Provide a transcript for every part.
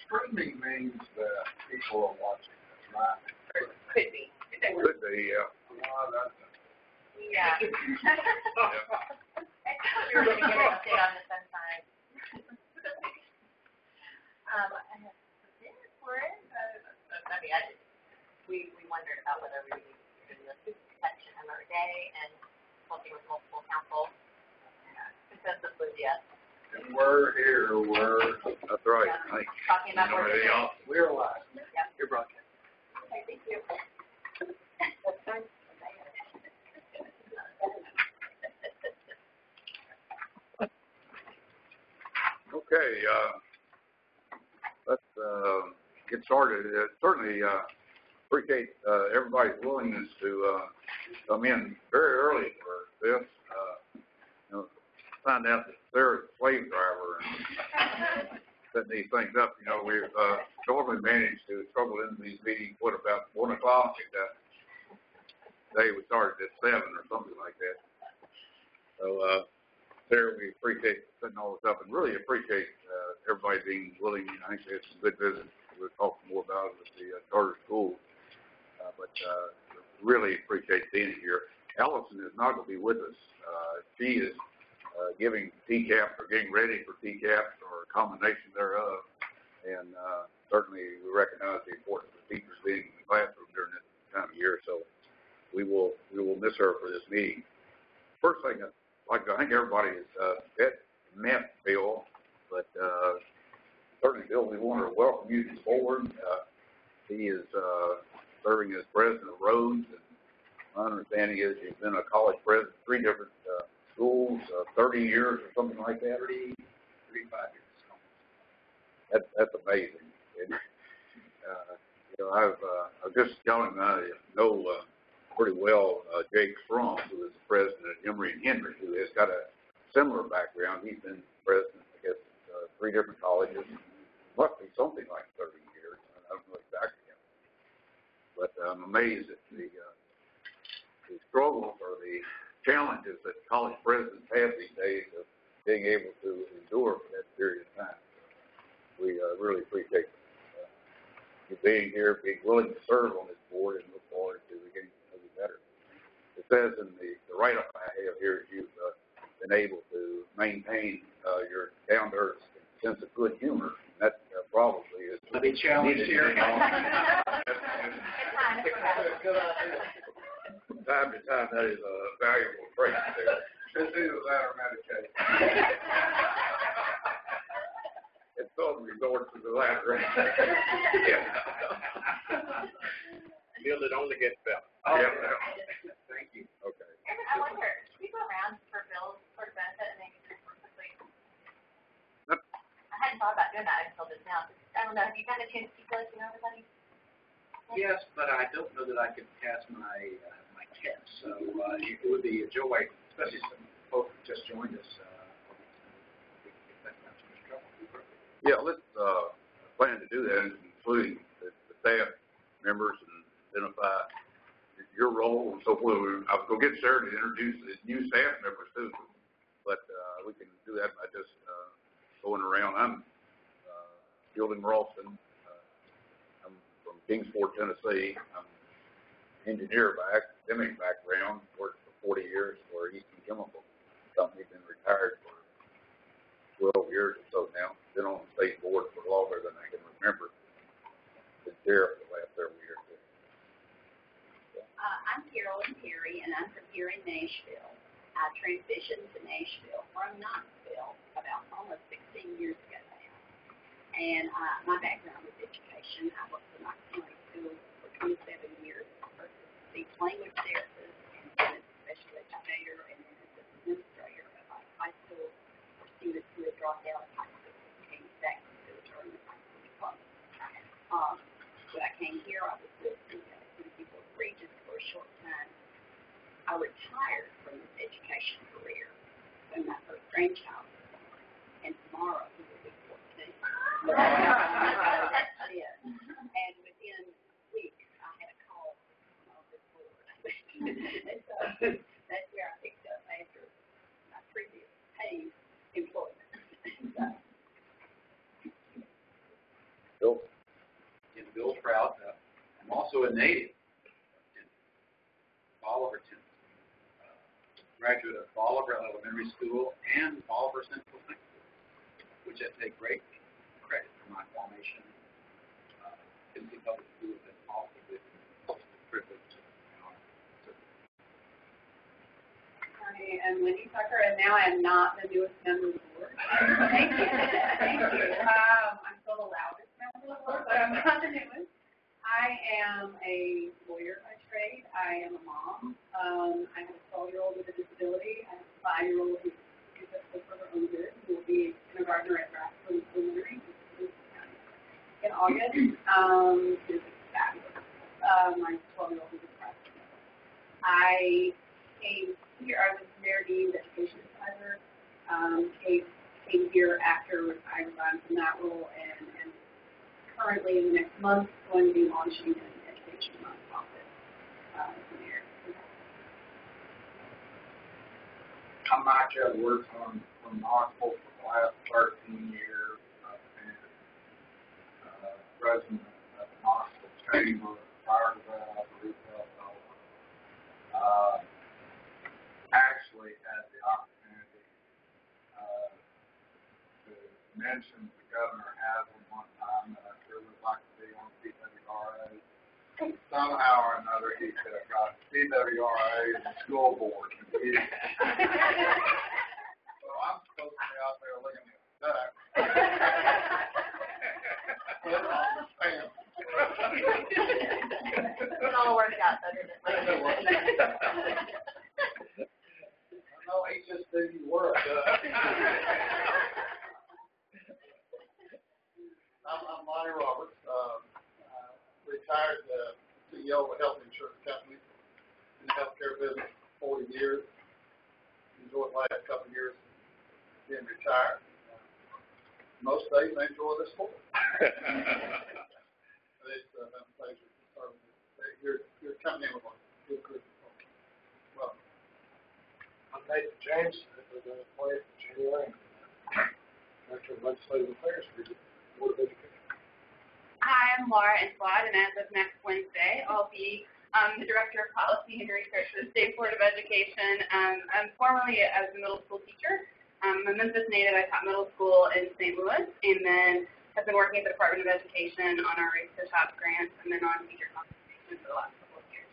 streaming means that people are watching this, right? Could be. Could be, yeah. Well, that's Yeah. We were going to get an update on this sometime. We wondered about whether we would be doing the food protection another day and consulting with multiple council. Consensus was yes. and we're here, That's right. Yeah. Thanks. Talking about more today. we're alive. Yeah. You're broadcasting. Okay, thank you. Okay, let's get started. Certainly appreciate everybody's willingness to come in very early for this. Find out that Sarah's a slave driver and setting these things up. We've normally managed to struggle into these meetings, about 1 o'clock? Today we started at 7 or something like that. So, Sarah, we appreciate setting all this up and really appreciate everybody being willing. I think we had some good visits. We'll talk more about it with the charter school. But really appreciate seeing you here. Allison is not going to be with us. She is giving TCAPs or getting ready for TCAPs or a combination thereof. And certainly we recognize the importance of teachers being in the classroom during this time of year. So we will miss her for this meeting. First thing, I think everybody has met Bill, but certainly, Bill, we want to welcome you to the board. He is serving as president of Rhodes, and my understanding is you've been a college president at 3 different schools, 30 years or something like that. 35 years. That's amazing. And, I've just telling him I know pretty well Jake Strom, who is the president at Emory and Henry, who has got a similar background. He's been president, I guess, 3 different colleges. Must be something like 30 years. I don't know exactly. But I'm amazed at the struggles or the challenges that college presidents have these days of being able to endure for that period of time. So we really appreciate you being here, being willing to serve on this board, and look forward to getting to know you better. It says in the write-up I have here that you've been able to maintain your down-to-earth sense of good humor. That probably is. I'll be challenged here. From time to time, that is a valuable trait there. It's either that or medication. It's some resort to the latter. Yeah. Bill, it only gets better. Oh, yeah. Thank you. Okay. I wonder, should we go around for Bill's sort of benefit and maybe just quickly? I hadn't thought about doing that until just now. I don't know. Have you got a chance to keep those, everybody? Yes, but I don't know that I can pass my test. So it would be a joy, especially some folks who just joined us. If that's not too much trouble. Yeah, let's plan to do that, including the staff members, and identify your role and so forth. I was going to get Sarah to introduce the new staff members too, but we can do that by just going around. I'm Fielding Ralston. I'm from Kingsport, Tennessee. I'm an engineer by academic background. Worked for 40 years for Eastern Chemical Company. Been retired for 12 years or so now. Been on the state board for longer than I can remember. Been there for the last several years. I'm Carolyn Perry, and I'm from here in Nashville. I transitioned to Nashville from Knoxville about almost 16 years ago now. And my background was education. I worked for Knox County Schools for 27 years. First as speech language therapist, and then as a special educator, and then as an administrator of a high school for students who had dropped out of high school and came back to school to earn their high school diploma. When I came here, I was with the people of Regis for a short time. I retired from this education career when my first grandchild was born, and tomorrow he will be 14. That's it. And within weeks, I had a call from this board. And so that's where I picked up after my previous paid employment. So native of Bolivar, Tennessee, graduate of Bolivar Elementary School and Bolivar Central High School, which I take great credit for my formation. Tennessee Public Schools has also been privileged and honored. I am Wendy Tucker, and now I am not the newest member of the board. Thank you. Thank you. I'm still the loudest member of the board, but I'm not the newest. I am a lawyer by trade. I am a mom. I have a 12-year-old with a disability. I have a 5-year-old who's successful for her own good, who will be a kindergartner at Rascal Elementary in August. It's fabulous. My 12-year-old is a freshman. I came here. I was Mayor Dean's education advisor. Came here after I resigned from that role, and currently in the next month going to be launching an education nonprofit as the mayor. I'm Mike Edwards. I'm from Knoxville for the last 13 years. I've been president of the Knoxville Chamber. Prior to that, I was a retail fellow. Actually had the opportunity to mention the governor Haslam one time that I sure would like to be on CWRA. Somehow or another, he could have got CWRA and the school board confused. So I'm supposed to be out there looking at the duck. It all worked out, doesn't it? No, he just knew you were a duck. I'm Lonnie Roberts. Retired CEO of a health insurance company in the healthcare business for 40 years. Enjoyed the last couple of years being retired. Most days I enjoy this sport. It's been a pleasure to serve with you. You're coming in with a good group of folks. Welcome. I'm Nathan James. I was in the place in January. Director of Legislative Affairs for the Board of Education. Hi, I'm Laura Enslad, and as of next Wednesday, I'll be the Director of Policy and Research for the State Board of Education. I'm formerly a middle school teacher. I'm a Memphis native. I taught middle school in St. Louis, and then have been working at the Department of Education on our Race to the Top grants, and then on teacher compensation for the last couple of years.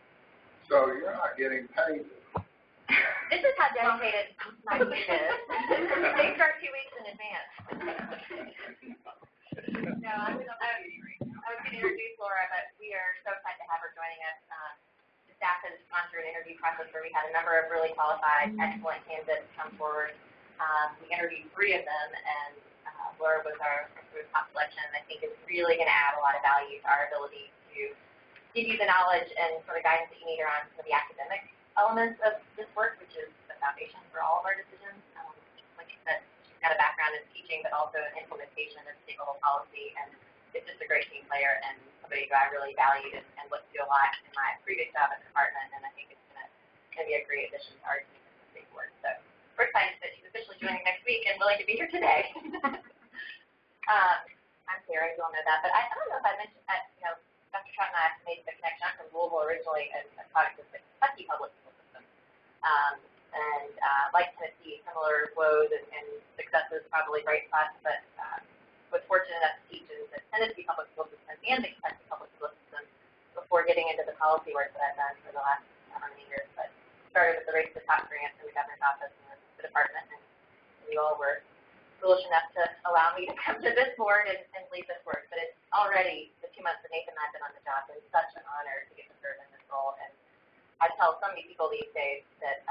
So you're not getting paid. This is how dedicated my team is. They start 2 weeks in advance. No, I was going to introduce Laura, but we are so excited to have her joining us. The staff has gone through an interview process where we had a number of really qualified, excellent candidates come forward. We interviewed 3 of them, and Laura was our top selection, and I think it's really going to add a lot of value to our ability to give you the knowledge and sort of guidance that you need around some of the academic elements of this work, which is the foundation for all of our decisions. Like you said, she's got a background in teaching, but also in implementation of state-level policy, and is just a great team player and somebody who I really valued and looked to a lot in my previous job at the department, and I think it's going to be a great addition to our team at the state board. So we're excited that she's officially joining next week and willing to be here today. I'm Sarah, you all know that, but I don't know if I mentioned that, Dr. Trout and I made the connection. I'm from Louisville originally as a product of the Kentucky public school system. Like Tennessee, similar woes and successes, probably bright spots, but was fortunate enough to teach in the Tennessee public school system and the Kentucky public school system before getting into the policy work that I've done for the last how many years. But started with the Race to the Top grant in the governor's office and the department, and you all were foolish enough to allow me to come to this board and lead this work. But it's already, the 2 months that Nathan and I have been on the job, it's such an honor to get to serve in this role. And I tell so many people these days that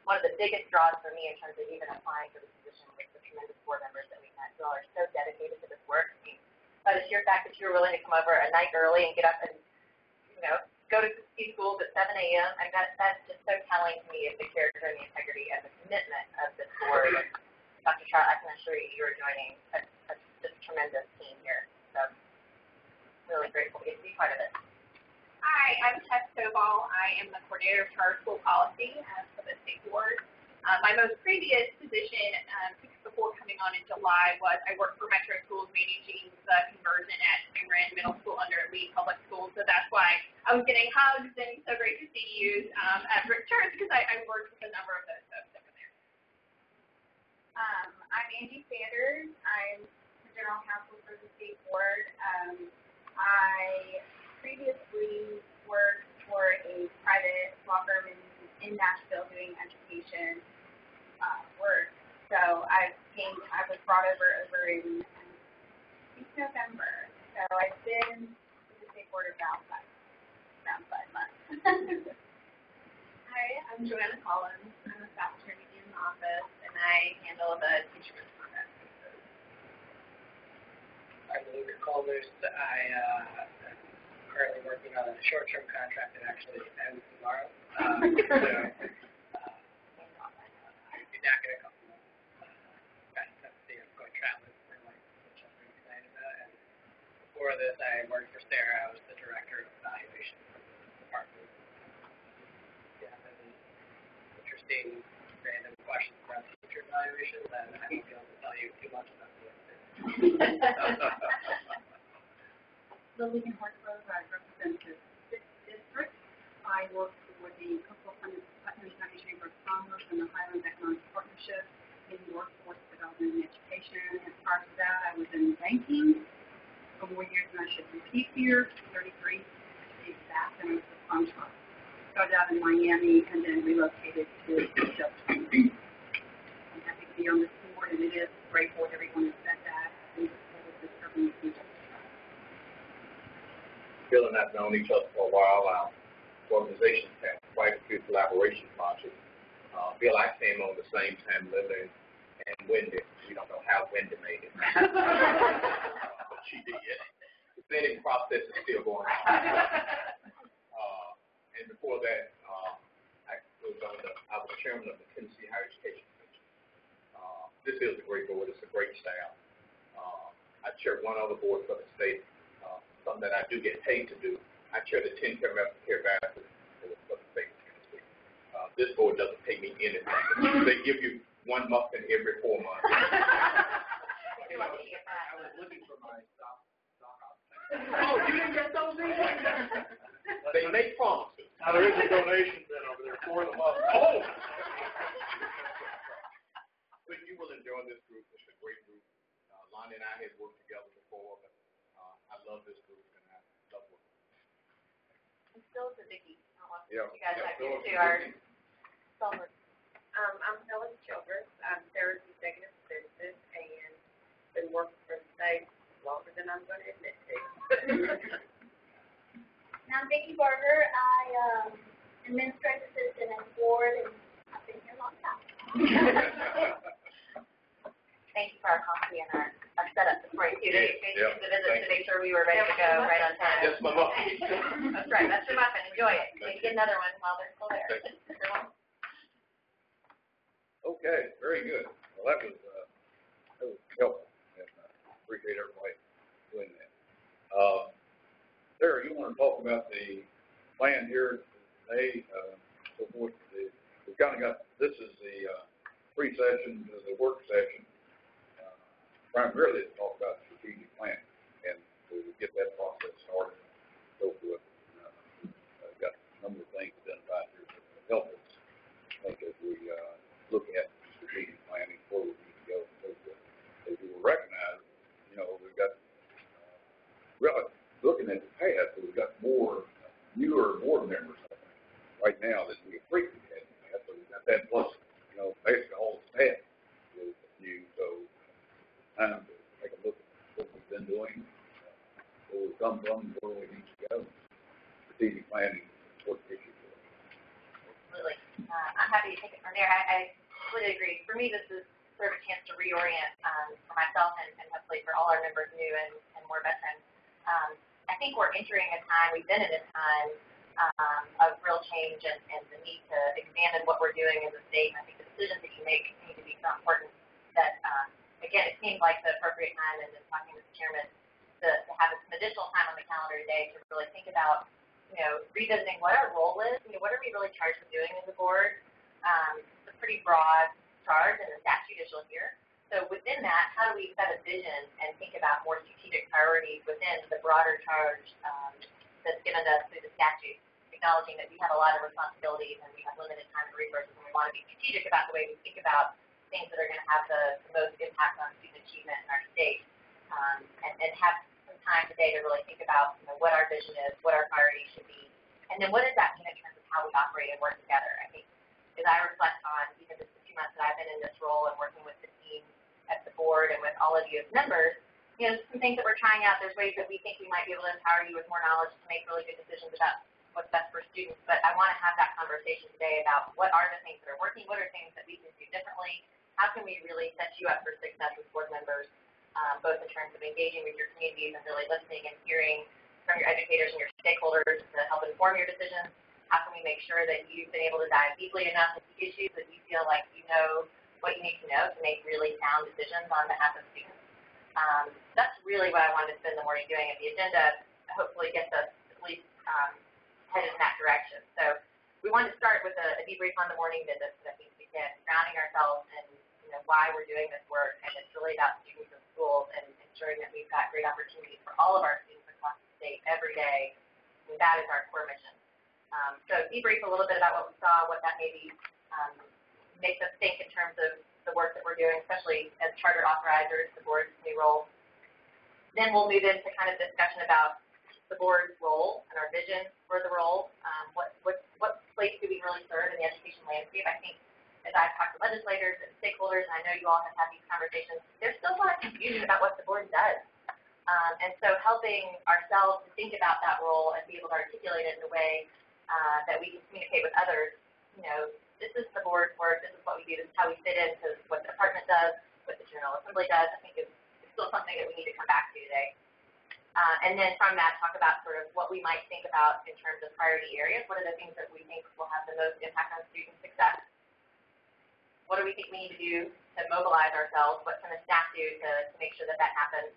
one of the biggest draws for me in terms of even applying for this position was the tremendous board members that we've met who are so dedicated to this work. I mean, by the sheer fact that you were willing to come over a night early and get up and, go to these schools at 7 a.m., and that's just so telling to me of the character and the integrity and the commitment of this board. And Dr. Trout, I can assure you, you're joining a just tremendous team here. So really grateful to get to be part of it. Hi, I'm Tess Sobal. I am the coordinator for our school policy for the state board. My most previous position took the before coming on in July was I worked for Metro Schools managing the conversion at Cameron Middle School under Lee Public Schools. So that's why I was getting hugs and so great to see you at Brick Church because I worked with a number of those folks over there. I'm Angie Sanders. I'm the General Counsel for the State Board. I previously worked for a private law firm in Nashville doing education work. So I was brought over in November. So I've been with the State Board around 5 months. Hi, I'm Joanna Collins. I'm a staff attorney in the office, and I handle the teacher misconduct cases. I'm Luke Colbert. I'm currently working on a short-term contract that actually ends tomorrow. I'll be back in a couple months. Got to see I'm going traveling for which I'm really excited about. And before this, I worked for Sarah. I was the director of evaluation for the department. If you have any interesting random questions about teacher evaluation, then I won't be able to tell you too much about the answer. Lillian Hartgrove, I represent the 6th District. I work for the Putnam County Chamber of Commerce and the Highlands Economic Partnership in workforce development and education. And prior to that, I was in banking for more years than I should repeat here, 33 to be exact, and I was a contract. Started out in Miami and then relocated to Shelton. I'm happy to be on this board, and it is great for everyone who said that. I think it's serving the people. Bill and I've known each other for a while. Our organizations have quite a few collaboration projects. Bill, I came on the same time Lily and Wendy. We don't know how Wendy made it. But she did. The vetting process is still going on. And before that, I was chairman of the Tennessee Higher Education Commission. This is a great board. It's a great staff. I chair one other board for the state. Something that I do get paid to do. I chair the 10 Care Medical Care Advisors for the state of Tennessee. This board doesn't pay me anything. They give you one muffin every 4 months. You're lucky to get that. I was looking for my stock options. Oh, you didn't get those either? They make promises. Now, there is a donation bin over there for the month. Oh! But you will enjoy this group. It's a great group. Lonnie and I had worked together before, but I love this group, and I love working. And Phyllis a Vicky. Yeah. You guys Yeah, have here Phyllis too. and Our Vicky. Phyllis. I'm Phyllis Childress. I'm Sarah's executive assistant and been working for the state longer than I'm going to admit to. And I'm Vicki Barger. I administrative assistant at the board, and I've been here a long time. Thank you for our coffee and our setup this morning too. They Yeah, the visit thank to make sure we were ready to go right on time. Yes, my muffin. That's right. That's your muffin. Enjoy it. Thank Maybe get another one while they're still there. Okay, very good. Well, that was helpful, and I appreciate everybody doing that. Sarah, you want to talk about the plan here today, so forth? We've kind of got, this is the pre-session, the work session, primarily to talk about strategic plan, and to get that process started and so forth. I've got a number of things identified here that will help us, I think, as we look at strategic planning, where we need to go and so forth. As you will recognize, we've got, really looking at the past, we've got more newer board members, I think, right now than we frequently had. So we've got that plus, basically all the staff is new, so time to take a look at what we've been doing, where we've come from, and where we need to go. Strategic planning is an important issue for us. Absolutely. I'm happy to take it from there. I completely agree. For me, this is sort of a chance to reorient for myself and hopefully for all our members, new and more veterans. I think we're entering a time, we've been in a time of real change and the need to examine what we're doing as a state. And I think the decisions that you make need to be so important that, again, it seems like the appropriate time, and then talking with the chairman, to have some additional time on the calendar today to really think about, revisiting what our role is. What are we really charged with doing as a board? It's a pretty broad charge, and the statute is here. So within that, how do we set a vision and think about more strategic priorities within the broader charge that's given us through the statute, acknowledging that we have a lot of responsibilities and we have limited time and resources, and we want to be strategic about the way we think about things that are going to have the most impact on student achievement in our state, and have some time today to really think about what our vision is, what our priorities should be, and then what does that mean in terms of how we operate and work together. I think as I reflect on even just the 2 months that I've been in this role and working with the team at the board and with all of you as members, some things that we're trying out. There's ways that we think we might be able to empower you with more knowledge to make really good decisions about what's best for students. But I want to have that conversation today about what are the things that are working, what are things that we can do differently, how can we really set you up for success as board members, both in terms of engaging with your communities and really listening and hearing from your educators and your stakeholders to help inform your decisions. How can we make sure that you've been able to dive deeply enough into issues that you feel like you know what you need to know to make really sound decisions on behalf of students? That's really what I wanted to spend the morning doing, and the agenda hopefully gets us at least headed in that direction. So we wanted to start with a debrief on the morning visit so that we begin grounding ourselves in why we're doing this work, and it's really about students and schools and ensuring that we've got great opportunities for all of our students across the state every day, and that is our core mission. So debrief a little bit about what we saw, what that maybe makes us think in terms of the work that we're doing, especially as charter authorizers, the board's new role. Then we'll move into kind of discussion about the board's role and our vision for the role. What place do we really serve in the education landscape? I think as I've talked to legislators and stakeholders, and I know you all have had these conversations, there's still a lot of confusion about what the board does. And so helping ourselves to think about that role and be able to articulate it in a way that we can communicate with others, this is the board's work, this is what we do, this is how we fit into what the department does, what the General Assembly does. I think it's still something that we need to come back to today. And then from that, talk about sort of what we might think about in terms of priority areas. What are the things that we think will have the most impact on student success? What do we think we need to do to mobilize ourselves? What can the staff do to make sure that that happens?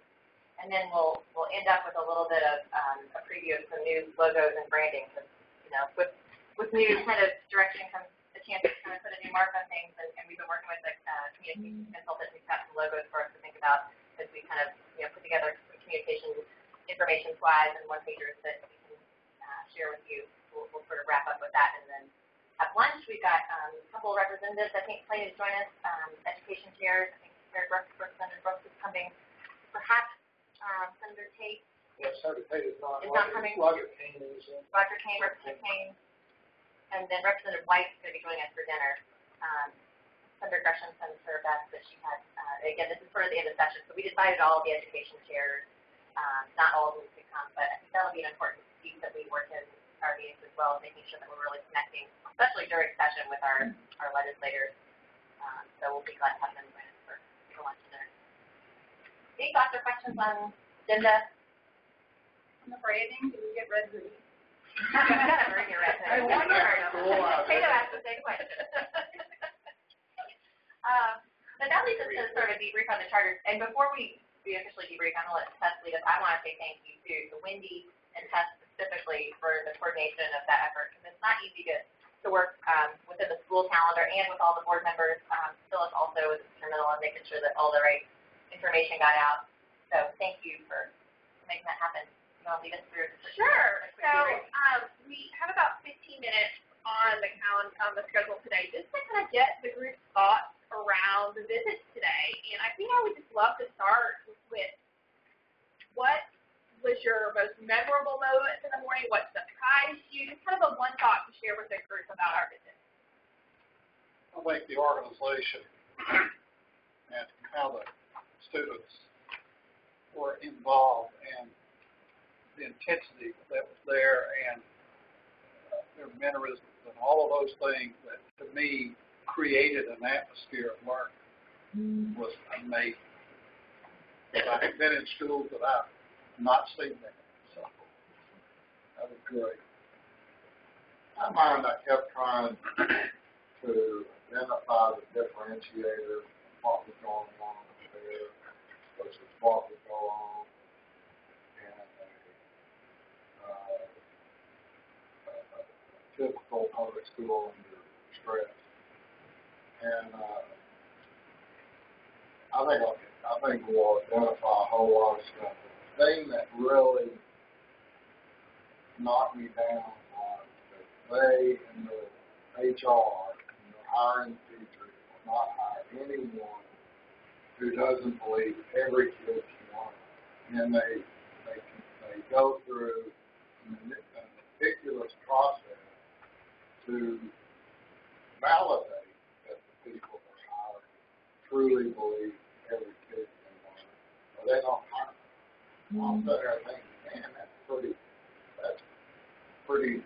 And then we'll end up with a little bit of a preview of some new logos and branding. Because, with new kind of direction comes a chance to kind of put a new mark on things. And we've been working with a communications consultant who's got some logos for us to think about as we kind of put together some communication information slides and one-pagers that we can share with you. We'll sort of wrap up with that and then have lunch. We've got a couple of representatives, I think, planning to join us, education chairs. I think Representative Brooks is coming. Perhaps Senator Tate. Yes, Senator Tate is not coming. Roger Kane is in. Roger Kane, Representative Kane. And then Representative White is going to be joining us for dinner. Senator Gresham sent her best that she had. Again, this is sort of the end of session. So we decided all of the education chairs, not all of them could come, but I think that'll be an important piece that we work in our meetings as well, making sure that we're really connecting, especially during session with our legislators. So we'll be glad to have them join us for lunch and dinner. Any thoughts or questions on agenda? On the branding, did we get red boots? You gotta bring your resume. I wonder. Tato asked the same question. But that leads us to sort of a debrief on the charter. And before we officially debrief, I'm going to let Tess lead us. I want to say thank you to Wendy and Tess specifically for the coordination of that effort, because it's not easy to work within the school calendar and with all the board members. Phyllis also was instrumental in making sure that all the right information got out. So thank you for making that happen. You want to lead us through? Sure. So we have about 15 minutes on the schedule today, just to kind of get the group's thoughts around the visits today. And I think I would just love to start with what was your most memorable moment in the morning? What surprised you? Just kind of a one thought to share with the group about our visit. I think the organization and how the students were involved and the intensity that was there and their mannerisms and all of those things that, to me, created an atmosphere of learning was amazing. Because I've been in schools that I've not seen that, so that was great. I mind I kept trying to identify the differentiator, what was going on there versus what would go on in a typical public school under stress. And I think we'll identify a whole lot of stuff. The thing that really knocked me down was that they and the HR, hiring teachers, will not hire anyone who doesn't believe every kid can learn. And they go through a meticulous process to validate that the people they're hiring truly believe every kid can learn, or they don't hire them. I'm sitting there thinking, man, that's pretty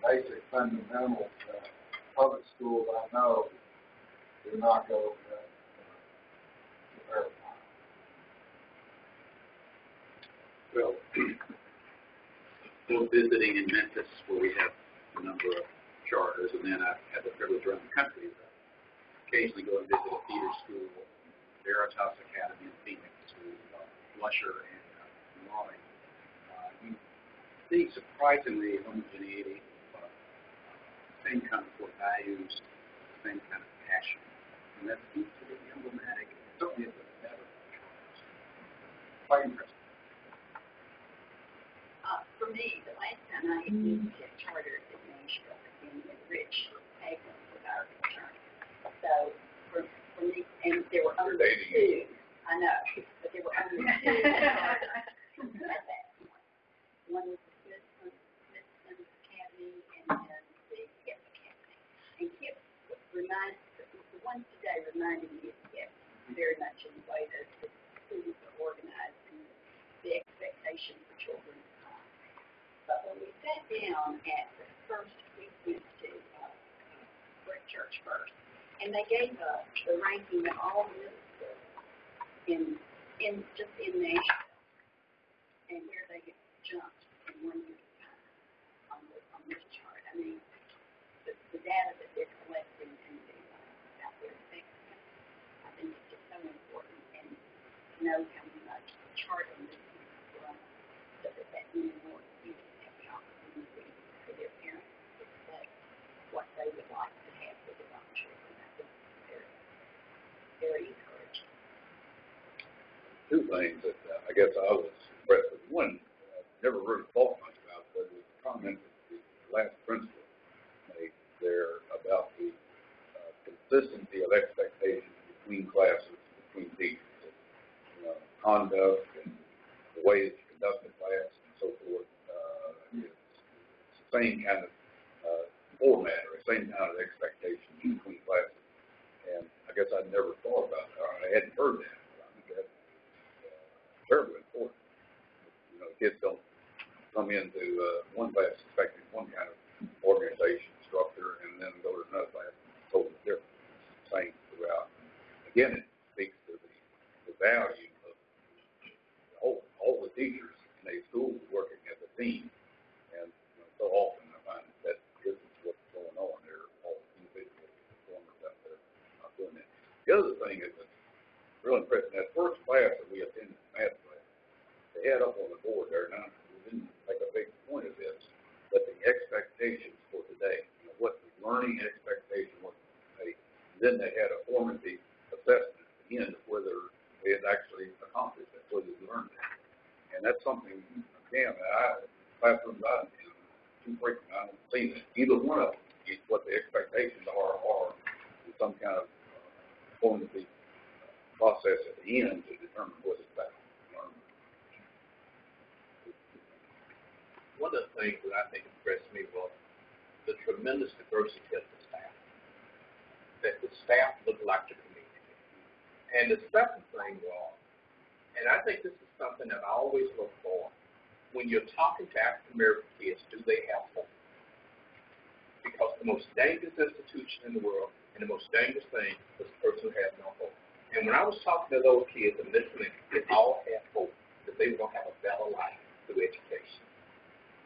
basic fundamentals that public schools I know do not go over that to verify. Well, we're visiting in Memphis where we have a number of charters, and then I've had the privilege around the country to occasionally go and visit a theater school, Veritas Academy in Phoenix, Lusher and Raleigh. You see surprisingly homogeneity, same kind of core values, same kind of passion, and that seems to be emblematic. It certainly is a better charters. Quite impressive. For me, the last time I visited charters in Nashville had been with Rich Hagan with our attorney. So for me, and there were only two. I know, but there were only two charters at that point. One was the Smithson Academy and then the Kip Academy. And Kip the one today reminded me of Kip very much in the way that the schools are organized and the expectation for children. But when we sat down at the first, we went to Brick Church first, and they gave us the ranking of all the middle schools in Nashville, and where they get jumped in 1 year's time on this chart. I mean, the data that they're collecting and out there, I think it's just so important, and to know how much the chart on this is grown, so that means more students have the opportunity for their parents to say what they would like to have for their own children. I think it's very, very encouraging. Two things that I guess I was impressed with. One, I never really thought much about, but it was a comment that the last principal made there about the consistency of expectations between classes, between teachers, conduct and the way that you conduct the class and so forth. It's the same kind of format or same kind of expectations between classes. And I guess I'd never thought about that. I hadn't heard that. I think that's terribly important. Kids don't come into one class expecting one kind of organization structure and then go to another class totally different. It's the same throughout. Again, it speaks to the value of all the teachers in a school working as a team. And so often I find that isn't what's going on. They're all individual performers out there not doing that. The other thing is that's really impressive. That first class that we attended, math class, they had up on the board there, now we didn't make a big point of this, but the expectations for today, what the learning expectation was today, then they had a formative assessment at the end of whether they had actually accomplished it, whether they learned it. And that's something, again, classrooms I've been too frequent, I haven't seen it. Either one of them, what the expectations are some kind of formative process at the end to determine what it's about. One of the things that I think impressed me was the tremendous diversity of the staff. That the staff looked like the community. And the second thing was, and I think this is something that I always look for, when you're talking to African American kids, do they have hope? Because the most dangerous institution in the world and the most dangerous thing is the person who has no hope. And when I was talking to those kids and listening, they all had hope that they were going to have a better life through education.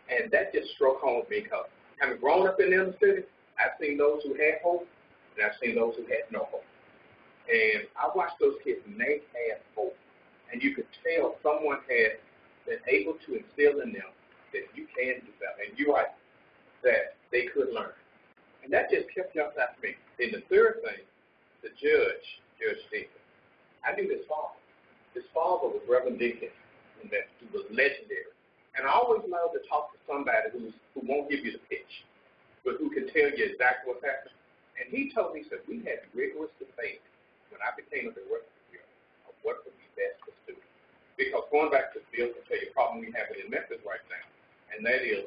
And that just struck home with me because having grown up in the inner city, I've seen those who had hope and I've seen those who had no hope. And I watched those kids and they had hope. And you could tell someone had been able to instill in them that you can do better. And you're right, that they could learn. And that just kept jumping out to me. And the third thing, the Judge Stevens, I knew this Reverend Dickens, and that he was legendary. And I always love to talk to somebody who won't give you the pitch, but who can tell you exactly what's happening. And he told me, he said, we had rigorous debate when I became a director here of what would be best for students. Because going back to Bill can tell you a problem we have in Memphis right now, and that is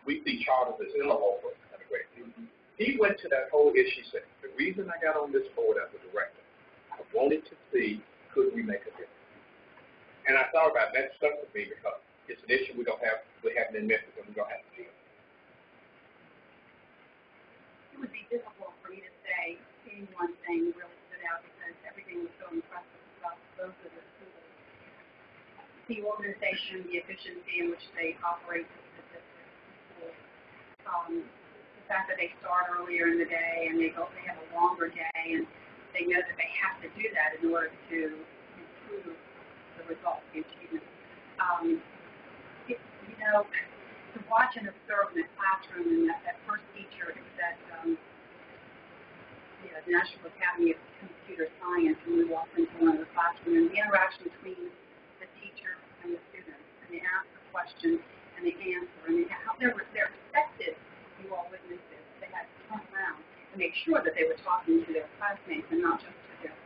we see charters as interlopers at a great deal. He went to that whole issue, said, the reason I got on this board as a director, I wanted to see could we make a difference. And I thought about that stuck with me because it's an issue we have in Memphis and we don't have to deal with. It would be difficult for me to say any one thing really stood out because everything was so impressive about both of the schools. The organization, the efficiency in which they operate the district schools, the fact that they start earlier in the day and they have a longer day and they know that they have to do that in order to improve the results, the achievement. To watch and observe in the classroom and that first teacher is at the National Academy of Computer Science, and we walked into one of the classrooms, and the interaction between the teacher and the students, and they ask the question and they answer, and how they're respected. You all witnessed this. They had to turn around and make sure that they were talking to their classmates and not just to their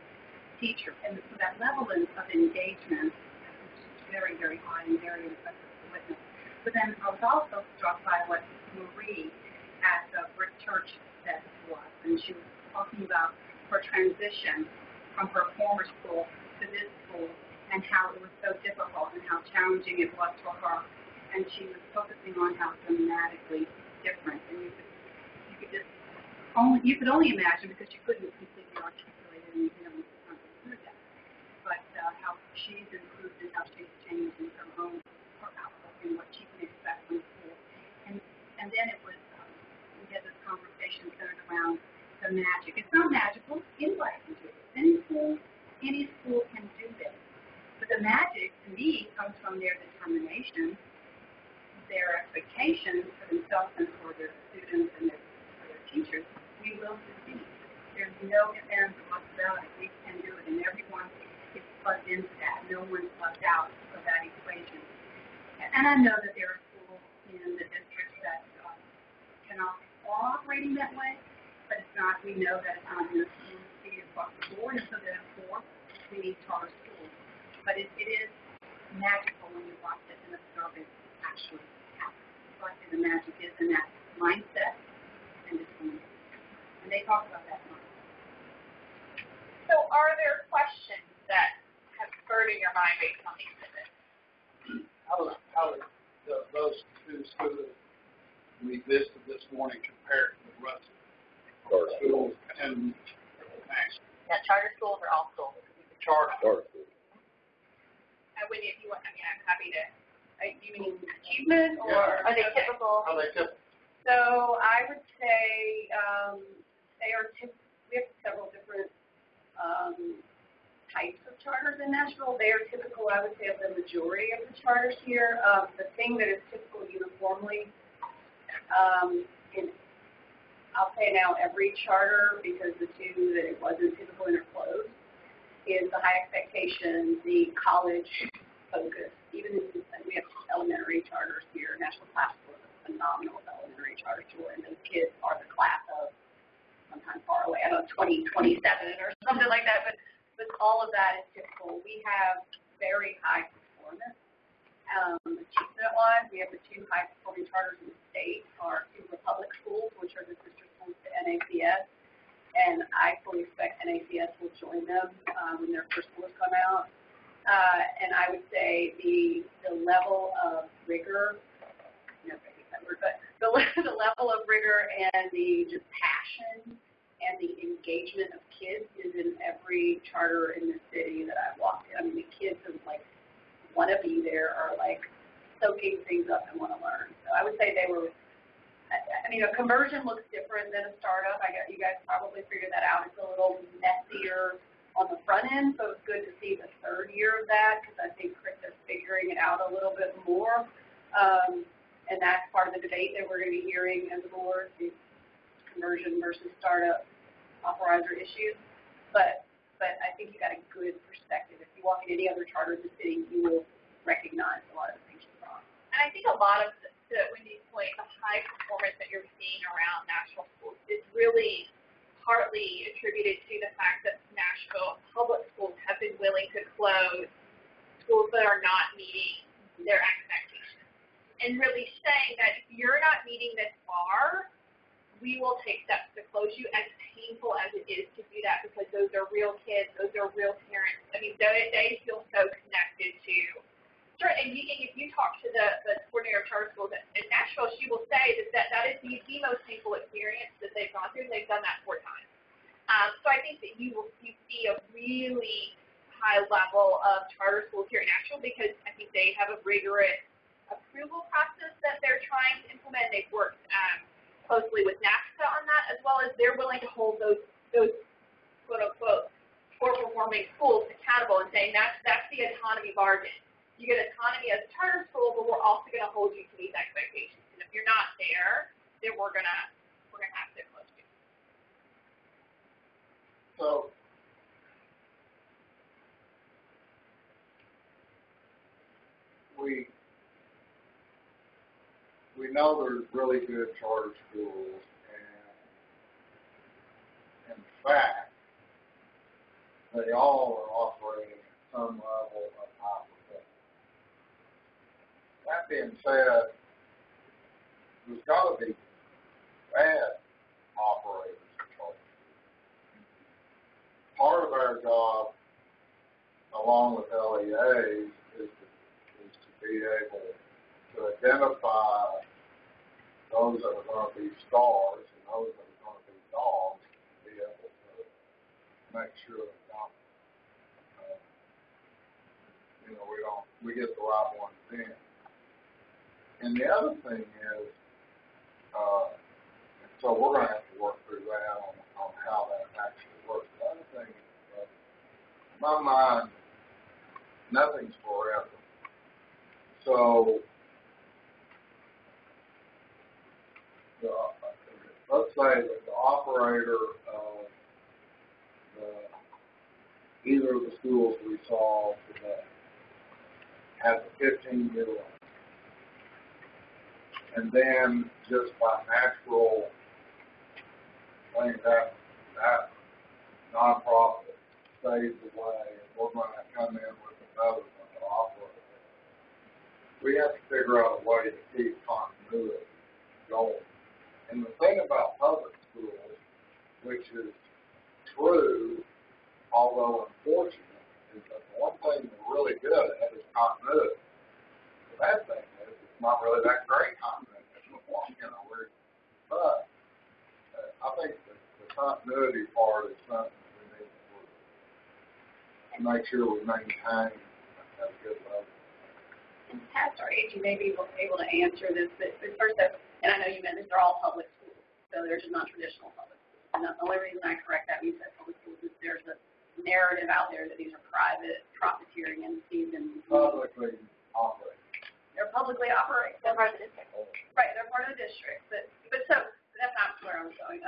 teacher. And so that level of engagement is very, very high and very impressive to witness. But then I was also struck by what Marie at Brick Church said to us, and she was talking about her transition from her former school to this school and how it was so difficult and how challenging it was for her. And she was focusing on how dramatically different, and you could only imagine because you couldn't completely articulate it and you don't understand that. But how she's improved and how she's changed in her outlook and what she can expect from school. And then it was, we had this conversation centered around the magic. It's not magical. Anybody can do it. Any school can do this. But the magic, to me, comes from their determination, their expectations for themselves and for their students and for their teachers. We will succeed. There's no ifs, ands, or buts about it. We can do it, and everyone is plugged into that. No one's left out of that equation. And I know that there are schools in the district that cannot are operating that way, but it's not. We know that it's not in the city across the board, and so therefore we need charter schools. But it is magical when you watch it and observe it actually happen. So I think the magic is in that mindset and determination. And they talk about that mindset. So are there questions that have spurred in your mind based on these visits? How did those two schools we visited this morning compare to the rest of the schools and national? Yeah, charter schools or all schools? Charter schools. If you want, I'm happy to. You mean achievement, or are they typical? Are they typical? So I would say they are we have several different types of charters in Nashville. They are typical, I would say, of the majority of the charters here. The thing that is typical uniformly, I'll say now every charter, because the two that it wasn't typical in are closed, is the high expectations, the college focus. Even we have elementary charters here. National Classical is a phenomenal elementary charter school, and those kids are the class of sometimes far away. I don't know, 2027 or something like that. But all of that is typical. We have very high performance. Achievement-wise, we have the two high-performing charters in the state, our two Republic schools, which are the sister schools to NACS. And I fully expect NACS will join them when their first scores come out. And I would say the level of rigor, I hate that word, but the level of rigor and the just passion and the engagement of kids is in every charter in the city that I've walked in. I mean, the kids who want to be there are soaking things up and want to learn. So I would say they were. A conversion looks different than a startup. You guys probably figured that out. It's a little messier on the front end, so it's good to see the third year of that because I think they're figuring it out a little bit more. And that's part of the debate that we're going to be hearing as a board, the conversion versus startup authorizer issues. But but I think you got a good perspective. If you walk in any other charter in the city, you will recognize a lot of the things you brought. And I think a lot of to Wendy's point, the high performance that you're seeing around Nashville schools is really partly attributed to the fact that Nashville public schools have been willing to close schools that are not meeting their expectations. And really saying that if you're not meeting this bar, we will take steps to close you, as painful as it is to do that, because those are real kids, those are real parents. I mean, they feel so connected to. Sure, and if you talk to the coordinator of charter schools in Nashville, she will say that is the most painful experience that they've gone through, and they've done that 4 times. So I think that you see a really high level of charter schools here in Nashville, because I think they have a rigorous approval process that they're trying to implement. They've worked closely with NAFTA on that, as well as they're willing to hold those quote unquote poor performing schools accountable and saying that's the autonomy bargain. You get autonomy as a charter school, but we're also going to hold you to these expectations. And if you're not there, then we're gonna have to close you. So, we know there's really good charter schools, and in fact, they all are operating at some level of high performance. That being said, there's got to be bad operators in charter schools. Part of our job, along with LEAs, is to be able to identify those that are going to be stars and those that are going to be dogs, to be able to make sure that we get the right ones in. And the other thing is, so we're going to have to work through that on how that actually works. The other thing is, in my mind, nothing's forever. So, let's say that the operator of either of the schools we saw today has a 15-year run. And then just by natural thing, that nonprofit stays away, and we're going to come in with another one to operate. We have to figure out a way to keep continuity going. And the thing about public schools, which is true, although unfortunate, is that the one thing they're really good at is continuity. The bad thing is it's not really that great continuity. But I think the continuity part is something we need to make sure we maintain at a good level. And Pastor H, you may be able to answer this, but first, and I know you meant these are all public schools, so they're just not traditional public schools. And the only reason I correct that when you said public schools is there's a narrative out there that these are private profiteering entities and Publicly operated. They're publicly operated. They're part of the district. Right, they're part of the district. But so that's not where I was going.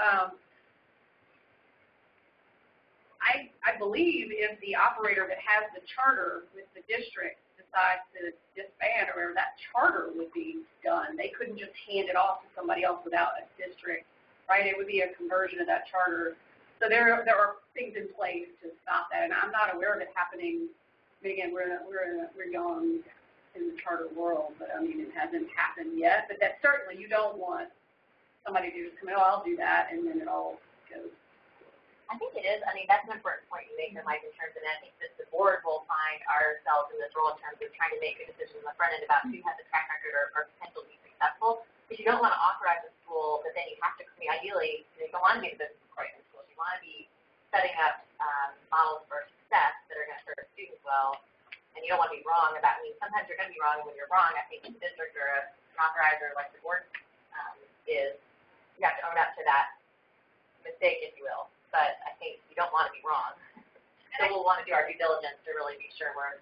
I believe if the operator that has the charter with the district decides to disband or whatever, that charter would be done. They couldn't just hand it off to somebody else without a district, right? It would be a conversion of that charter. So there are things in place to stop that, and I'm not aware of it happening. I mean, again, we're young in the charter world, but I mean, it hasn't happened yet. But that certainly you don't want somebody to just come in, oh, I'll do that, and then it all goes. I think it is. I mean, that's an important point you make, Mike, in terms of that. I think that the board will find ourselves in this role in terms of trying to make a decision on the front end about who has a track record or potential to be successful. Because you don't want to authorize a school, but then you have to, ideally, you don't want to be the business according to schools. You want to be setting up models for success that are going to serve students well. And you don't want to be wrong about, sometimes you're going to be wrong, and when you're wrong, I think the district or an authorizer like the board is, you have to own up to that mistake, if you will. But I think you don't want to be wrong. So we'll want to do our due diligence to really be sure we're.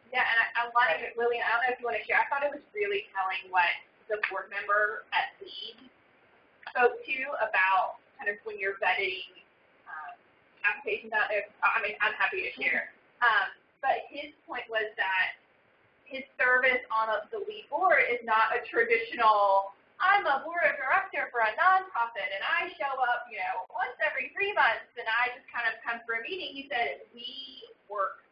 Yeah, and I wanted to, Lillian, I don't know if you want to share, I thought it was really telling what the board member at LEAD spoke to about kind of when you're vetting applicants qualifications out there. I mean, I'm happy to share. But his point was that his service on the lead board is not a traditional, I'm a board of director for a nonprofit, and I show up, once every 3 months, and I just kind of come for a meeting. He said, we work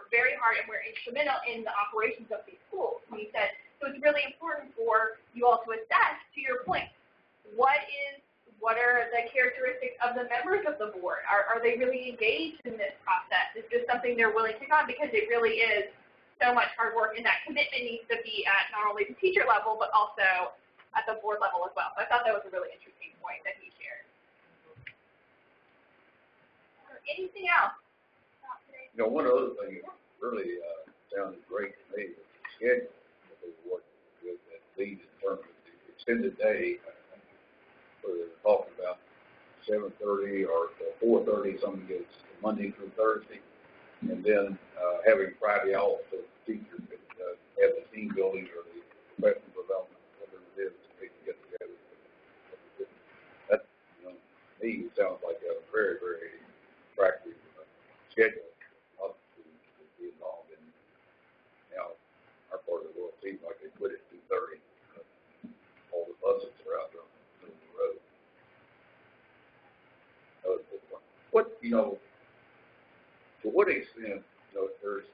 very hard, and we're instrumental in the operations of these schools. And he said, so it's really important for you all to assess, to your point, what are the characteristics of the members of the board? Are they really engaged in this process? Is this something they're willing to take on? Because it really is so much hard work, and that commitment needs to be at not only the teacher level, but also at the board level as well. So I thought that was a really interesting point that he shared. Anything else? One other thing that really sounded great to me was the schedule that they were working with that lead in terms of the extended day. Where they were talking about 7:30 or 4:30, something gets Monday through Thursday, and then having Friday off so the teachers could have the team building or the professional development, whatever it is, they can get together. That, to me, sounds like a very, very attractive schedule. Lots of students could be involved in. Now, our part of the world seems like they quit at 2:30. All the buses are out there. Road. What, to what extent, there's,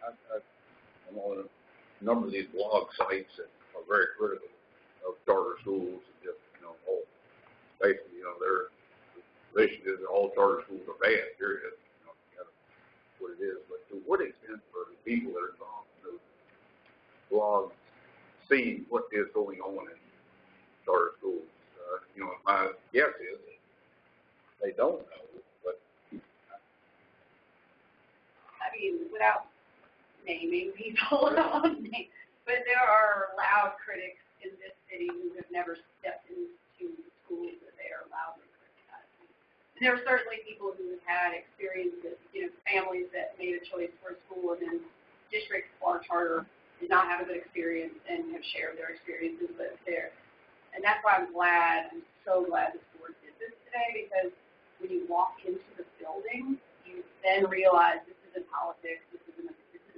I'm on a number of these blog sites that are very critical of charter schools and just, basically, their position is that all charter schools are bad, period. That's what it is. But to what extent are the people that are involved in those blogs seeing what is going on in charter schools? My guess is they don't know, but I mean, without naming people, but there are loud critics in this city who have never stepped into schools that they are loudly criticizing. And there are certainly people who have had experiences, families that made a choice for a school and then districts or charter did not have a good experience and have shared their experiences there. And that's why I'm so glad this board did this today, because when you walk into the building, you then realize this isn't politics, this isn't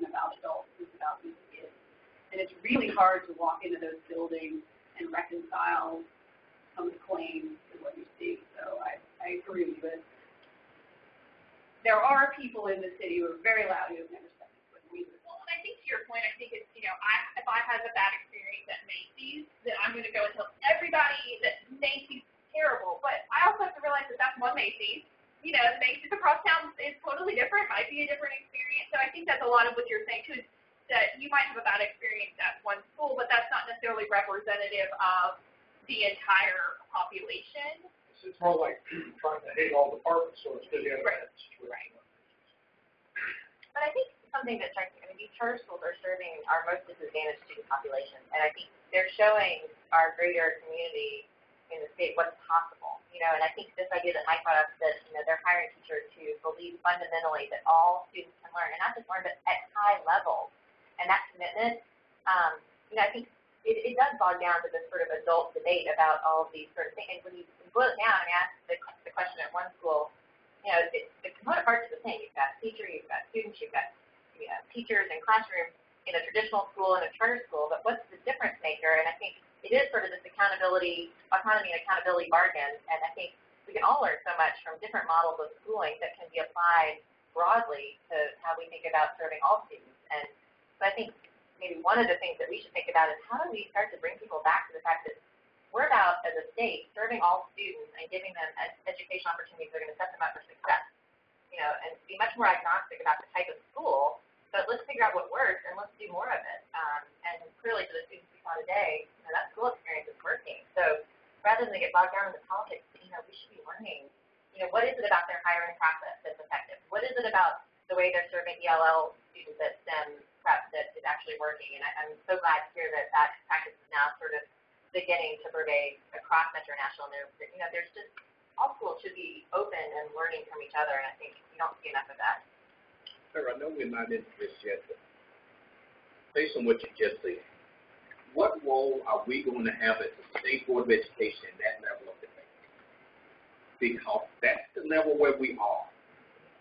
about adults, this is about these kids. And it's really hard to walk into those buildings and reconcile some of the claims and what you see. So I agree with you. There are people in the city who are very loud who have never stepped into it. Well, and I think to your point, I think it's, if I have a bad experience at Macy's, then I'm going to go and tell everybody that Macy's is terrible. But I also have to realize that that's one Macy's. The Macy's across town is totally different, might be a different experience. So I think that's a lot of what you're saying, too, is that you might have a bad experience at one school, but that's not necessarily representative of the entire population. It's more like trying to hate all department stores because you have Right. Right. But I think something that strikes me, these charter schools are serving our most disadvantaged student population, and I think they're showing our greater community in the state what's possible. And I think this idea that Mike brought up, that they're hiring teachers to believe fundamentally that all students can learn, and not just learn, but at high levels, and that commitment, I think it does bog down to this sort of adult debate about all of these sort of things. And when you boil it down and ask the question at one school, the component parts are the same. You've got teacher, you've got students, you've got teachers and classrooms in a traditional school and a charter school, but what's the difference maker? And I think it is sort of this autonomy and accountability bargain, and I think we can all learn so much from different models of schooling that can be applied broadly to how we think about serving all students. And so I think maybe one of the things that we should think about is how do we start to bring people back to the fact that we're about, as a state, serving all students and giving them educational opportunities that are going to set them up for success, and be much more agnostic about the type of school. But let's figure out what works, and let's do more of it. And clearly, for the students we saw today, that school experience is working. So rather than get bogged down in the politics, we should be learning, what is it about their hiring process that's effective? What is it about the way they're serving ELL students at STEM prep that is actually working? And I'm so glad to hear that practice is now sort of beginning to pervade across Metro National. There's just, all schools should be open and learning from each other, and I think you don't see enough of that. Sarah, I know we're not into this yet, but based on what you just said, what role are we going to have as the State Board of Education in that level of debate? because that's the level where we are.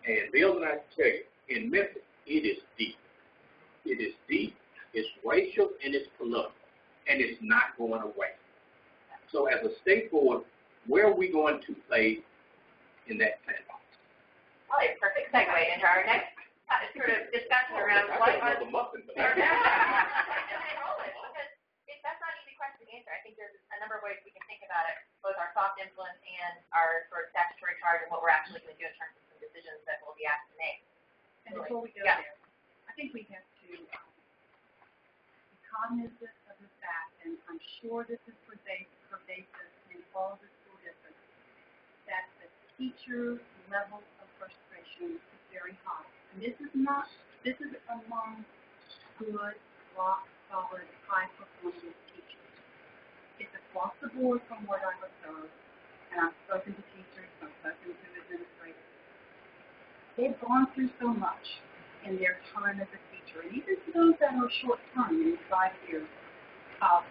And Bill and I can tell you, in Memphis, it is deep. It is deep, it's racial, and it's political, and it's not going away. So as a state board, where are we going to play in that sandbox? Well, a perfect segue into our next sort of discussion around what was... Because that's not an easy question to answer. I think there's a number of ways we can think about it, both our soft influence and our sort of statutory charge and what we're actually going to do in terms of some decisions that we'll be asked to make. And before we go there, I think we have to be cognizant of the fact, and I'm sure this is pervasive in all of the school districts, that the teacher level of frustration is very high. And this is among good, rock-solid, high-performing teachers. It's across the board from what I've observed, and I've spoken to teachers, I've spoken to administrators. They've gone through so much in their time as a teacher, and even to those that are short-term, in 5 years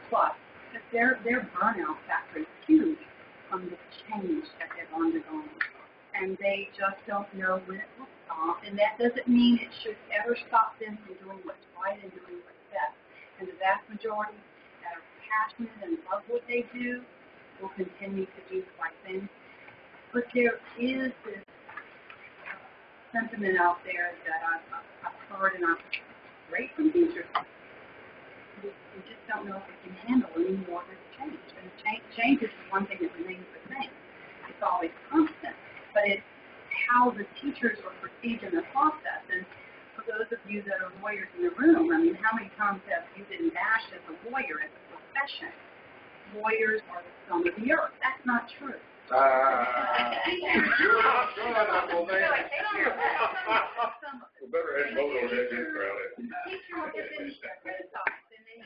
plus, that their burnout factor is huge from the change that they've undergone. And they just don't know when it will stop, and that doesn't mean it should ever stop them from doing what's right and doing what's best. And the vast majority that are passionate and love what they do will continue to do the right thing. But there is this sentiment out there that I've heard, and I've heard from teachers. We just don't know if we can handle any more of this change. And change is one thing that remains the same. It's always constant. But it's how the teachers are perceived in the process. And for those of you that are lawyers in the room, I mean, how many times have you been bashed as a lawyer, as a profession? Lawyers are the scum of the earth. That's not true. You're not showing up on that. We better have both on that crowd. Teachers have been criticized, and they,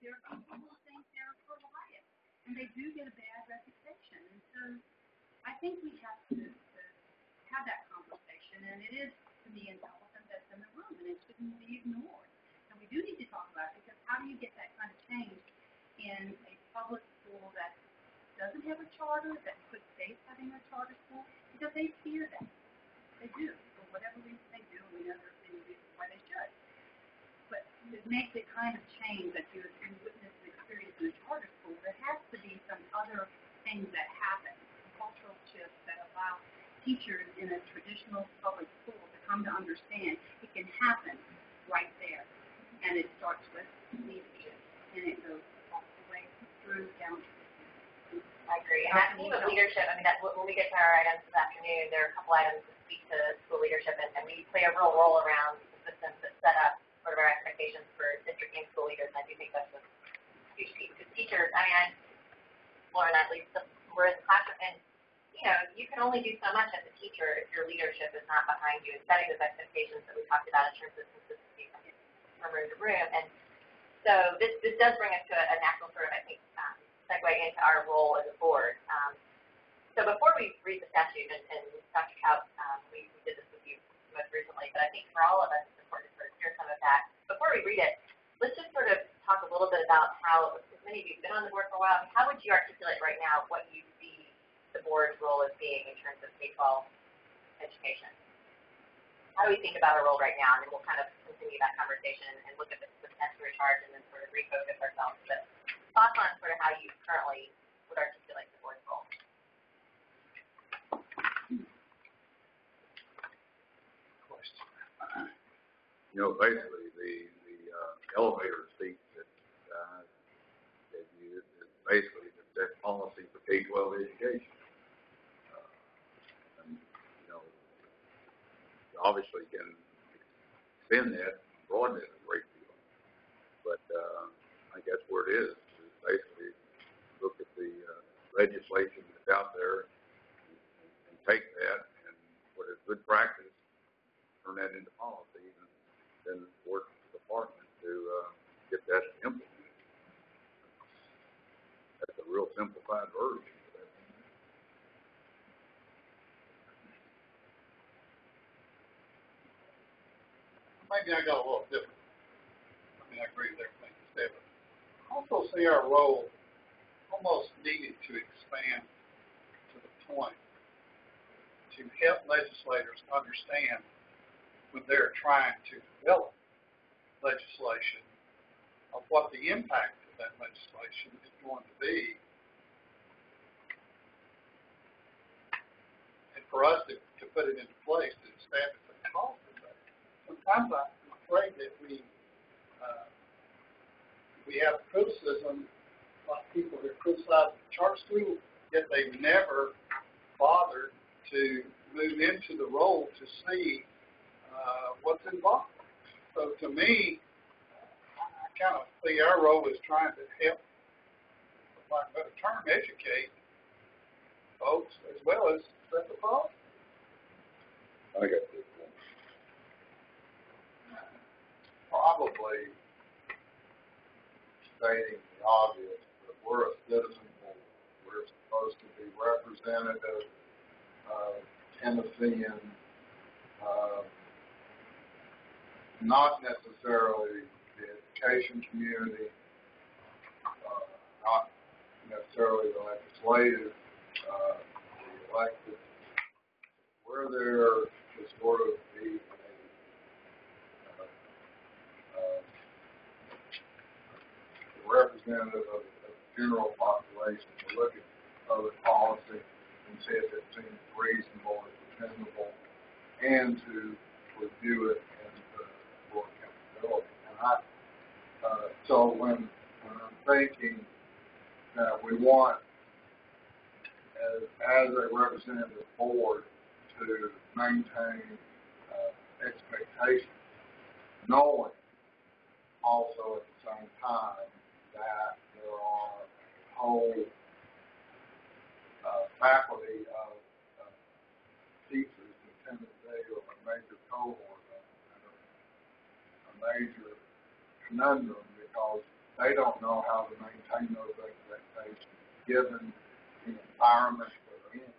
there are people who think they're for riot, and they do get a bad reputation. And so I think we have to have that conversation, and it is, to me, an elephant that's in the room, and it shouldn't be ignored. And we do need to talk about it, because how do you get that kind of change in a public school that doesn't have a charter, that could face having a charter school? Because they fear that. They do. For whatever reason they do, we know there's many reasons why they should. But to make the kind of change that you witnessed and experienced in a charter school, there has to be some other things that happen, cultural shifts that allow teachers in a traditional public school to come to understand it can happen right there. And it starts with leadership, and it goes all the way through down to I agree. And that theme of leadership, I mean, that, when we get to our items this afternoon, there are a couple items that speak to school leadership, and we play a real role around the systems that set up sort of our expectations for district and school leaders, and I do think that's a huge piece. Because teachers, I mean, Laura and I, at least, we're in the classroom, and, you can only do so much as a teacher if your leadership is not behind you and setting those expectations that we talked about in terms of consistency from room to room. And so this does bring us to a natural sort of, I think, segue into our role as a board. So before we read the statute, and Dr. Trout, we did this with you most recently, but I think for all of us it's important to sort of hear some of that. Before we read it, let's just sort of talk a little bit about how, as many of you have been on the board for a while, how would you articulate right now what you see the board's role as being in terms of K-12 education? How do we think about our role right now? And then we'll kind of continue that conversation and look at the statutory charge and then sort of refocus ourselves. But thoughts on sort of how you currently would articulate the board's role? Basically, the elevator speech that you is basically that policy for K-12 education. And, obviously can extend that, broaden it a great deal. But I guess where it is basically look at the legislation that's out there and take that and what is good practice, turn that into policy, and then work with the department to get that implemented. That's a real simplified version of that. Maybe I got a little different. I mean, I agree with everything you said, but I also see our role almost needing to expand to the point to help legislators understand when they're trying to develop legislation of what the impact of that legislation is going to be. And for us to put it into place to establish the cost of that. Sometimes I'm afraid that we have criticism, like people who criticize the charter school, yet they've never bothered to move into the role to see what's involved. So to me, I kind of see our role as trying to help, for lack of a better term, educate folks as well as set the problem. I got this one. Probably stating the obvious, but we're a citizen board. We're supposed to be representative of Tennesseans, not necessarily the education community, not necessarily the legislative, the elected. We're there to sort of be a representative of the general population to look at public policy and see if it seems reasonable and dependable, and to review it and for accountability. And so when I'm thinking that we want, as a representative board, to maintain expectations, knowing also at the same time that there are a whole faculty of teachers in Tennessee or a major cohort a major conundrum because they don't know how to maintain those expectations given the environment they're in.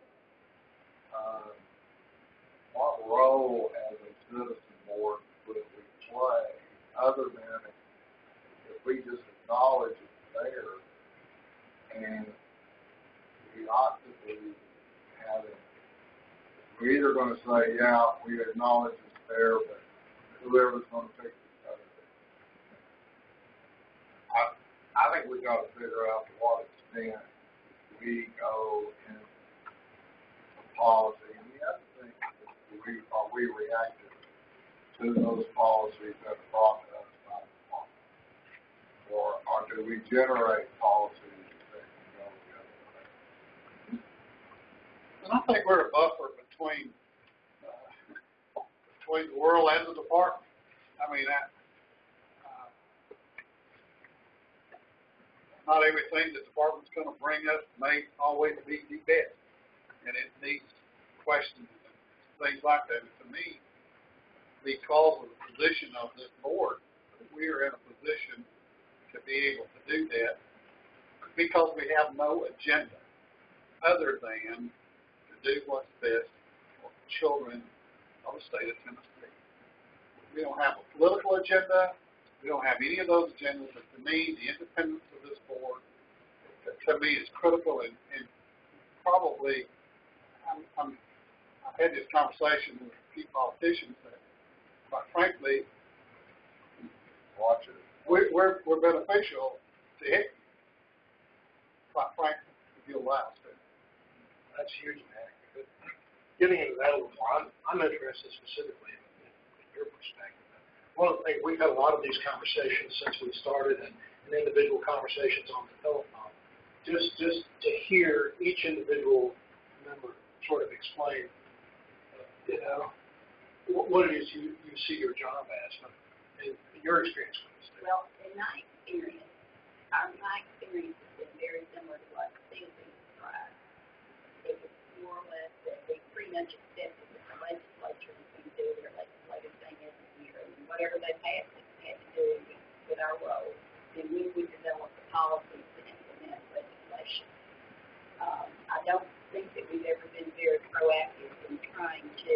What role as a citizen board would we play other than if we just acknowledge it's there and we ought to be having, we're either going to say, yeah, we acknowledge it's there, but whoever's going to fix it does it. I think we've got to figure out to what extent we go in policy. And the other thing is, are we reactive to those policies that are brought to us by the department? Or do we generate policies that can go the other way? And I think we're a buffer between the world and the department. I mean, not everything the department's going to bring us may always be the best, and it needs questions and things like that. And to me, because of the position of this board, we are in a position to be able to do that because we have no agenda other than to do what's best for the children of the state of Tennessee. We don't have a political agenda. We don't have any of those agendas. But to me, the independence of this board, to me, is critical. And probably, I've had this conversation with a few politicians that, quite frankly, we're beneficial to it. Quite frankly, if you allow us to. That's huge, man. But getting into that a little more, I'm interested specifically in your perspective. One of the things, we've had a lot of these conversations since we started and individual conversations on the telephone. Just to hear each individual member sort of explain, what it is you see your job as, in your experience with this. Well, in my experience has been very similar to what Steve described. It was more or less that they pretty much accepted that the legislature was going to do their legislative thing every year, and whatever they passed, they had to do with our role. And we would develop the policies to implement legislation. I don't think that we've ever been very proactive in trying to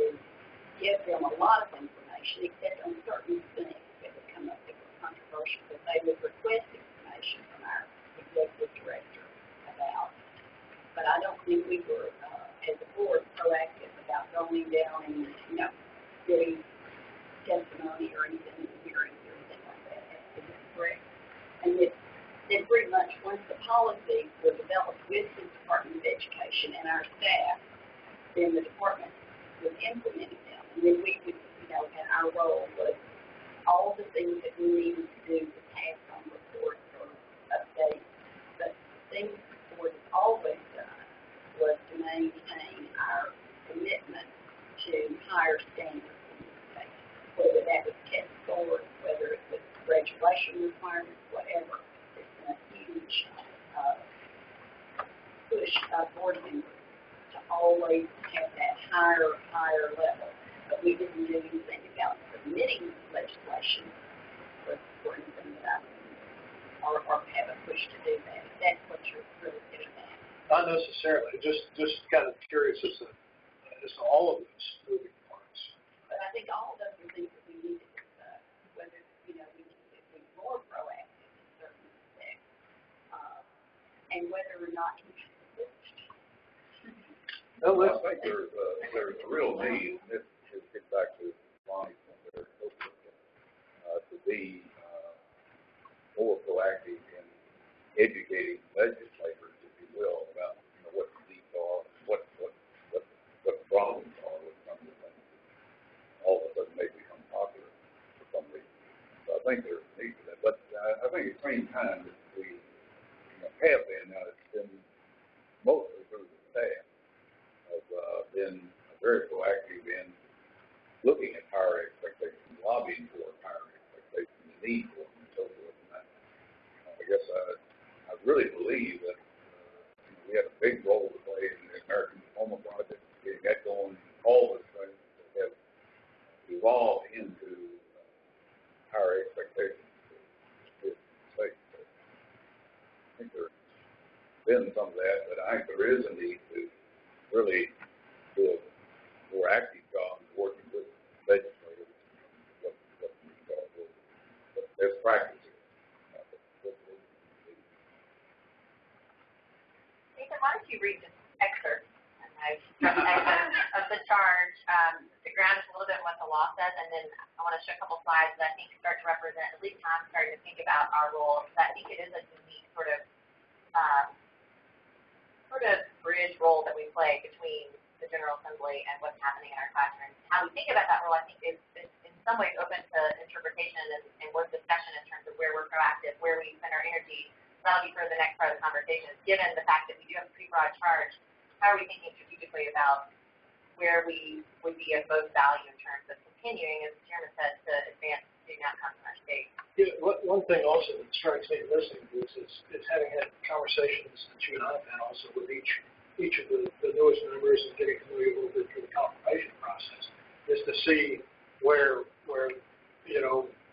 give them a lot of information, except on certain things that would come up that were controversial, that they would request information from our executive director about. But I don't think we were, as a board, proactive about going down and, getting testimony or anything, hearings or anything like that. Is that correct? And then pretty much once the policies were developed with the Department of Education and our staff, then the department was implementing them. And then we would, and our role was all the things that we needed to do to pass on reports or updates. But the thing the board has always done was to maintain our commitment to higher standards in the state, whether that was test scores, whether it was graduation requirements, whatever. It's been a huge push by board members to always have that higher level. But we didn't do anything about submitting legislation for anything that I or have a push to do that. If that's what you're really getting at. Not necessarily. Just kind of curious as to all of those moving parts. But I think all of those are things that we need to discuss, whether, we need to be more proactive in certain respects, and whether or not we should switch. Well, I think there's a real need, this gets back to Lonnie's point there, to be more proactive in educating legislators, if you will, about what the needs are, what the problems are with some of the things that all of a sudden may become popular for some reason. So I think there's a need for that. But I think at the same time that we have been, now it's been mostly through the staff, have been very proactive in looking at higher expectations, lobbying for higher expectations, the need for them, and so forth. And I guess I really believe that we had a big role to play in the American Diploma Project, getting that going, all those things that have evolved into higher expectations for the state. So I think there's been some of that, but I think there is a need to really do a more active job in working with legislators, what needs are, what best practices. Nathan, why don't you read this excerpt of the charge to ground us a little bit in what the law says, and then I want to show a couple slides that I think start to represent, at least I'm starting to think about our role, because I think it is a unique sort of bridge role that we play between the General Assembly and what's happening in our classrooms. How we think about that role, I think, is in some ways open to interpretation and worth discussion in terms of where we're proactive, where we spend our energy. That'll be for the next part of the conversation. Given the fact that we do have a pretty broad charge, how are we thinking strategically about where we would be of most value in terms of continuing, as the chairman said, to advance student outcomes in our state? Yeah, one thing also that strikes me listening to this is having had conversations that you and I have had also with each of the newest members and getting familiar a little bit through the confirmation process, is to see where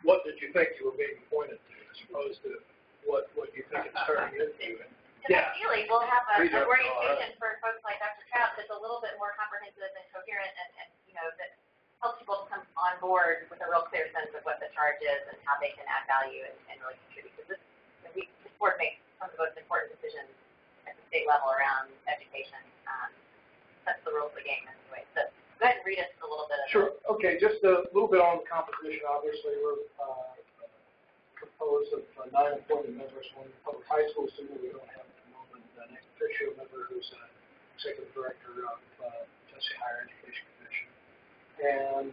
what did you think you were being pointed to, as opposed to what you think it's turning into. And ideally, we'll have an orientation for folks like Dr. Trout that's a little bit more comprehensive and coherent and that helps people come on board with a real clear sense of what the charge is and how they can add value and really contribute. Because this board makes some of the most important decisions at the state level around education. That's the rules of the game anyway. So go ahead and read us a little bit of Sure. Okay, just a little bit on the composition. Obviously, we're composed of 9 appointed members. One public high school student we don't have at the moment, an ex officio member who's executive director of Tennessee Higher Education Commission. And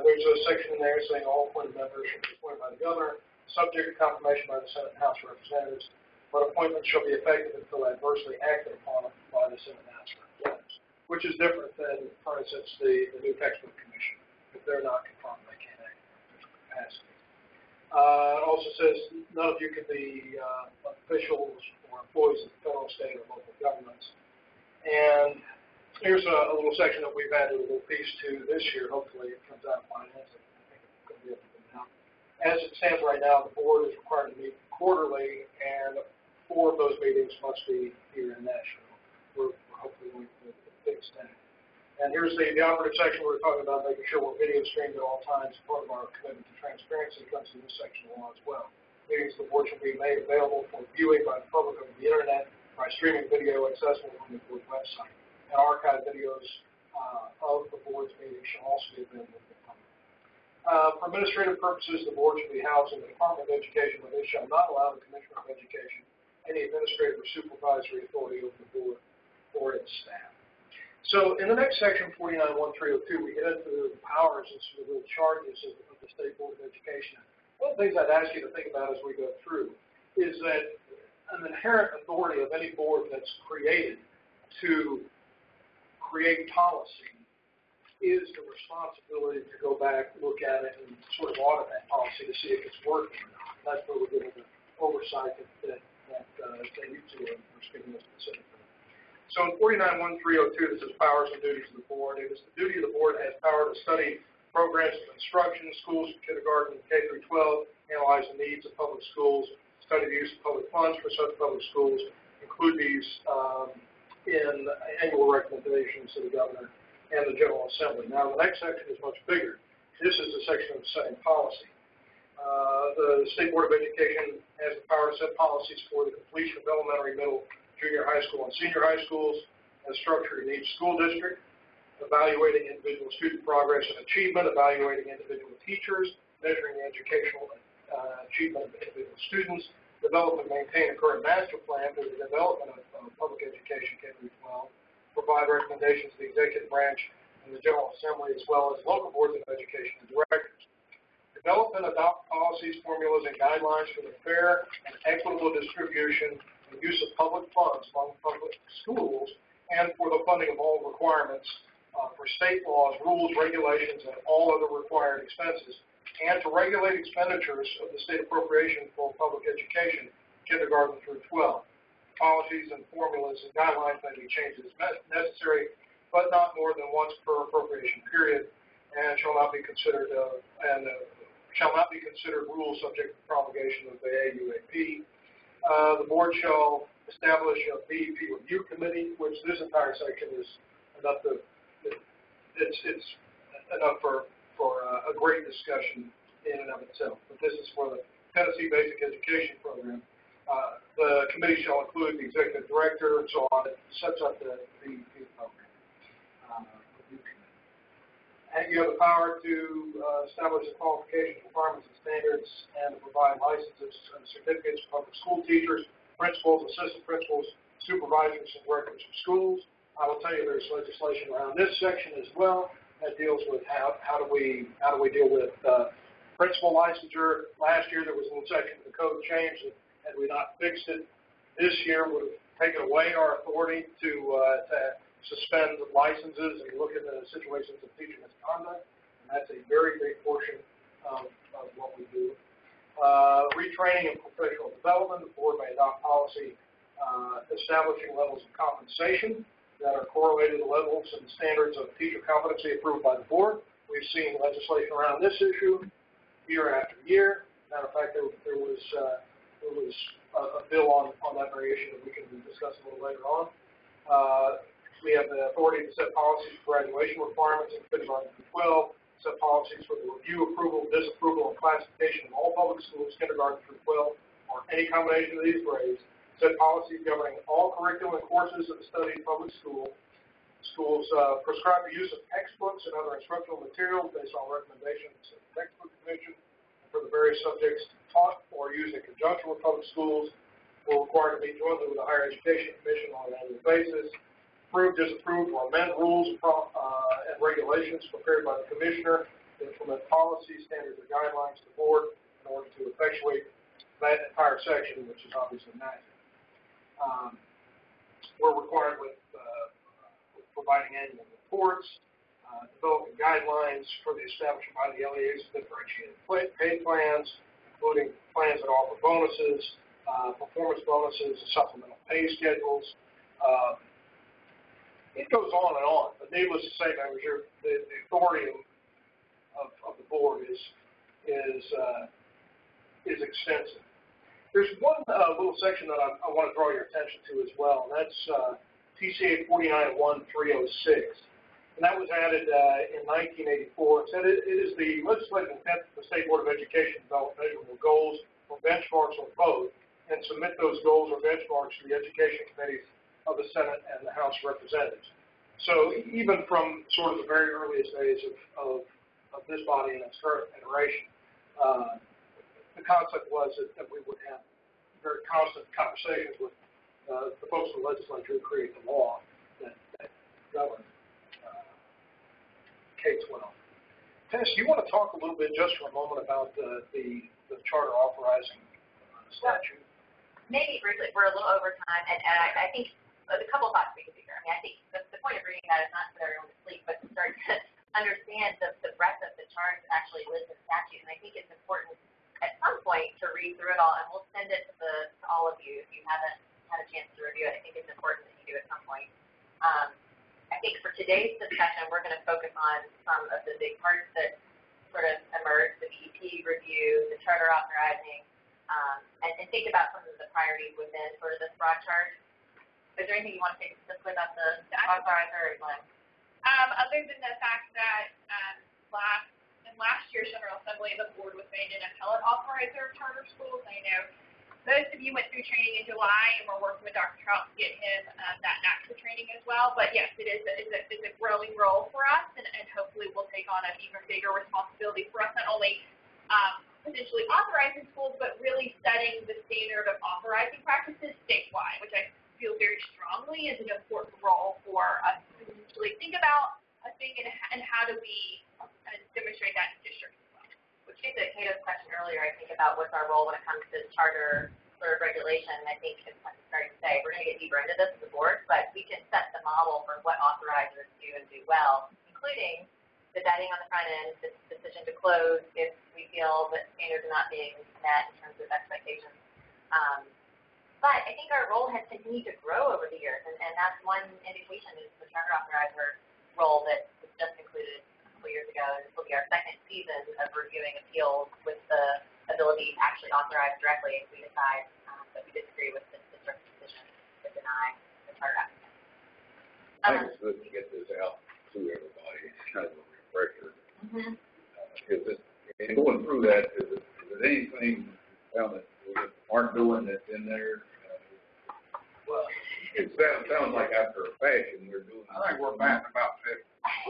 there's a section in there saying all appointed members should be appointed by the governor, subject to confirmation by the Senate and House of Representatives, but appointments shall be effective until adversely acted upon by the Senate and House of Representatives, which is different than, for instance, the new textbook commission. If they're not confirmed, they can't act in different capacity. It also says none of you can be officials or employees of federal, state, or local governments. And here's a little section that we've added a little piece to this year. Hopefully it comes out of finance. I think it's going to be able to come out. As it stands right now, the board is required to meet quarterly, and 4 of those meetings must be here in Nashville. We're hopefully going to fix that. And here's the operative section where we're talking about making sure we're video streamed at all times. Part of our commitment to transparency comes in this section of law as well. Meetings of the board shall be made available for viewing by the public over the internet by streaming video accessible on the board website. And archived videos of the board's meeting shall also be available to the public. For administrative purposes, the board should be housed in the Department of Education, but they shall not allow the Commissioner of Education any administrative or supervisory authority over the board or its staff. So in the next section, 49.1302, we get into the powers and some of the real charges of the State Board of Education. One of the things I'd ask you to think about as we go through is that an inherent authority of any board that's created to create policy is the responsibility to go back, look at it, and sort of audit that policy to see if it's working or not. That's where we're getting the oversight that you two are speaking of specifically. So in 49.1302, this is powers and duties of the board. It is the duty of the board that has power to study programs of instruction, schools from kindergarten to K through 12, analyze the needs of public schools, study the use of public funds for such public schools, include these in annual recommendations to the governor and the General Assembly. Now, the next section is much bigger. This is the section of setting policy. The State Board of Education has the power to set policies for the completion of elementary, middle, junior high school, and senior high schools as structured in each school district, evaluating individual student progress and achievement, evaluating individual teachers, measuring the educational achievement of individual students, develop and maintain a current master plan for the development of public education K through 12, provide recommendations to the executive branch and the General Assembly as well as local boards of education and directors. Develop and adopt policies, formulas, and guidelines for the fair and equitable distribution and use of public funds among public schools and for the funding of all requirements for state laws, rules, regulations, and all other required expenses, and to regulate expenditures of the state appropriation for public education, kindergarten through 12. Policies and formulas and guidelines may be changed as necessary, but not more than once per appropriation period, and shall not be considered rules subject to promulgation of the AUAP. The board shall establish a BEP review committee, which this entire section is enough to it's enough for a great discussion in and of itself. But this is for the Tennessee Basic Education Program. The committee shall include the executive director and so on. It sets up the program. And you have the power to establish the qualifications, requirements, and standards, and to provide licenses and certificates for public school teachers, principals, assistant principals, supervisors, and directors of schools. I will tell you there's legislation around this section as well that deals with how do we deal with principal licensure. Last year there was a little section of the code change that had we not fixed it, this year would have taken away our authority to suspend licenses and look at the situations of teacher misconduct, and that's a very big portion of what we do. Retraining and professional development, the board may adopt policy establishing levels of compensation that are correlated to levels and standards of teacher competency approved by the board. We've seen legislation around this issue year after year. Matter of fact, there was a bill on that very issue that we can discuss a little later on. We have the authority to set policies for graduation requirements in kindergarten through 12, set policies for the review, approval, disapproval, and classification of all public schools, kindergarten through 12, or any combination of these grades, set policies governing all curriculum and courses of the study in public schools, prescribe the use of textbooks and other instructional materials based on recommendations of the textbook commission for the various subjects taught or used in conjunction with public schools. We're required to meet jointly with the Higher Education Commission on an annual basis. Approve, disapprove, or amend rules and regulations prepared by the commissioner to implement policies, standards, and guidelines to the board in order to effectuate that entire section, which is obviously massive. We're required with providing annual reports, developing guidelines for the establishment by the LEAs of differentiated pay plans, including plans that offer bonuses, performance bonuses, supplemental pay schedules. It goes on and on, but needless to say, members, the authority of the board is extensive. There's one little section that I want to draw your attention to as well, and that's TCA 49.1306. And that was added in 1984. It said it is the legislative intent of the State Board of Education to develop measurable goals or benchmarks on both and submit those goals or benchmarks to the education committees of the Senate and the House of Representatives. So even from sort of the very earliest days of this body and its current iteration, the concept was that we would have very constant conversations with the folks in the legislature who create the law that govern K-12. Tess, you want to talk a little bit just for a moment about the charter authorizing statute? Maybe briefly, we're a little over time, and I think there's a couple thoughts we can do here. I mean, I think the point of reading that is not to put everyone to sleep, but to start to understand the breadth of the charge that actually lives in statute. And I think it's important at some point to read through it all, and we'll send it to all of you if you haven't had a chance to review it. I think it's important that you do at some point. I think for today's discussion, we're going to focus on some of the big parts that sort of emerged, the BEP review, the charter authorizing, and think about some of the priorities within sort of this broad charge. Is there anything you want to say specifically about the authorizer or Glenn? Other than the fact that in last year's General Assembly, the board was made an appellate authorizer of charter schools. I know most of you went through training in July, and we're working with Dr. Trout to get him that NACSA training as well. But yes, it is a growing role for us, and hopefully we'll take on an even bigger responsibility for us, not only potentially authorizing schools, but really setting the standard of authorizing practices statewide, which I feel very strongly is an important role for us to potentially think about a thing and how do we demonstrate that in districts as well. Which is a Kato's question earlier, I think, about what's our role when it comes to charter sort of regulation. And I think it's starting to say we're going to get deeper into this as a board, but we can set the model for what authorizers do and do well, including the vetting on the front end, the decision to close if we feel that standards are not being met in terms of expectations. But I think our role has continued to grow over the years, and that's one indication is the charter authorizer role that was just included a couple years ago. And this will be our second season of reviewing appeals with the ability to actually authorize directly if we decide that we disagree with the district's decision to deny the charter applicant. I think it's good to get this out to everybody. It's kind of a refresher. And going through that, is there anything found that we aren't doing that's in there? Well, it sounds like after a fashion we're doing. I think we're batting about 50.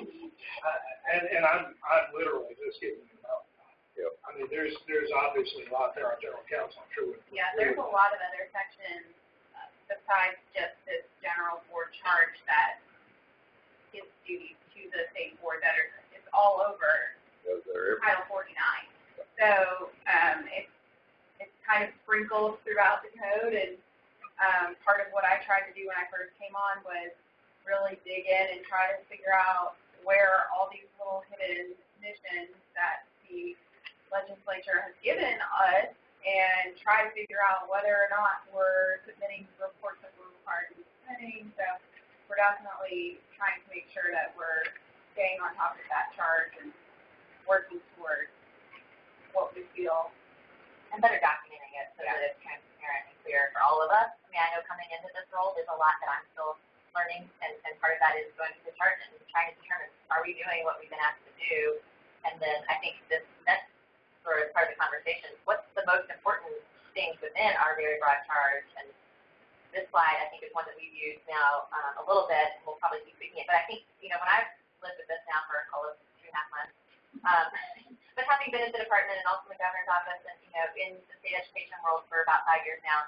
And I'm literally just getting them out. Yep. I mean, there's obviously a lot there. Our general counsel, I'm sure. Yeah, there's a lot of other sections besides just this general board charge that gives duties to the state board that it's all over Title 49. So it's kind of sprinkled throughout the code, and part of what I tried to do when I first came on was really dig in and try to figure out where all these little hidden missions that the legislature has given us and try to figure out whether or not we're submitting reports that we're required to be submitting. So we're definitely trying to make sure that we're staying on top of that charge and working towards what we feel. And better documenting it so that it's transparent and clear for all of us. I mean, I know coming into this role, there's a lot that I'm still learning, and part of that is going through the chart and trying to determine, are we doing what we've been asked to do? And then I think this next sort of part of the conversation, what's the most important things within our very broad charge? And this slide, I think, is one that we've used now a little bit, and we'll probably keep tweaking it. But I think, when I've lived with this now for all of 2.5 months, but having been at the department and also in the governor's office and, in the state education world for about 5 years now,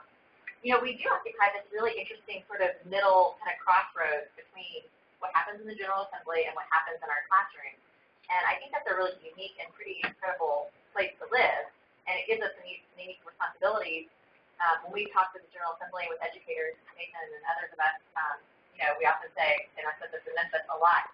we do occupy this really interesting sort of middle kind of crossroads between what happens in the General Assembly and what happens in our classroom. And I think that's a really unique and pretty incredible place to live, and it gives us some unique responsibilities. When we talk to the General Assembly with educators, Nathan and others of us, we often say, and I said this in Memphis a lot,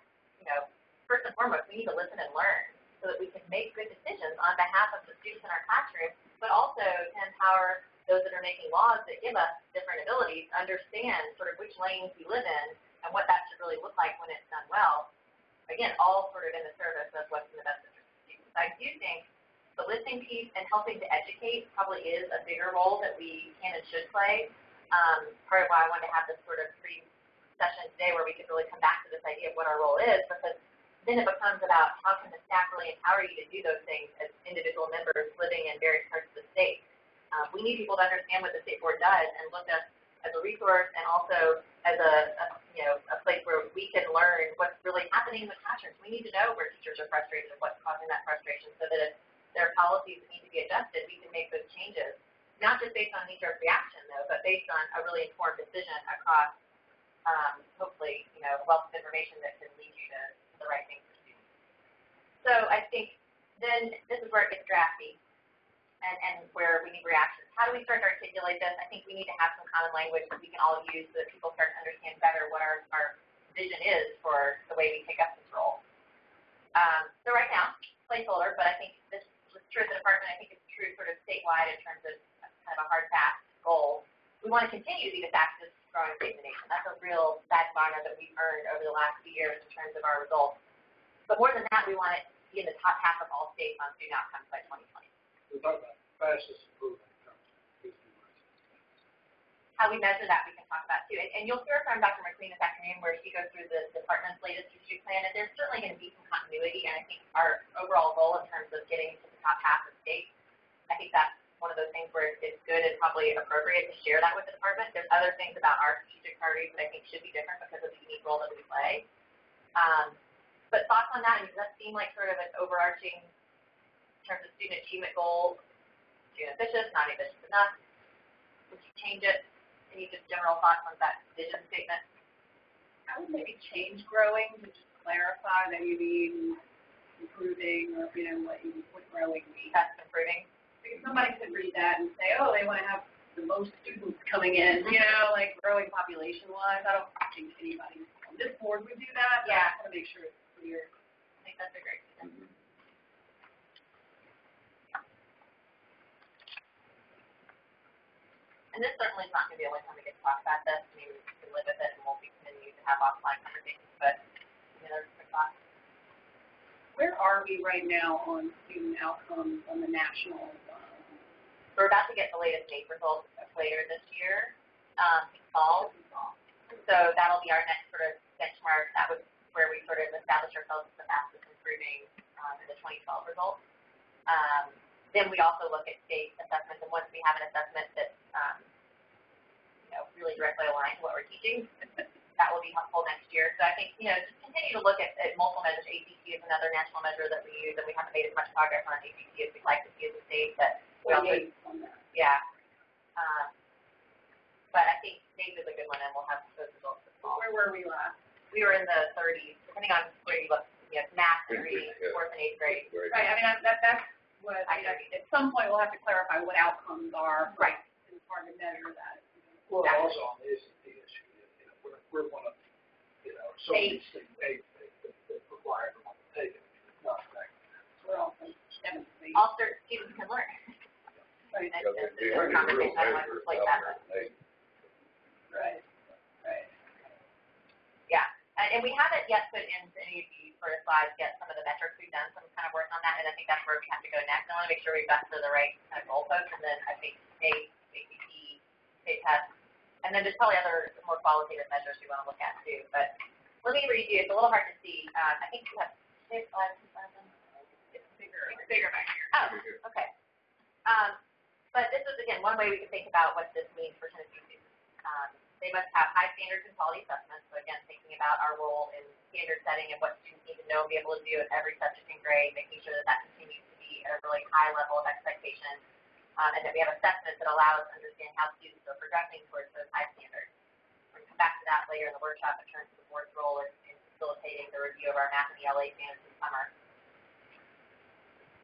first and foremost, we need to listen and learn so that we can make good decisions on behalf of the students in our classroom, but also to empower those that are making laws that give us different abilities to understand sort of which lanes we live in and what that should really look like when it's done well. Again, all sort of in the service of what's in the best interest of students. I do think the listening piece and helping to educate probably is a bigger role that we can and should play. Part of why I wanted to have this sort of pre-session today where we could really come back to this idea of what our role is, because then it becomes about how can the staff really empower you to do those things as individual members living in various parts of the state. We need people to understand what the state board does and look us as a resource and also as a place where we can learn what's really happening in the classrooms. We need to know where teachers are frustrated and what's causing that frustration so that if there are policies that need to be adjusted, we can make those changes. Not just based on knee-jerk reaction, though, but based on a really informed decision across, hopefully, a wealth of information that can lead you to the right thing for students. So I think then this is where it gets drafty and where we need reactions. How do we start to articulate this? I think we need to have some common language that we can all use so that people start to understand better what our vision is for the way we take up this role. So right now, placeholder, but I think this was true at the department. I think it's true sort of statewide in terms of kind of a hard, fast goal. We want to continue to be the fastest growing state in the nation. That's a real badge of honor that we've earned over the last few years in terms of our results. But more than that, we want it to be in the top half of all states on student outcomes by 2020. We're talking about fastest improvement in terms of How we measure that, we can talk about too. And you'll hear from Dr. McQueen this afternoon where she goes through the department's latest strategic plan, and there's certainly going to be some continuity. And I think our overall goal in terms of getting to the top half of states, I think that's one of those things where it's good and probably appropriate to share that with the department. There's other things about our strategic priorities that I think should be different because of the unique role that we play. But thoughts on that? Does that seem like sort of an overarching in terms of student achievement goals? Student ambitious, not ambitious enough? Would you change it? Any just general thoughts on that vision statement? I would maybe change growing to just clarify that you mean improving or, what growing means. That's improving. Because somebody could read that and say, oh, they want to have the most students coming in, like growing population-wise. I don't think anybody on this board would do that. Yeah. I want to make sure it's clear. I think that's a great suggestion. And this certainly is not going to be the only time we get to talk about this. I mean, we can live with it and we'll continue to have offline conversations, but there's quick thoughts. Where are we right now on student outcomes on the national? We're about to get the latest NAEP results later this year, fall. So that'll be our next sort of benchmark. That was where we sort of established ourselves as the fastest improving in the 2012 results. Then we also look at state assessments, and once we have an assessment that's really directly aligned to what we're teaching, that will be helpful next year. So I think, just continue to look at multiple measures. ACT is another national measure that we use, and we haven't made as much progress on ACT as we'd like to see as a state. But we also, yeah. But I think state is a good one, and we'll have those results this fall. Where were we last? We were in the 30s, depending on where you look. Math and reading, 4th and 8th grade. Right. I mean, that's what at some point we'll have to clarify what outcomes are. Right. It's hard to measure that. Well, also on the ACT issue, we're one of, so many state aids that require everyone to take it. It's not that. We're all from 7th grade. All students can learn. Right. That's a conversation I want to like that. Right. Yeah. And we haven't yet put into any of these sort of slides yet some of the metrics. We've done some kind of work on that, and I think that's where we have to go next. I want to make sure we've got to the right kind of goalpost, and then I think state, ACT, state tests, and then there's probably other more qualitative measures we want to look at too. But let me read you. It's a little hard to see. I think you have 6 slides. It's bigger back here. Oh, okay. But this is, again, one way we can think about what this means for Tennessee students. They must have high standards in quality assessment. So again, thinking about our role in standard setting and what students need to know and be able to do in every subject and grade, making sure that continues to be at a really high level of expectation, and that we have assessments that allow us to understand how students are progressing towards those high standards. We'll come back to that later in the workshop in terms of the board's role in facilitating the review of our math and ELA standards this summer.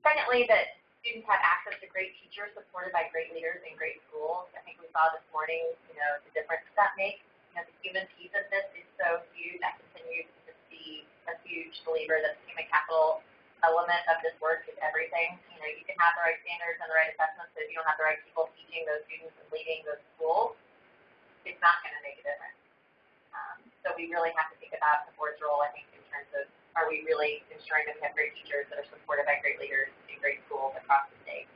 Secondly, that students have access to great teachers supported by great leaders in great schools. I think we saw this morning, the difference that makes. The human piece of this is so huge. I continue to just be a huge believer that the human capital element of this work is everything. You can have the right standards and the right assessments, but if you don't have the right people teaching those students and leading those schools, it's not going to make a difference. So we really have to think about the board's role, I think, in terms of are we really ensuring that we have great teachers that are supported by great leaders in great schools across the state.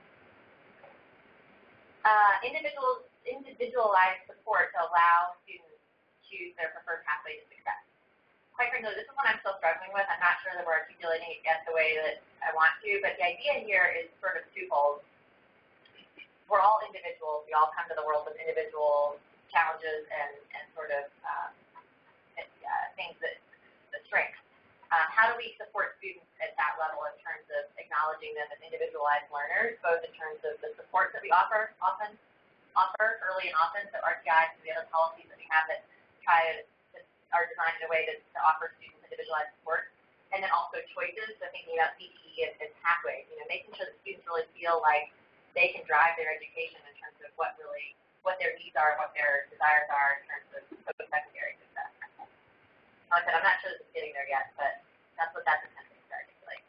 Individualized support to allow students to choose their preferred pathway to success. Quite frankly, this is one I'm still struggling with. I'm not sure that we're articulating it yet the way that I want to, but the idea here is sort of twofold. We're all individuals. We all come to the world with individual challenges and sort of things that the strengths. How do we support students at that level in terms of acknowledging them as individualized learners, both in terms of the support that we offer early and often, so RTIs and the other policies that we have that are designed in a way to offer students individualized support, and then also choices, so thinking about CTE as pathways, making sure that students really feel like they can drive their education in terms of what their needs are, what their desires are in terms of post-secondary success. Like I said, I'm not sure this is getting there yet, but that's what that's attempting to articulate.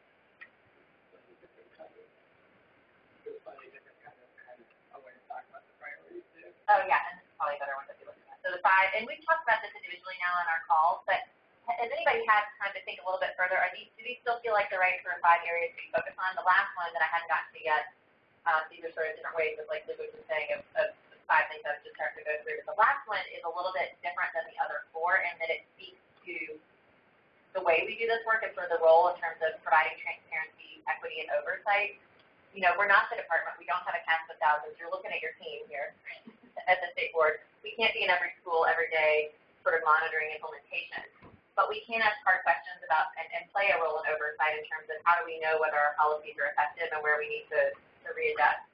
Oh yeah, and this is probably a better one to be looking at. So the 5, and we've talked about this individually now on our calls, but has anybody had time to think a little bit further? Do these still feel like the right sort of 5 areas to be focused on? The last one that I hadn't gotten to yet, these are sort of different ways of, like Luke was just saying, of 5 things I was just starting to go through. But the last one is a little bit different than the other 4 in that it speaks to the way we do this work and sort of the role in terms of providing transparency, equity, and oversight. We're not the department. We don't have a cast of thousands. You're looking at your team here at the state board. We can't be in every school every day sort of monitoring implementation. But we can ask hard questions about and play a role in oversight in terms of how do we know whether our policies are effective and where we need to readjust.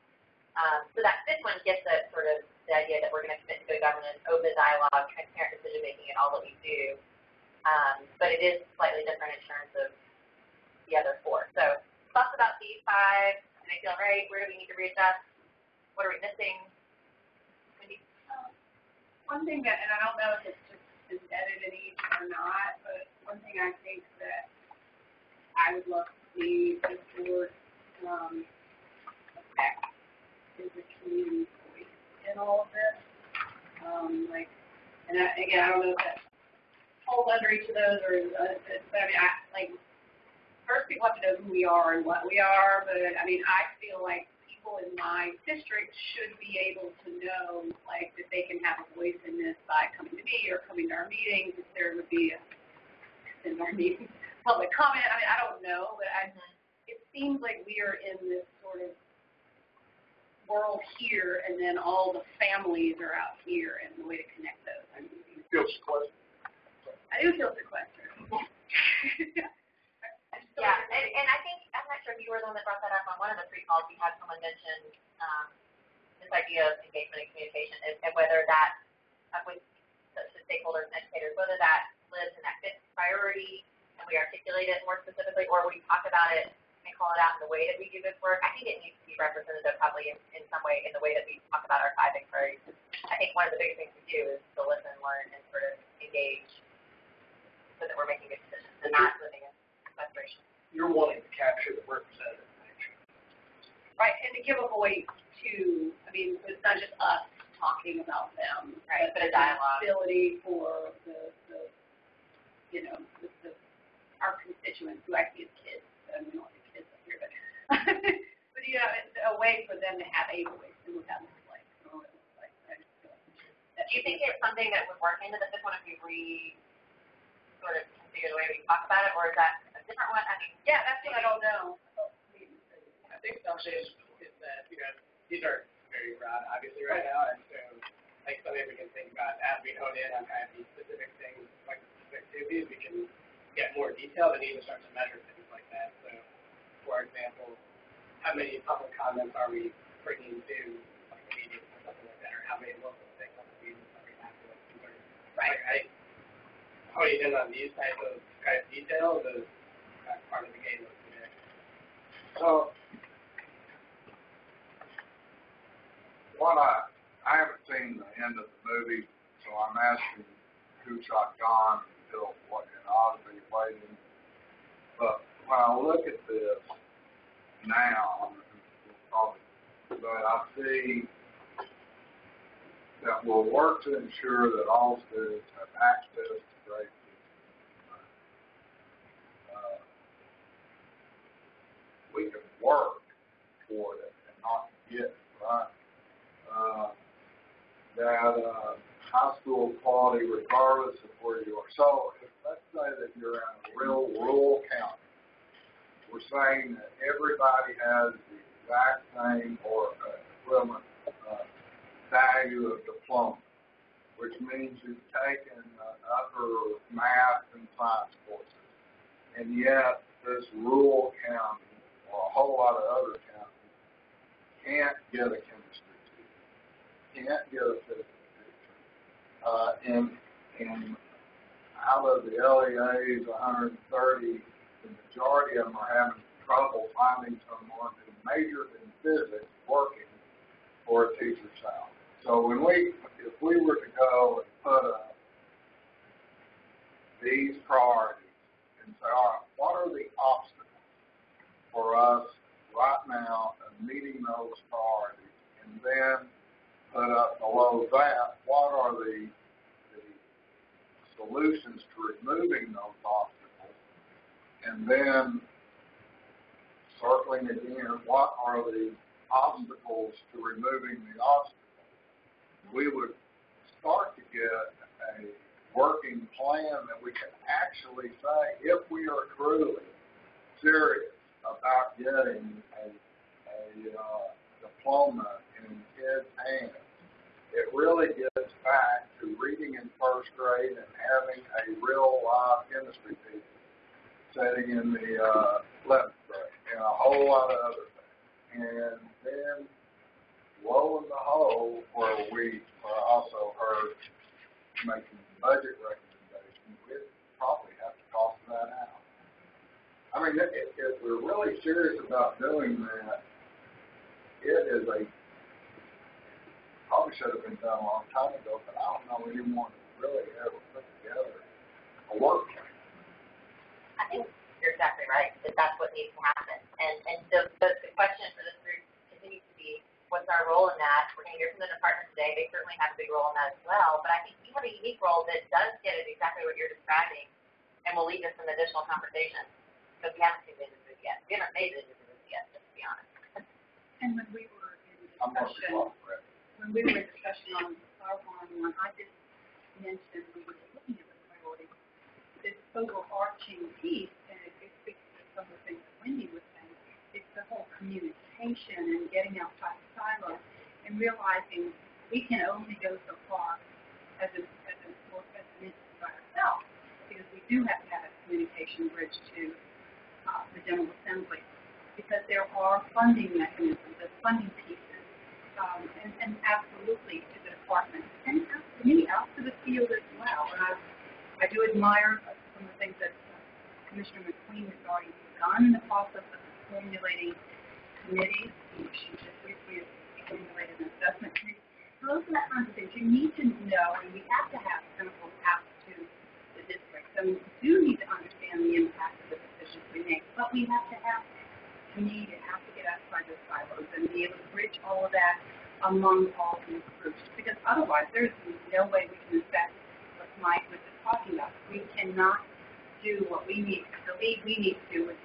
So that 5th one gets at sort of the idea that we're going to commit to good governance, open dialogue, transparent decision-making in all that we do. But it is slightly different in terms of the other 4. So thoughts about these 5. Do they feel right? Where do we need to readjust? What are we missing? One thing that, and I don't know if it's just embedded in each or not, but one thing I think that I would love to see this board affect is the community voice in all of this. I don't know if that falls under each of those, or but I mean, first people have to know who we are and what we are. But I mean, I feel like people in my district should be able to know, like, that they can have a voice in this by coming to me or coming to our meetings. If there would be in our meetings public comment. I mean, I don't know, but it seems like we are in this sort of world here, and then all the families are out here, and the way to connect those. I mean, You feel sequestered. I do feel sequestered. Yeah, and I think, I'm not sure if you were the one that brought that up on one of the pre-calls. We had someone mention this idea of engagement and communication, and whether that, with the stakeholders and educators, whether that lives in that 5th priority, and we articulate it more specifically, or we talk about it and call it out in the way that we do this work. I think it needs to be representative probably in some way in the way that we talk about our 5 big priorities. I think one of the biggest things we do is to listen, learn, and sort of engage so that we're making good decisions and not living in frustration. You're wanting to capture the representative nature. Right, and to give a voice to, I mean, it's not just us talking about them, right? But a dialogue. Ability for our constituents, who I see as kids. I mean, not the kids up here, but but it's a way for them to have a voice and what that looks like. Do you think it's something that would work into the 5th one if we sort of configure the way we talk about it, or is that a different one? I mean, yeah, that's what I don't know. I think some is that, these are very broad, obviously, right now, and so, like, something we can think about as we hone in on kind of these specific things, like specific activities, we can get more detailed and even start to measure things like that. So, for example, how many public comments are we bringing to, like, a meeting or something like that, or how many local stakeholder meetings are we having with people? Right. Honing in on these type of details is part of the game of today. So, I haven't seen the end of the movie, so I'm asking who shot John until I'll be waiting. But when I look at this now, but I see that we'll work to ensure that all students have access to great teaching. We can work toward it and not get it, right? That high school quality regardless of where you are. So let's say that you're in a real rural county. We're saying that everybody has the exact same or equivalent value of diploma. which means you've taken upper math and science courses, and yet this rural county, or a whole lot of other counties, can't get a chemistry teacher, can't get a physics teacher. And out of the LEAs, 130, the majority of them are having trouble finding someone who majored in physics working for a teacher's salary. So if we were to go and put up these priorities and say, all right, what are the obstacles for us right now of meeting those priorities, and then put up below that, what are the solutions to removing those obstacles, and then circling again, what are the obstacles to removing the obstacles, we would start to get a working plan that we can actually say, if we are truly serious about getting a diploma in kids' hands, it really gets back to reading in first grade and having a real live chemistry teacher sitting in the 11th grade, and a whole lot of other things. And then, lo and behold, where I also heard making budget recommendations, we probably have to cost that out. I mean, if we're really serious about doing that, it is probably should have been done a long time ago, but I don't know anyone who really ever put together a work plan. I think you're exactly right, that's what needs to happen. And so the question for this group continues to be, what's our role in that? We're going to hear from the department today. They certainly have a big role in that as well. But I think we have a unique role that does get at exactly what you're describing and will lead to some additional conversations, because we haven't seen the individual yet. We haven't made it into this yet, just to be honest. And when we were in discussion on our one-on-one, I just mentioned we were looking at the priorities, this overarching piece, and it speaks to some of the things that Wendy was saying, it's the whole communication and getting outside the silos and realizing we can only go so far as an entity by ourselves, because we do have to have a communication bridge to the General Assembly, because there are funding mechanisms, there's funding pieces, and absolutely to the department, and to me, out to the field as well. And I do admire some of the things that Commissioner McQueen has already done in the process of formulating committees. She just recently formulated an assessment committee. Those are the kinds of things you need to know, and we have to have clinical out to the districts. I mean, we do need to understand the impact of the decisions we make, but we have to have, to me, it has to get outside those silos and be able to bridge all of that among all these groups, because otherwise there's no way we can affect what Mike was just talking about. We cannot do what we need, the lead we need to do with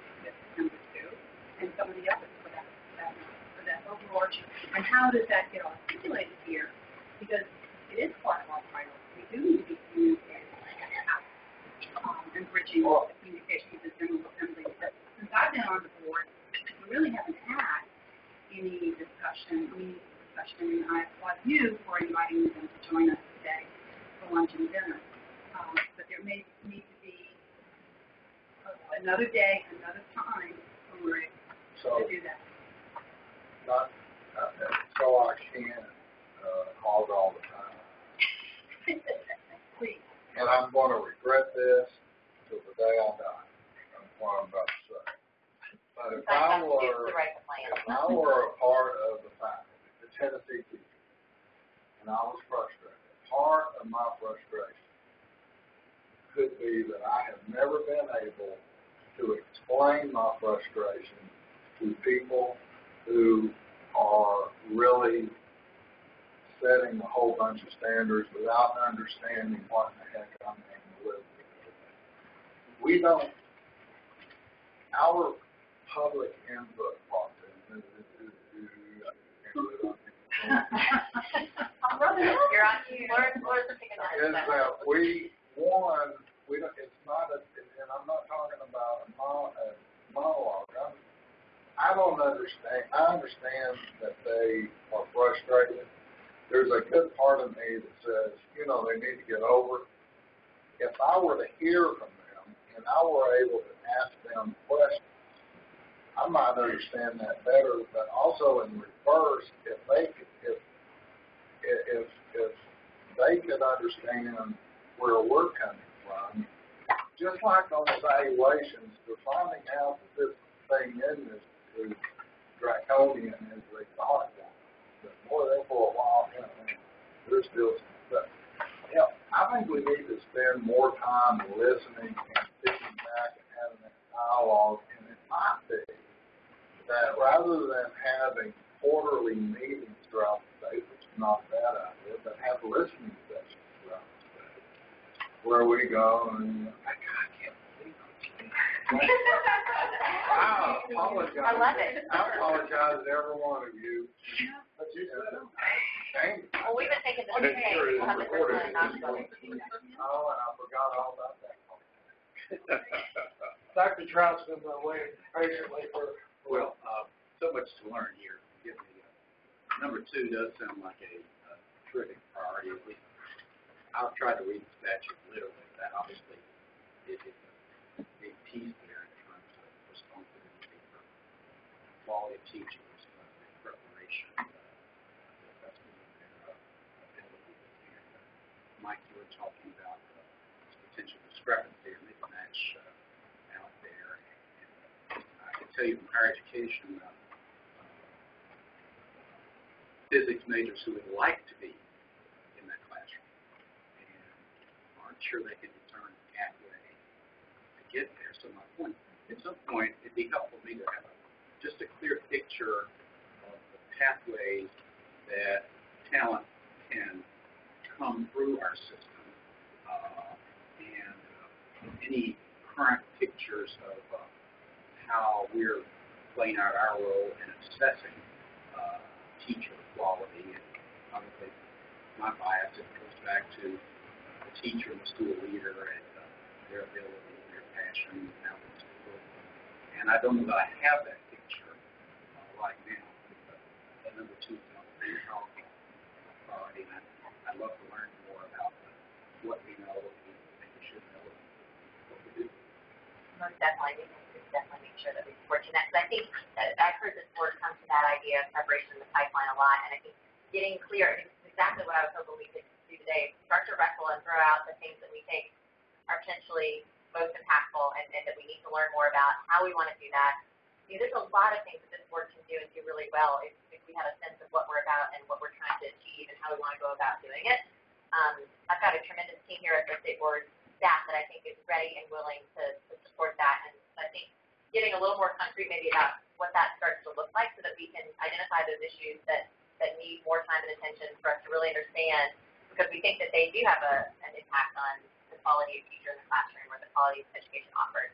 number 2 and some of the others for that overarching. And how does that get articulated here? Because it is part of our priority. We do need to be communicating and bridging the communication with the General Assembly. But since I've been on the board, we really haven't had any discussion. And I applaud you for inviting them to join us today for lunch and dinner. But there may need to be another day, another time when we're able to do that. So I can hog all the time. Please. And I'm going to regret this till the day I die. That's what I'm about to say. But if I were a part of the faculty, the Tennessee teacher, and I was frustrated, part of my frustration could be that I have never been able to explain my frustration to people who are really setting a whole bunch of standards without understanding what in the heck I'm having to live with. We don't, our public input process You're on is that we don't, it's not and I'm not talking about a monologue. I don't understand. I understand that they are frustrated, there's a good part of me that says, you know, they need to get over it. If I were to hear from them and I were able to ask them questions, I might understand that better. But also in reverse, if they could understand where we're coming from, just like on evaluations, they're finding out that this thing in this is draconian as they thought it was. But boy, there for a while, you know, there's still some stuff. Yeah, I think we need to spend more time listening and thinking back and having that dialogue. And it might be that rather than having quarterly meetings throughout the day, which is not a bad idea, but have listening sessions throughout the day, where we go and I can't believe it. I apologize. I love it. I apologize to every one of you. But you said it. Well, we've been thinking the same thing. We'll have the first one and not the other. Oh, and I forgot all about that. Dr. Trout's been waiting patiently for. Well, so much to learn here. Give me, number 2 does sound like a terrific priority. At least I've tried to read the statute literally. That obviously is a big piece there in terms of responsibility for quality of teachers, preparation, assessment of their abilities. And Mike, you were talking about potential discrepancy or mismatch out there. And I can tell you from higher education, physics majors who would like to be in that classroom and aren't sure they can discern the pathway to get there. So my point, at some point, it'd be helpful for me to have just a clear picture of the pathways that talent can come through our system and any current pictures of how we're playing out our role in assessing teacher quality. And obviously, my bias, it goes back to the teacher and the school leader and their ability, their passion, how it's school. And I don't know that I have that picture right now. But number 2 is not a very powerful priority, and I'd love to learn more about what we know, what we think we should know, what we do. Most definitely, we can definitely make sure that we support you. Because I think I've heard this board come to that idea of preparation in the pipeline a lot, and I think getting clear is exactly what I was hoping we could do today. Start to wrestle and throw out the things that we think are potentially most impactful and that we need to learn more about, how we want to do that. You know, there's a lot of things that this board can do and do really well if we have a sense of what we're about and what we're trying to achieve and how we want to go about doing it. I've got a tremendous team here at the state board staff that I think is ready and willing to support that. And I think getting a little more concrete maybe about what that starts to look like so that we can identify those issues that need more time and attention for us to really understand, because we think that they do have an impact on the quality of teacher in the classroom or the quality of education offered.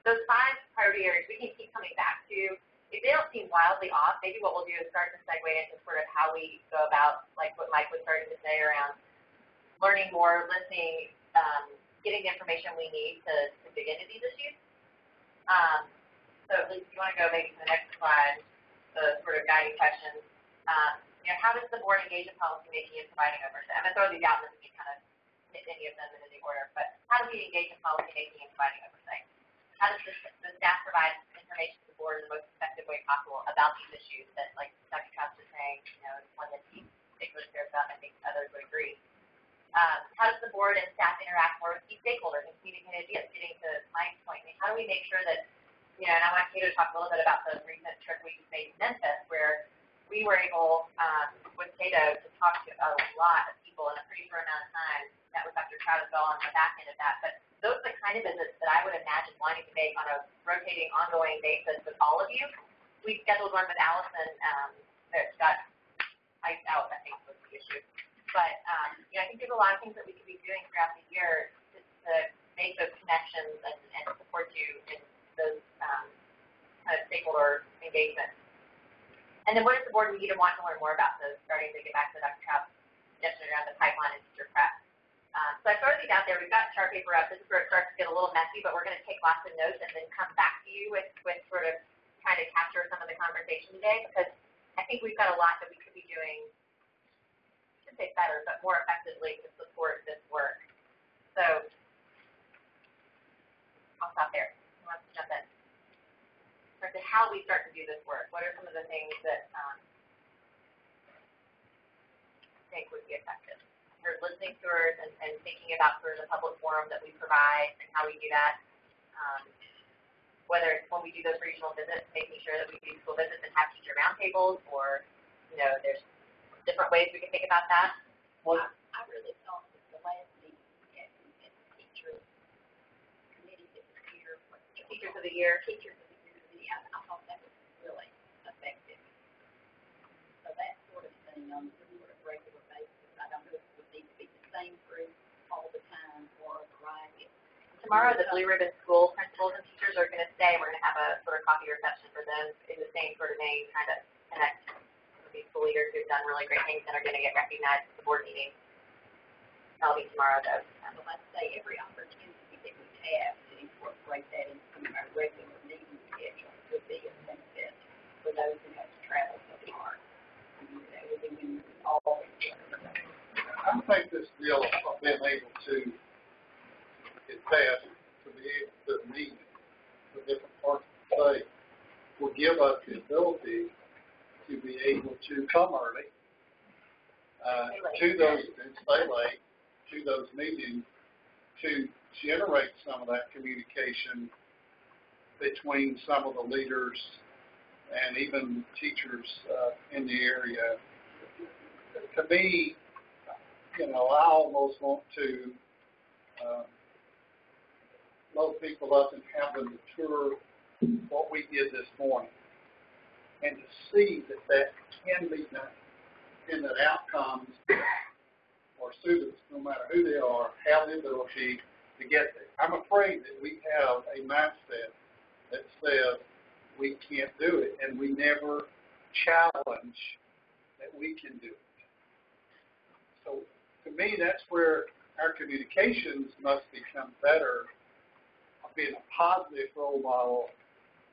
Those 5 priority areas we can keep coming back to. If they don't seem wildly off, maybe what we'll do is start to segue into sort of how we go about, like what Mike was starting to say around learning more, listening, getting the information we need to dig into these issues. So Lisa, if you want to go maybe to the next slide, the sort of guiding questions. You know, how does the board engage in policymaking and providing oversight? I'm going to throw these out and then we can kind of hit any of them in any order. But how do we engage in policymaking and providing oversight? How does the staff provide information to the board in the most effective way possible about these issues that, like Dr. Trout was saying, you know, is one that he particularly cares about, and I think others would agree. How does the board and staff interact more with key stakeholders and communicate ideas? Getting to Mike's point, I mean, how do we make sure that, you know, and I want Kato to talk a little bit about the recent trip we made to Memphis, where we were able, with Kato, to talk to a lot of people in a pretty short amount of time. That was Dr. Trout as well on the back end of that. But those are the kind of visits that I would imagine wanting to make on a rotating, ongoing basis with all of you. We scheduled one with Allison. Alice, I think, was the issue. But you know, I think there's a lot of things that we could be doing throughout the year to make those connections and support you in those kind of stakeholder engagements. And then what does the board need and want to learn more about? So starting to get back to Dr. Trout's suggestion around the pipeline and teacher prep. So I throw these out there. We've got chart paper up. This is where it starts to get a little messy, but we're going to take lots of notes and then come back to you with sort of trying to capture some of the conversation today, because I think we've got a lot that we could be doing say better, but more effectively to support this work. So I'll stop there. Who wants to jump in? In terms of how we start to do this work, what are some of the things that think would be effective? We're listening to her and thinking about sort of the public forum that we provide and how we do that. Whether it's when we do those regional visits, making sure that we do school visits and have teacher roundtables, or, there's different ways we can think about that. Well, I really thought that the last meeting we had the teacher committee that was here. Teachers of the Year. Teachers of the Year committee, I thought that was really effective. So that sort of thing on sort of regular basis, I don't know if it would need to be the same group all the time or a variety. Tomorrow, the Blue Ribbon School principals and teachers are going to stay. We're going to have a sort of coffee reception for them in the same sort of vein, kind of connect with these school leaders who've done really great things and are going to get recognized at the board meeting. That'll be tomorrow, though. Well, I'd say every opportunity that we have to incorporate that into some of our regular meeting schedule would be a benefit for those who have to travel so far. That would be when we all I think this deal of being able to get past, to be able to meet the different parts of the state, will give us the ability to be able to come early to those and stay late to those meetings, to generate some of that communication between some of the leaders and even teachers in the area. To me, I almost want to load people up and have them to tour what we did this morning, and to see that can be done, and that outcomes or students, no matter who they are, have the ability to get there. I'm afraid that we have a mindset that says we can't do it, and we never challenge that we can do it. So to me, that's where our communications must become better, of being a positive role model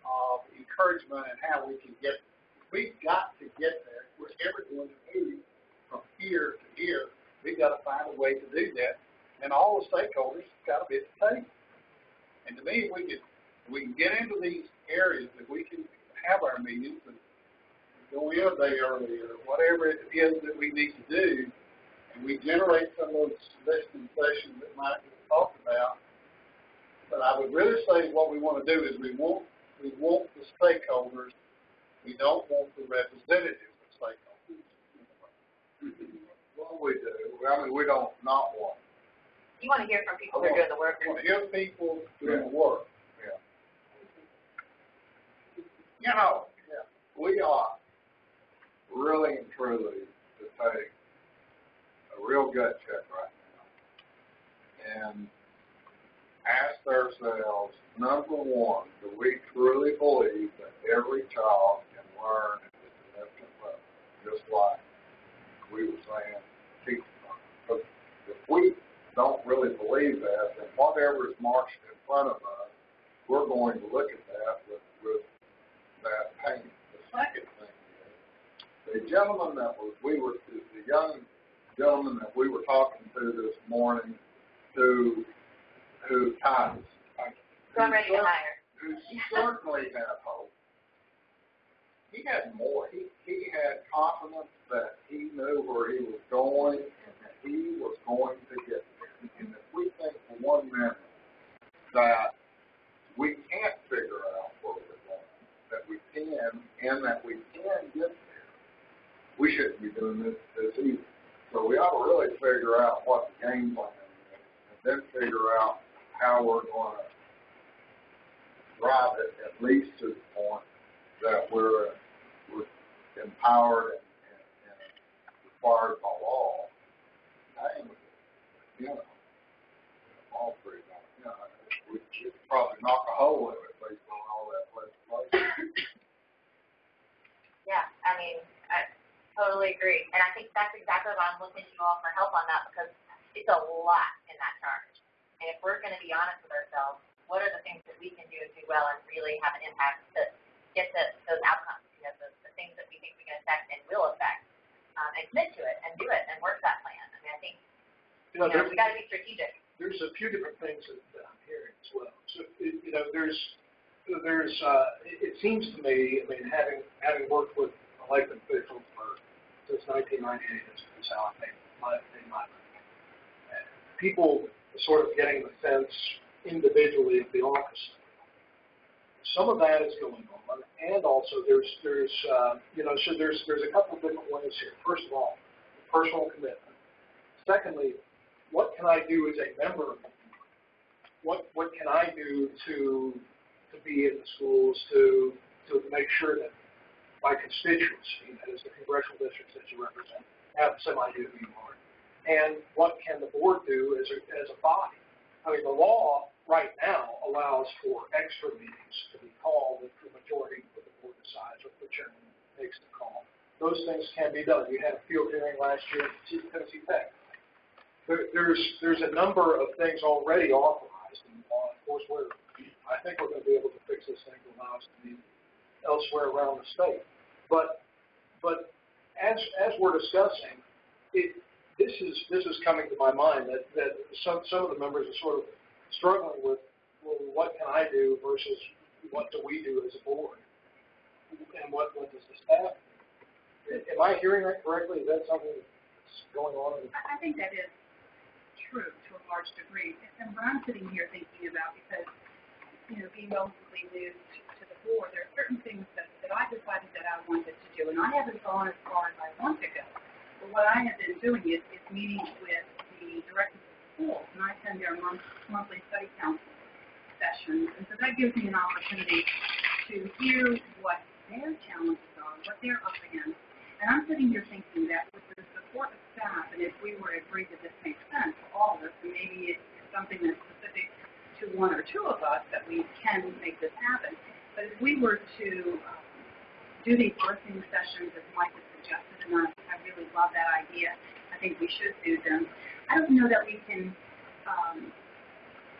of encouragement and how we can get there. We've got to get there. We're ever going to move from here to here. We've got to find a way to do that. And all the stakeholders have got to be at the table. And to me, if we can get into these areas, that we can have our meetings and go in a day early or whatever it is that we need to do, and we generate some of those listening sessions that Mike just talked about. But I would really say what we want to do is we want the stakeholders. We don't want the representatives of stakeholders. What we do, we don't not want. You want to hear from people who are doing the work. We want to hear people doing the work. Yeah. We ought really and truly to take a real gut check right now and ask ourselves, number one, do we truly believe that every child can learn at a significant level, just like we were saying, teaching? Because if we don't really believe that, then whatever is marched in front of us, we're going to look at that with that pain. The second thing is, the young gentleman that we were talking to this morning, who tied us, I'm ready to hire. who certainly had hope. He had more. He had confidence that he knew where he was going and that he was going to get there. And if we think for 1 minute that we can't figure out where we're going, that we can, and that we can get there, we shouldn't be doing this either. So we ought to really figure out what the game plan is, and then figure out how we're going to drive it at least to the point that we're empowered and required by law. All three. We could probably knock a hole in it based on all that legislation. Yeah, I totally agree. And I think that's exactly why I'm looking to you all for help on that, because it's a lot in that charge. And if we're going to be honest with ourselves, what are the things that we can do and do well and really have an impact to get those outcomes, the things that we think we can affect and will affect, and commit to it and do it and work that You know, we got to be strategic. there's a few different things that I'm hearing as well. So, you know, it seems to me, I mean, having worked with elected officials since 1998 is how I think my people sort of getting the sense individually of the office. Some of that is going on, and also there's you know, so there's a couple of different ways here. First of all, personal commitment. Secondly, what can I do as a member of the board? What can I do to be in the schools to make sure that my constituency, that is the congressional districts that you represent, have some idea who you are? And what can the board do as a body? I mean, the law right now allows for extra meetings to be called if the majority of the board decides or the chairman makes the call. Those things can be done. You had a field hearing last year at Tennessee Tech. There's a number of things already authorized in the law. Of course, I think we're going to be able to fix this thing to allow us to meet elsewhere around the state. But as we're discussing, this is coming to my mind that some of the members are sort of struggling with, well, what can I do versus what do we do as a board, and what does the staff do? Am I hearing that correctly? Is that something that's going on? I think that is true to a large degree. And what I'm sitting here thinking about, because, you know, being relatively new to the board, there are certain things that I decided that I wanted to do, and I haven't gone as far as I want to go. But what I have been doing is meeting with the directors of schools, and I attend their monthly study council sessions, and so that gives me an opportunity to hear what their challenges are, what they're up against. And I'm sitting here thinking that with the support of staff, and if we were to agree that this makes sense for all of us, and maybe it's something that's specific to one or two of us, that we can make this happen. But if we were to do these listening sessions, as Mike has suggested, and I really love that idea, I think we should do them. I don't know that we can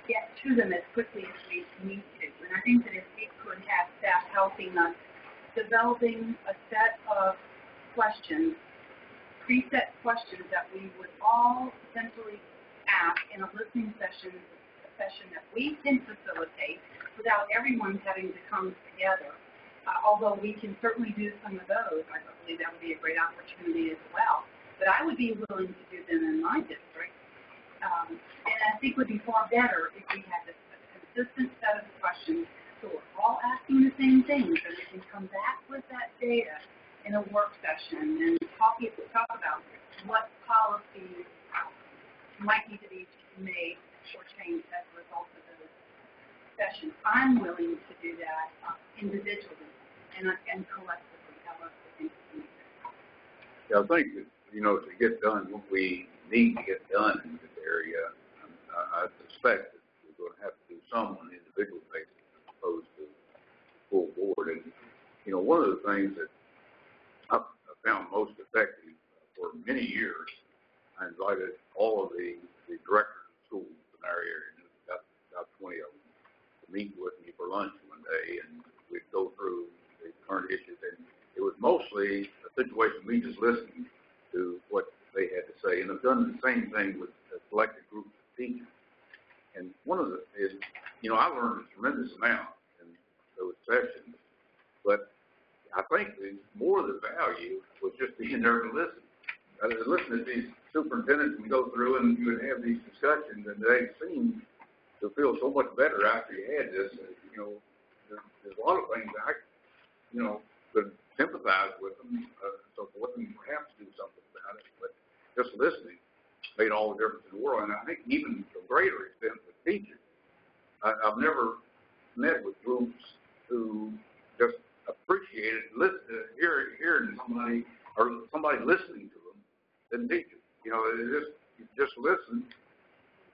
get to them as quickly as we need to. And I think that if we could have staff helping us developing a set of questions, preset questions that we would all essentially ask in a listening session that we can facilitate without everyone having to come together. Although we can certainly do some of those, I believe that would be a great opportunity as well. But I would be willing to do them in my district. And I think it would be far better if we had a consistent set of questions so we're all asking the same things, and we can come back with that data in a work session and talk about what policies might need to be made or changed as a result of those sessions. I'm willing to do that individually and collectively, however we can. Yeah, I think that, you know, to get done what we need to get done in this area, I suspect that we're going to have to do some on an individual basis as opposed to full board. And, you know, one of the things that I found most effective for many years, I invited all of the directors of schools in our area, and about 20 of them, to meet with me for lunch one day, and we'd go through the current issues. And it was mostly a situation of me just listening to what they had to say. And I've done the same thing with selected groups of teachers. And one of the is, you know, I learned a tremendous amount in those sessions, but I think more of the value was just being there to listen. Listen to these superintendents and go through, and you would have these discussions, and they seemed to feel so much better after you had this. You know, there's a lot of things I, you know, could sympathize with them, so forth, and perhaps do something about it. But just listening made all the difference in the world. And I think even to a greater extent with teachers, I've never met with groups who just appreciated hearing somebody or somebody listening to them than teachers. You know, you just listen.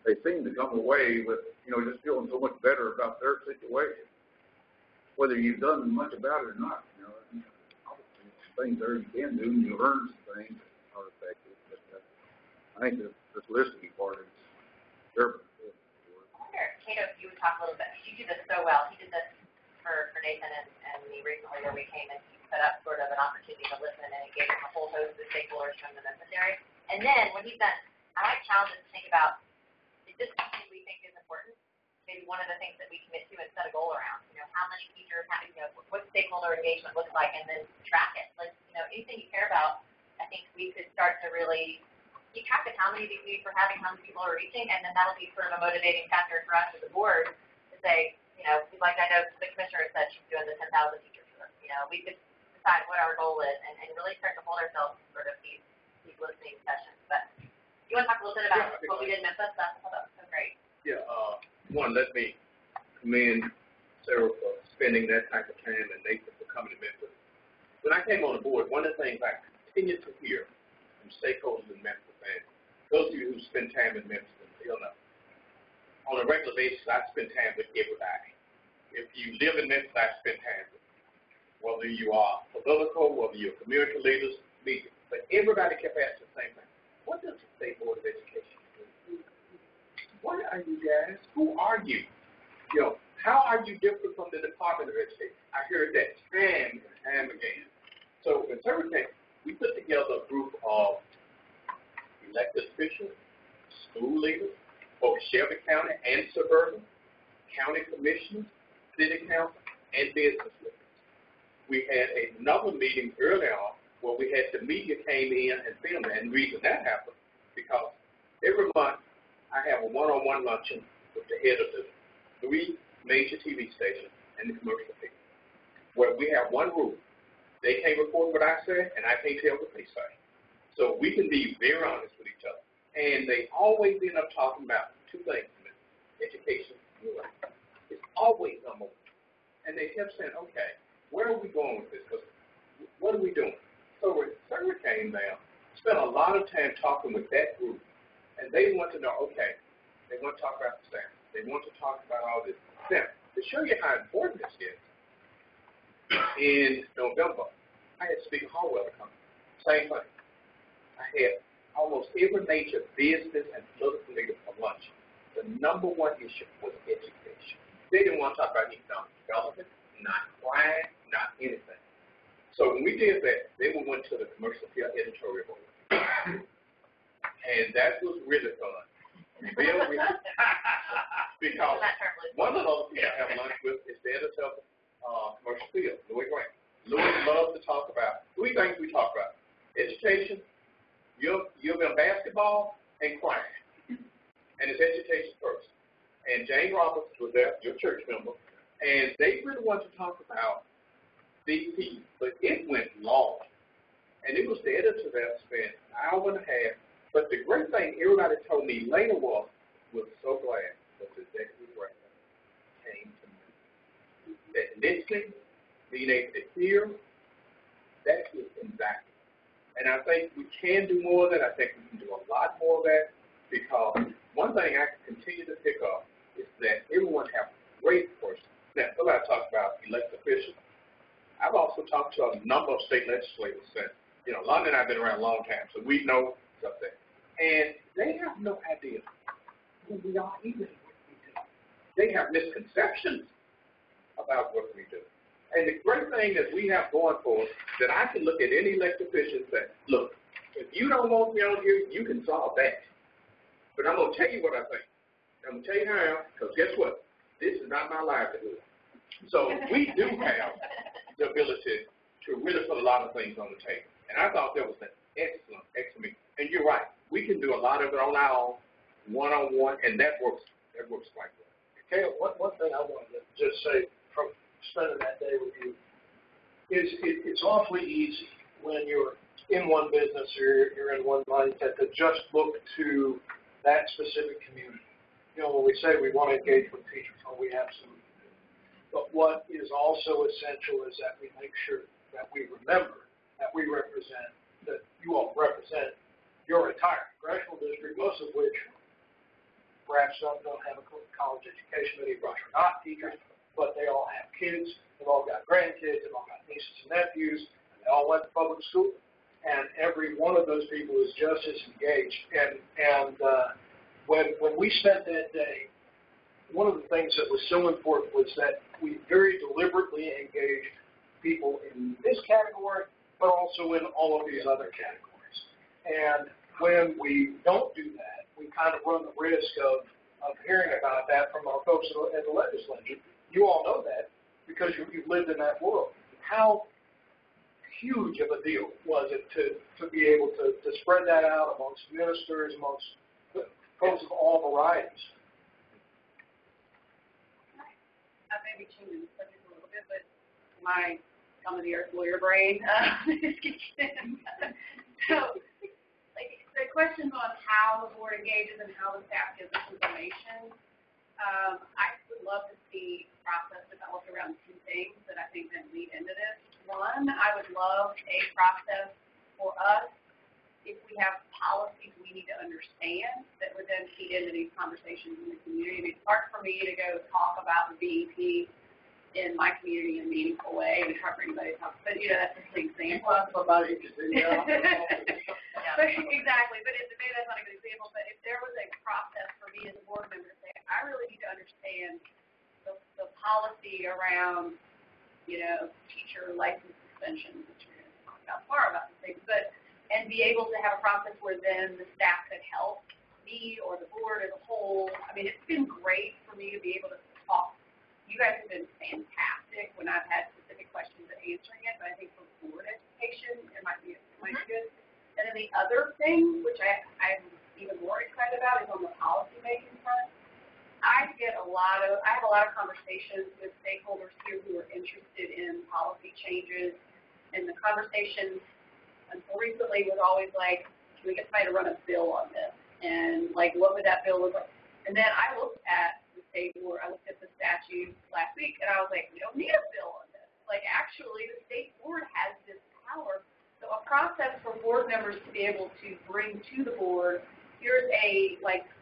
They seem to come away with, you know, just feeling so much better about their situation, whether you've done much about it or not. You know, obviously things there you can do, and you learn some things that are effective. But I think this listening part is very important. I wonder, Cato, if you would talk a little bit. You do this so well. He did this for Nathan and me recently, where we came and he set up sort of an opportunity to listen, and he gave us a whole host of stakeholders from the Memphis area. And then when he's done, I might challenge us to think about, is this something we think is important? Maybe one of the things that we commit to and set a goal around. How many teachers, what stakeholder engagement looks like, and then track it. Like, anything you care about, I think we could start to really keep track of how many of these meetings we're having, how many people are reaching, and then that'll be sort of a motivating factor for us as a board to say, like I know the commissioner said she's doing the 10,000 teachers for this. We could decide what our goal is and really start to hold ourselves to sort of these listening sessions. But you want to talk a little bit about what we did in Memphis? That's so great. Yeah, one, let me commend Sarah for spending that type of time and Nathan for coming to Memphis. When I came on the board, one of the things I continue to hear from stakeholders in Memphis, and those of you who spend time in Memphis, you'll know, on a regular basis, I spend time with everybody. If you live in Memphis, I spend time with you. Whether you are political, whether you're community leaders, media. But everybody kept asking the same thing. What does the State Board of Education do? What are you guys? Who are you? How are you different from the Department of Education? I heard that time and time again. So in Surrey County, we put together a group of elected officials, school leaders, both Shelby County and suburban, county commissioners, city council, and business leaders. We had another meeting early on where we had the media came in and filmed it. And the reason that happened, because every month I have a one-on-one luncheon with the head of the 3 major TV stations and the commercial people, where we have one rule. They can't report what I say, and I can't tell what they say. So we can be very honest with each other. And they always end up talking about 2 things: education and life. It's always number one. And they kept saying, okay, where are we going with this? Because what are we doing? So when Sarah came down, spent a lot of time talking with that group, and they want to know, okay, they want to talk about the staff. They want to talk about all this. Now, to show you how important this is, in November, I had Speaker Hallwell come. Same thing. I had almost every major business and political leader for lunch. The number one issue was education. They didn't want to talk about economic development, not crime, not anything. So when we did that, then we went to the commercial editorial board. And that was really fun. Because one of those people I have lunch with is the editor of Commercial Field, Louis Grant. Louis loves to talk about 3 things we talk about: education, you're in basketball, and crime. And it's education first. And Jane Roberts was there, your church member, and they really wanted to talk about these people, but it went long. And it was the editor that spent an hour and a half. But the great thing everybody told me later was so glad that the executive director came to me. That listening, being able to hear, that is invaluable. And I think we can do more of that. I think we can do a lot more of that, because one thing I can continue to pick up is that everyone has great questions. Now, somebody talked about elected officials. I've also talked to a number of state legislators since, London and I have been around a long time, so we know stuff there. And they have no idea who we are either, what we do. They have misconceptions about what we do. And the great thing that we have going for us, that I can look at any elected official and say, look, if you don't want me on here, you can solve that. But I'm going to tell you what I think. I'm going to tell you how I am, because guess what? This is not my livelihood. So we do have the ability to really put a lot of things on the table. And I thought that was an excellent meeting. And you're right. We can do a lot of it on our own, one-on-one, and that works quite well. Caleb, one thing I wanted to just say from spending that day with you is it's awfully easy when you're in one business or you're in one mindset to just look to that specific community. When we say we want to engage with teachers, well, we absolutely do. But what is also essential is that we make sure that we remember that we represent, that you all represent your entire congressional district, most of which perhaps don't have a college education, many of which are not teachers, but they all have kids, they've all got grandkids, they've all got nieces and nephews, and they all went to public school. And every one of those people is just as engaged. And when we spent that day, one of the things that was so important was that we very deliberately engaged people in this category, but also in all of these other categories. And when we don't do that, we kind of run the risk of hearing about that from our folks at the legislature. You all know that because you've lived in that world. How huge of a deal was it to be able to spread that out amongst ministers, amongst folks of all varieties? I may be changing the subject a little bit, but my some of the earth lawyer brain is kicking in. So, like, the questions on how the board engages and how the staff gives us information, I would love to see a process developed around two things that I think then lead into this. One, I would love a process for us, if we have policies we need to understand, that would then feed into these conversations in the community. I mean, it's hard for me to go talk about the BEP in my community in a meaningful way, and it's hard for anybody to talk, but that's just an example. Somebody could do that. But, exactly, but maybe that's not a good example, but if there was a process for me as a board member to say, I really need to understand the policy around, teacher license suspension, which we're going to talk about tomorrow about these things, and be able to have a process where then the staff could help me or the board as a whole. I mean, it's been great for me to be able to talk. You guys have been fantastic when I've had specific questions and answering it, but I think for board education, it might be good. And then the other thing, which I'm even more excited about, is on the policy making front. I have a lot of conversations with stakeholders here who are interested in policy changes, and the conversation until recently was always like, can we get somebody to run a bill on this? And like, what would that bill look like? And then I looked at the state board, I looked at the statute last week, and I was like, we don't need a bill on this. Like, actually, the state board has this power. So a process for board members to be able to bring to the board, here's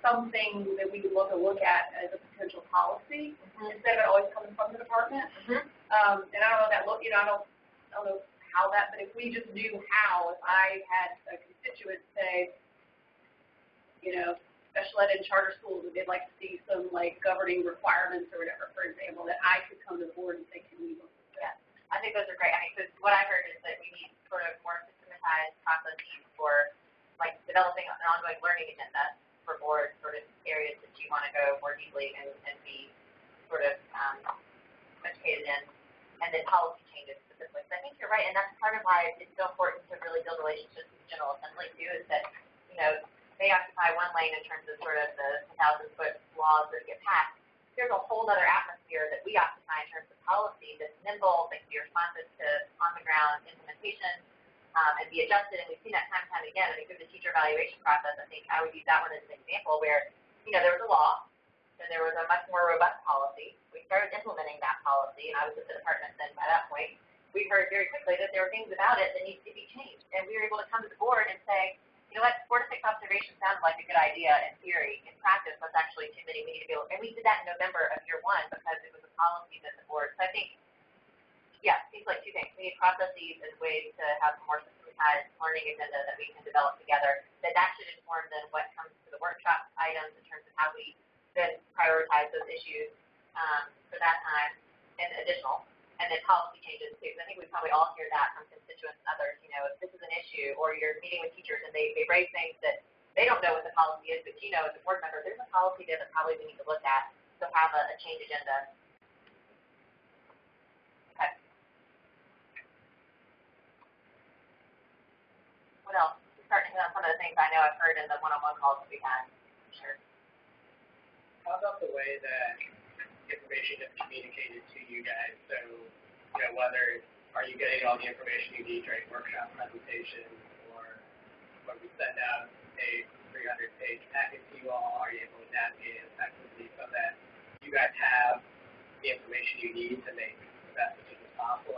something that we would look at as a potential policy, instead of it always coming from the department. And I don't know that I don't know how that, but if we just knew how, if I had a constituent say, special ed in charter schools, if they'd like to see some governing requirements or whatever, for example, that I could come to the board and say, can we look at that? I think those are great. I mean, because what I heard is that we need sort of more systematized processes for developing an ongoing learning agenda for board sort of areas that you want to go more deeply and be sort of educated in, and then policy changes specifically. So I think you're right, and that's part of why it's so important to really build relationships with the General Assembly too, is that, they occupy one lane in terms of sort of the 1,000-foot laws that get passed. There's a whole other atmosphere that we occupy in terms of policy that's nimble, that can be responsive to on-the-ground implementation, and be adjusted, and we've seen that time and time again. I think through the teacher evaluation process, I think I would use that one as an example where, there was a law, and there was a much more robust policy. We started implementing that policy, and I was at the department then by that point. We heard very quickly that there were things about it that needed to be changed, and we were able to come to the board and say, you know what, 4 to 6 observations sounds like a good idea in theory. In practice, that's actually too many. We need to be able, and we did that in November of year 1 because it was a policy that the board. So I think, it seems like 2 things. We need processes and ways to have a more systematized learning agenda that we can develop together. That should inform then what comes to the workshop items in terms of how we then prioritize those issues for that time and additional. And then policy changes too. Because I think we probably all hear that from constituents and others. If this is an issue, or you're meeting with teachers and they raise things that they don't know what the policy is, but as a board member, there's a policy there that probably we need to look at. So have a change agenda. Okay. What else? Starting to hit on some of the things I know I've heard in the one-on-one calls that we've had. Sure. How about the way that information is communicated to you guys? So, whether are you getting all the information you need during workshop presentations, or when we send out a 300-page packet to you all, are you able to navigate it effectively so that you guys have the information you need to make the best decisions possible?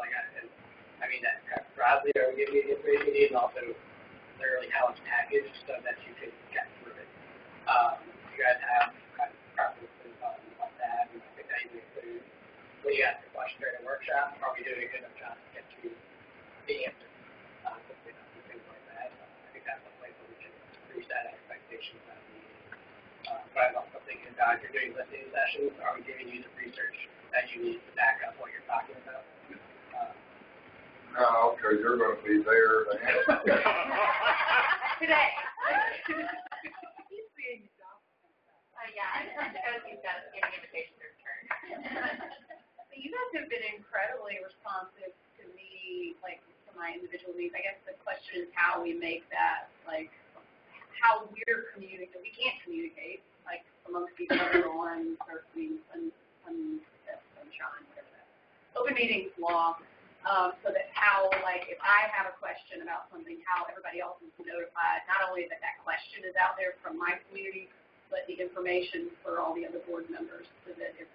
That kind of broadly, are we giving you the information you need, and also literally how it's packaged so that you can get through it? You guys have kind of preferences on that, and I think that even includes when you ask a question during a workshop, are we doing a good enough job to get to the answer? Things like that. I think that's a place where we can reset expectations at the meeting. But I'm also thinking about if you're doing listening sessions, are we giving you the research that you need to back up what you're talking about? No, because you're going to be there to answer. Today. He's being adopted. Yeah, I suppose he's got a getting invitation to return. So you guys have been incredibly responsive to me, like, to my individual needs. I guess the question is how we make that, like, how we're communicating. We can't communicate, like, amongst each other on, or, sunshine, whatever that is. Open meetings law, so that how, like, if I have a question about something, how everybody else is notified, not only that that question is out there from my community, but the information for all the other board members, so that if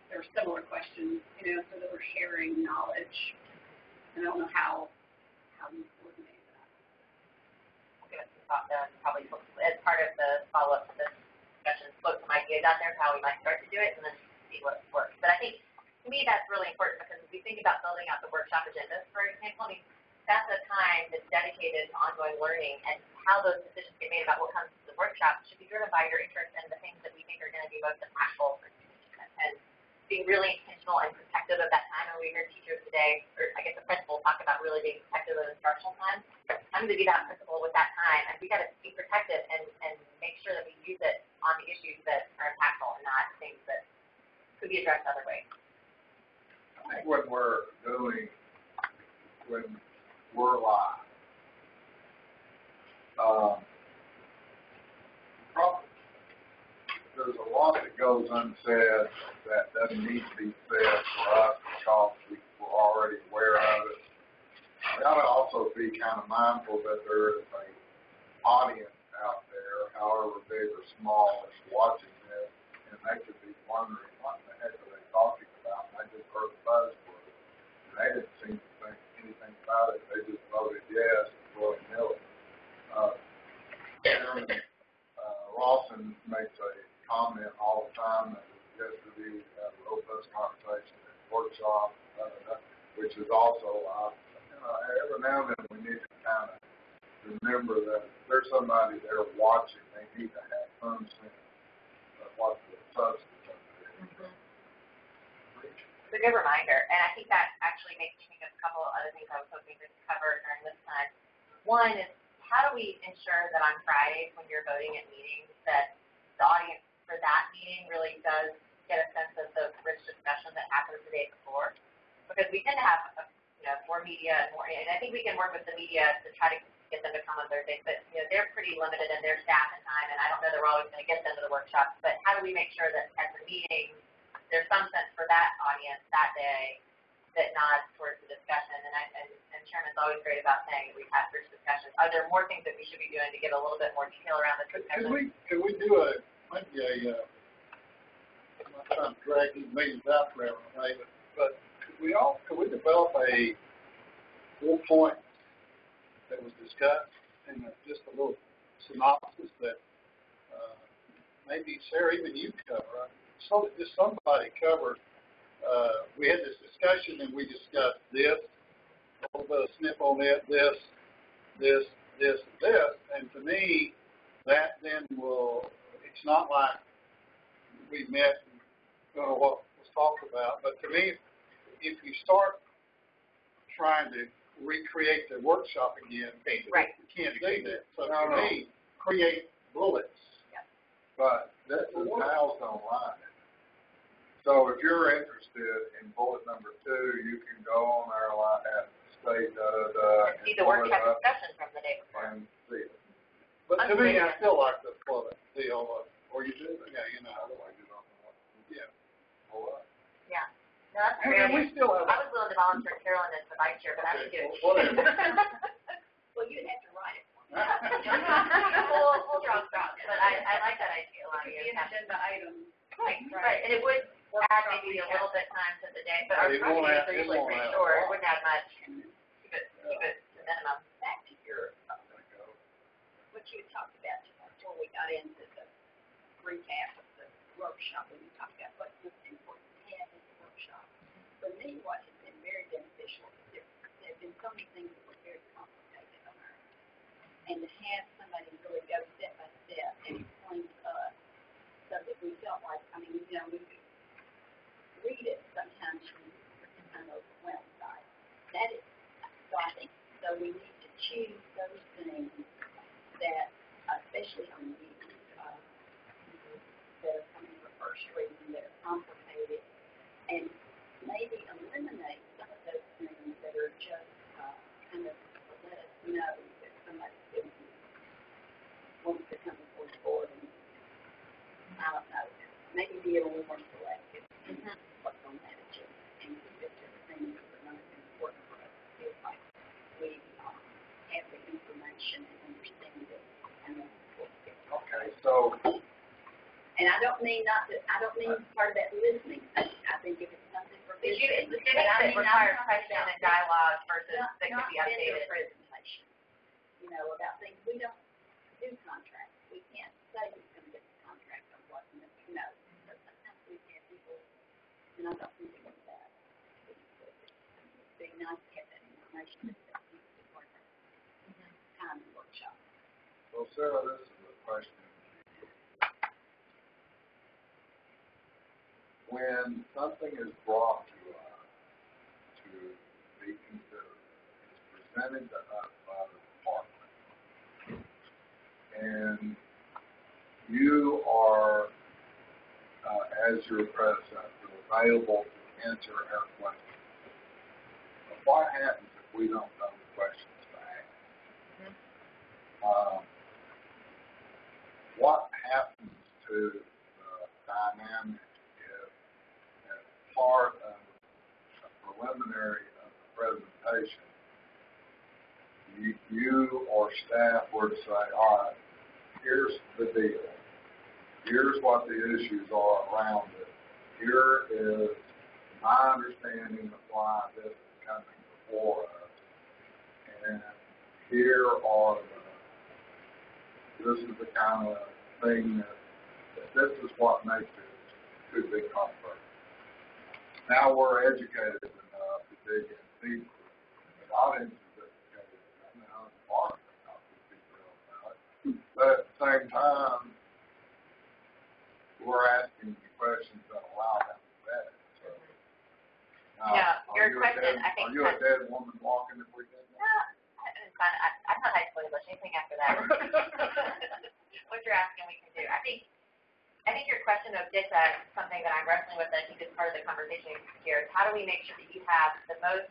there are similar questions, so that we're sharing knowledge. And I don't know how you coordinate that. I'll give it some thought though, and probably as part of the follow-up to this discussion, float some ideas out there of how we might start to do it, and then see what works. But I think, to me, that's really important because if we think about building out the workshop agendas, for example, I mean, that's a time that's dedicated to ongoing learning, and how those decisions get made about what comes to the workshop should be driven by your interest in the things that we think are going to be most impactful for students. And being really intentional and protective of that time. And we heard teachers today, or I guess the principal, talk about really being protective of instructional time. I'm going to be that principal with that time, and we got to be protective and make sure that we use it on the issues that are impactful and not things that could be addressed other ways. I think when we're live, probably there's a lot that goes unsaid that doesn't need to be said for us because we're already aware of it. We got to also be kind of mindful that there is an audience out there, however big or small, that's watching this, and they could be wondering, what the heck are they talking about? And I just heard the buzzword, and they didn't seem to think anything about it. They just voted yes and willy-nilly. Chairman Lawson makes a comment all the time that yesterday we had a robust conversation at the workshop, which is also, every now and then we need to kind of remember that if there's somebody there watching, they need to have some sense of what the substance of it is. It's a good reminder, and I think that actually makes me think of a couple of other things I was hoping to cover during this time. One is, how do we ensure that on Fridays when you're voting at meetings that the audience for that meeting really does get a sense of the rich discussion that happens the day before? Because we tend to have more media and I think we can work with the media to try to get them to come on Thursdays, but they're pretty limited in their staff and time, and I don't know that we're always going to get them to the workshops. But how do we make sure that at the meeting there's some sense for that audience that day that nods towards the discussion? And Chairman's always great about saying that we've had rich discussions. Are there more things that we should be doing to get a little bit more detail around the discussion? Could we do I'm not trying to drag these meetings out forever, but could we develop a 4 point that was discussed and just a little synopsis that maybe Sarah, even you cover, so that just somebody covered. We had this discussion and we discussed this, a little bit of snip on it, this, and to me, that then will. It's not like we met and don't know what was talked about, but to me, if you start trying to recreate the workshop again, right. you can't do that. So to me, create bullets. Yep. But this is housed online. So if you're interested in bullet number 2, you can go on there and state and see the workshop discussion from the day before. And see it. But to me, I still like the bullet deal. Or you do? Yeah, I don't like it on the one. Yeah. Yeah. No, that's great. We still have. I was willing to volunteer Carolyn as the vice chair, but I would do it. Whatever. Well, you'd have to write it. We'll draw straws, but I like that idea a lot. It could be an agenda item. Right. And it would add maybe a little bit time to the day, but our projects are usually pretty short. It wouldn't add much. Keep it to minimum. Back to your, what you had talked about before we got into the recap of the workshop, and you talked about what was important to have in the workshop. For me, what has been very beneficial is there have been so many things that were very complicated on our end. And to have somebody really go step by step and explain to us so that we felt like, we read it sometimes we're kind of overwhelmed by it. That is, so I think, so we need to choose those things that especially on meetings, that are coming for first reading, that are complicated, and maybe eliminate some of those things that are just kind of let us know that somebody wants to come before the board and, I don't know, maybe be a little more selective in what's on that agenda and keep it to the things that are most important for us to feel like we have the information and understand it and then Okay, so. And I don't mean part of that listening thing. I think if it's something for Did you business, specific that requires question and dialogue versus that could be not updated? presentation. You know, about things we don't do contracts. We can't say who's going to get the contract or what. No, but sometimes we have people, and I don't think it's that. It'd be nice to have that information that needs to be part of our time and workshop. So Sarah, this is a question. When something is brought to us to be considered, it's presented to us by the department, and you are, as your predecessor, available to answer our questions. But what happens if we don't know the questions to ask? What happens to the dynamic if, as part of a preliminary of the presentation, you or staff were to say, all right, here's the deal. Here's what the issues are around it. Here is my understanding of why this is coming before us. And here are this is the kind of thing that this is what makes it too big comfort. Now we're educated enough to dig in deeper. The audience is educated enough now to be real about it. But at the same time, we're asking the questions that allow them to vet it. So, Your question, I think. Are you a dead woman walking if we did that? No, it's fine. I'm not high school English. Anything after that. What you're asking, we can do. I think your question though gets at something that I'm wrestling with. That I think is part of the conversation here. Is how do we make sure that you have the most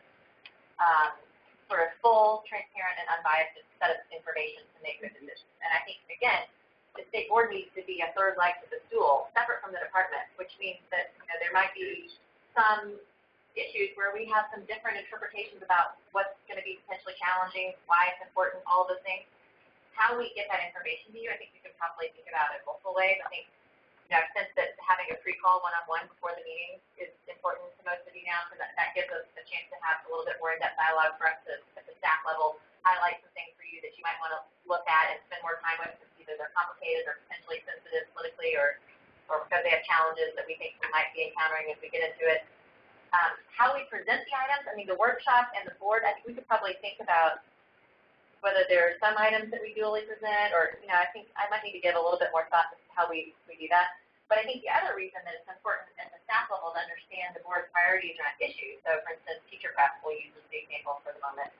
sort of full, transparent, and unbiased set of information to make good decisions? And I think again, the state board needs to be a third leg to the stool, separate from the department, which means that there might be some issues where we have some different interpretations about what's going to be potentially challenging, why it's important, all of those things. How we get that information to you, I think you can probably think about it multiple ways. I think, I've sensed that having a pre-call one-on-one before the meeting is important to most of you now, because that gives us a chance to have a little bit more in-depth dialogue for us to, at the staff level, highlight some things for you that you might want to look at and spend more time with, because either they're complicated or potentially sensitive politically, or because they have challenges that we think we might be encountering as we get into it. How we present the items, I mean, the workshop and the board, I think we could probably think about whether there are some items that we duly present, or, I think I might need to give a little bit more thought to how we do that. But I think the other reason that it's important at the staff level to understand the board's priorities around issues. So, for instance, teacher prep, we'll use as the example for the moment.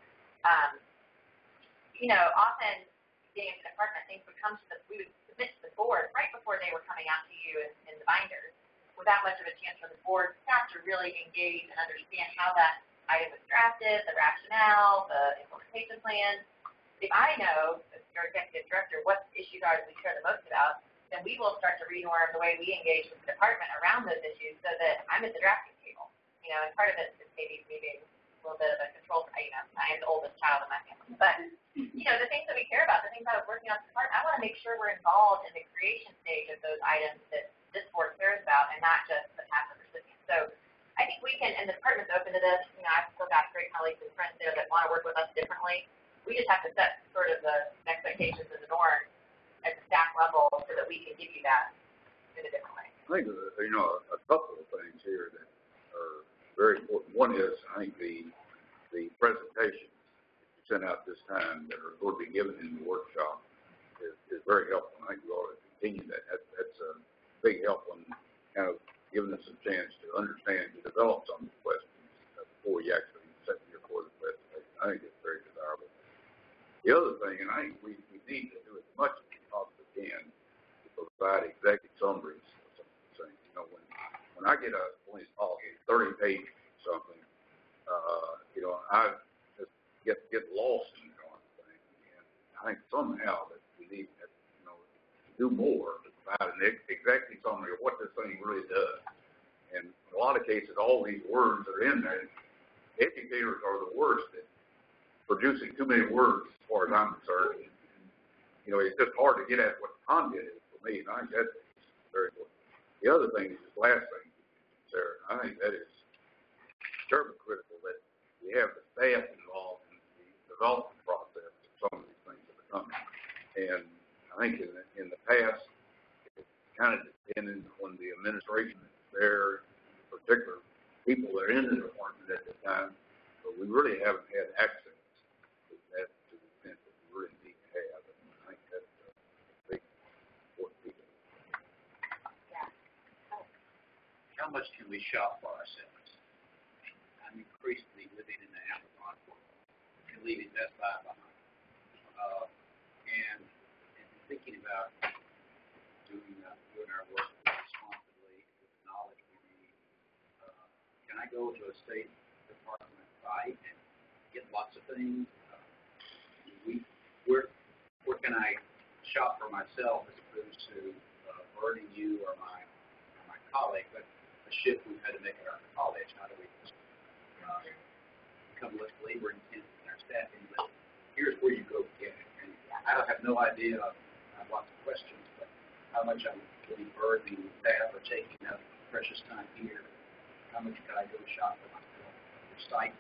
Often getting into the department, things would come to we would submit to the board right before they were coming out to you in the binders, without much of a chance for the board staff to really engage and understand how that item was drafted, the rationale, the implementation plan. If I know, as your executive director, what issues are that we care the most about, then we will start to renorm the way we engage with the department around those issues so that I'm at the drafting table. And part of it is maybe me being a little bit of a control, I am the oldest child in my family. But, the things that we care about, the things I was working on with the department, I want to make sure we're involved in the creation stage of those items that this board cares about, and not just the passive recipient. So I think we can, and the department's open to this. I've still got great colleagues and friends there that want to work with us differently. We just have to set sort of the expectations and the norm at the staff level so that we can give you that in a different way. I think, a couple of things here that are very important. One is, I think, the presentations you sent out this time that are going to be given in the workshop is very helpful. I think we ought to continue that. That's a big help on kind of giving us a chance to understand, to develop some of the questions before you actually set your for the presentation. I think it's very desirable. The other thing, and I think we need to do as much as can to provide executive summaries of some of the things. You know, when I get a police policy, 30-page something, you know, I just get lost in the darn thing. And I think somehow that we need to, you know, do more to provide an executive summary of what this thing really does. And in a lot of cases, all these words are in there. Educators are the worst at producing too many words as far as I'm concerned. And, you know, it's just hard to get at what the content is for me, and I think that's very important. The other thing is this last thing, Sarah, I think that is terribly critical that we have the staff involved in the development process of some of these things that are coming. And I think in the past, it's kind of depended on the administration that's there, in particular people that are in the department at the time, but we really haven't had access to that to the extent that we really need to have. And I think that's a big important piece. Yeah. How much can we shop for ourselves? I'm increasingly living in the Amazon world and leaving Best Buy behind. And thinking about doing our work responsibly with the knowledge we need. Can I go to a State Department site and get lots of things? Where can I shop for myself as opposed to burdening you or my colleague? But a shift we've had to make at our college. How do we become less labor intensive in our staffing? But here's where you go get it. And I don't have no idea. I have lots of questions, but how much I'm really burdening staff or taking up precious time here. How much can I go shop for myself? Your site,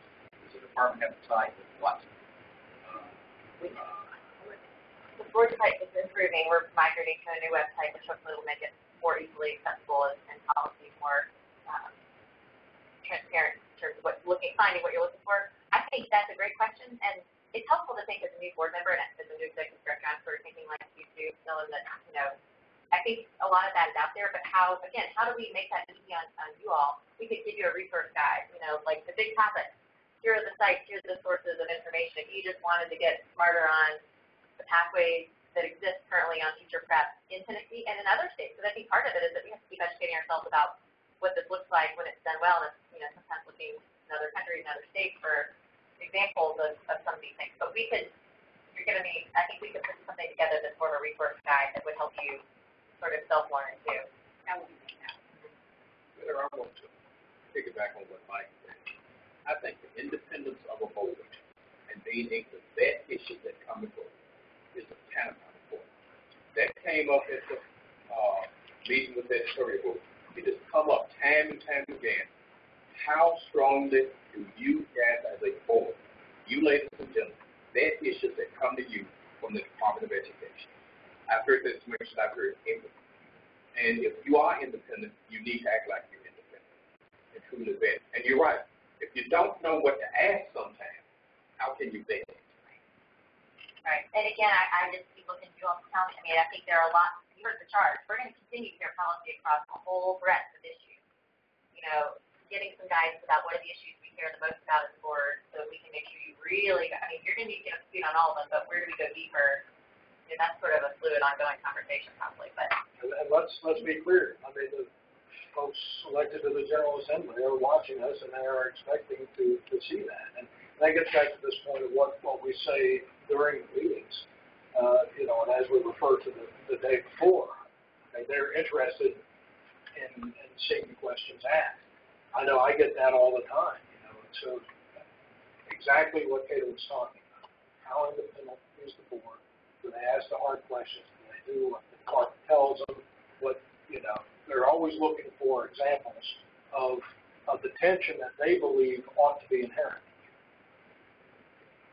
does the department have a site with lots of the board site is improving. We're migrating to a new website, which hopefully will make it more easily accessible and policy more transparent in terms of finding what you're looking for. I think that's a great question, and it's helpful to think as a new board member and as a new executive director. I'm sort of thinking like you do, knowing that, you know, I think a lot of that is out there, but how do we make that easy on you all? We could give you a resource guide, you know, like the big topics. Here are the sites, here's the sources of information. If you just wanted to get smarter on the pathways that exist currently on teacher prep in Tennessee and in other states. Because I think part of it is that we have to keep educating ourselves about what this looks like when it's done well, and, you know, sometimes looking in other countries and other states for examples of some of these things. But I think we could put something together that's more of a resource guide that would help you sort of self-learn too. I want to piggyback on what Mike said. I think the independence of a board and being able to vet issues that come before is of paramount importance. That came up at the meeting with that story board. It has come up time and time again. How strongly do you guys as a board, you ladies and gentlemen, vet issues that come to you from the Department of Education? I've heard this much as I've heard everything. And if you are independent, you need to act like you're independent and truly vet. And you're right. If you don't know what to ask sometimes, how can you vet? Right. And again, I just keep looking at you all to tell me. I mean, I think there are a lot. You heard the charge. We're going to continue to hear policy across a whole breadth of issues. You know, getting some guidance about what are the issues we care the most about as a board, so we can make sure you really. I mean, you're going to need to get up to speed on all of them, but where do we go deeper? And that's sort of a fluid, ongoing conversation, probably. But and let's be clear. I mean, the folks elected to the General Assembly are watching us, and they are expecting to see that. And that gets back to this point of what we say during the meetings, you know, and as we refer to the day before, okay, they're interested in seeing the questions asked. I know I get that all the time, you know, and so exactly what Kato was talking about. How independent is the board? Do they ask the hard questions? Do they do what the department tells them? What, you know, they're always looking for examples of the tension that they believe ought to be inherent.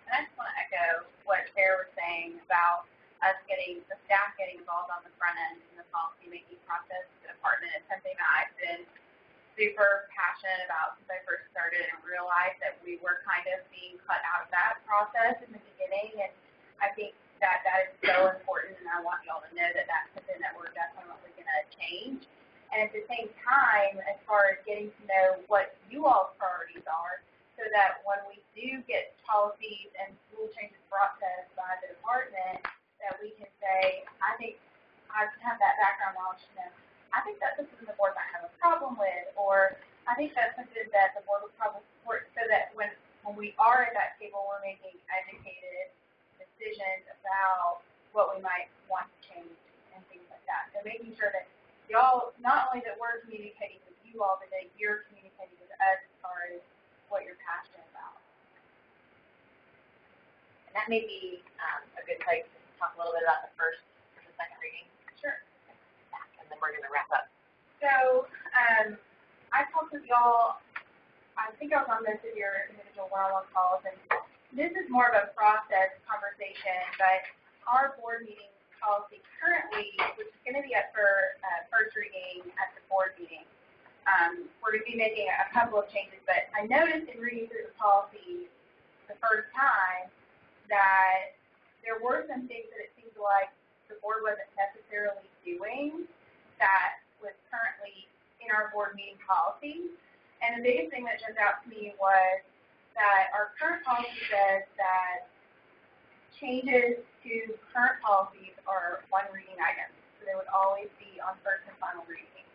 And I just want to echo what Sarah was saying about us the staff getting involved on the front end in the policy-making process of the department. It's something that I've been super passionate about since I first started and realized that we were kind of being cut out of that process in the beginning. And I think that is so important, and I want y'all to know that that's something that we're definitely going to change. And at the same time, as far as getting to know what you all's priorities are, so that when we do get policies and rule changes brought to us by the department, that we can say, I think I have that background knowledge to know, I think that's something the board might have a problem with, or I think that's something that the board would probably support, so that when we are at that table, we're making educated decisions about what we might want to change and things like that. So making sure that y'all, not only that we're communicating with you all, but that you're communicating with us as far as what you're passionate about. And that may be a good place to talk a little bit about the first or the second reading. Sure. And then we're going to wrap up. So I talked with y'all, I think I was on most of your individual one-on-one calls, and this is more of a process conversation, but our board meeting policy currently, which is going to be up for first reading at the board meeting, we're going to be making a couple of changes, but I noticed in reading through the policy the first time that there were some things that it seemed like the board wasn't necessarily doing that was currently in our board meeting policy. And the biggest thing that jumped out to me was that our current policy says that changes to current policies are one reading items. So they would always be on first and final reading.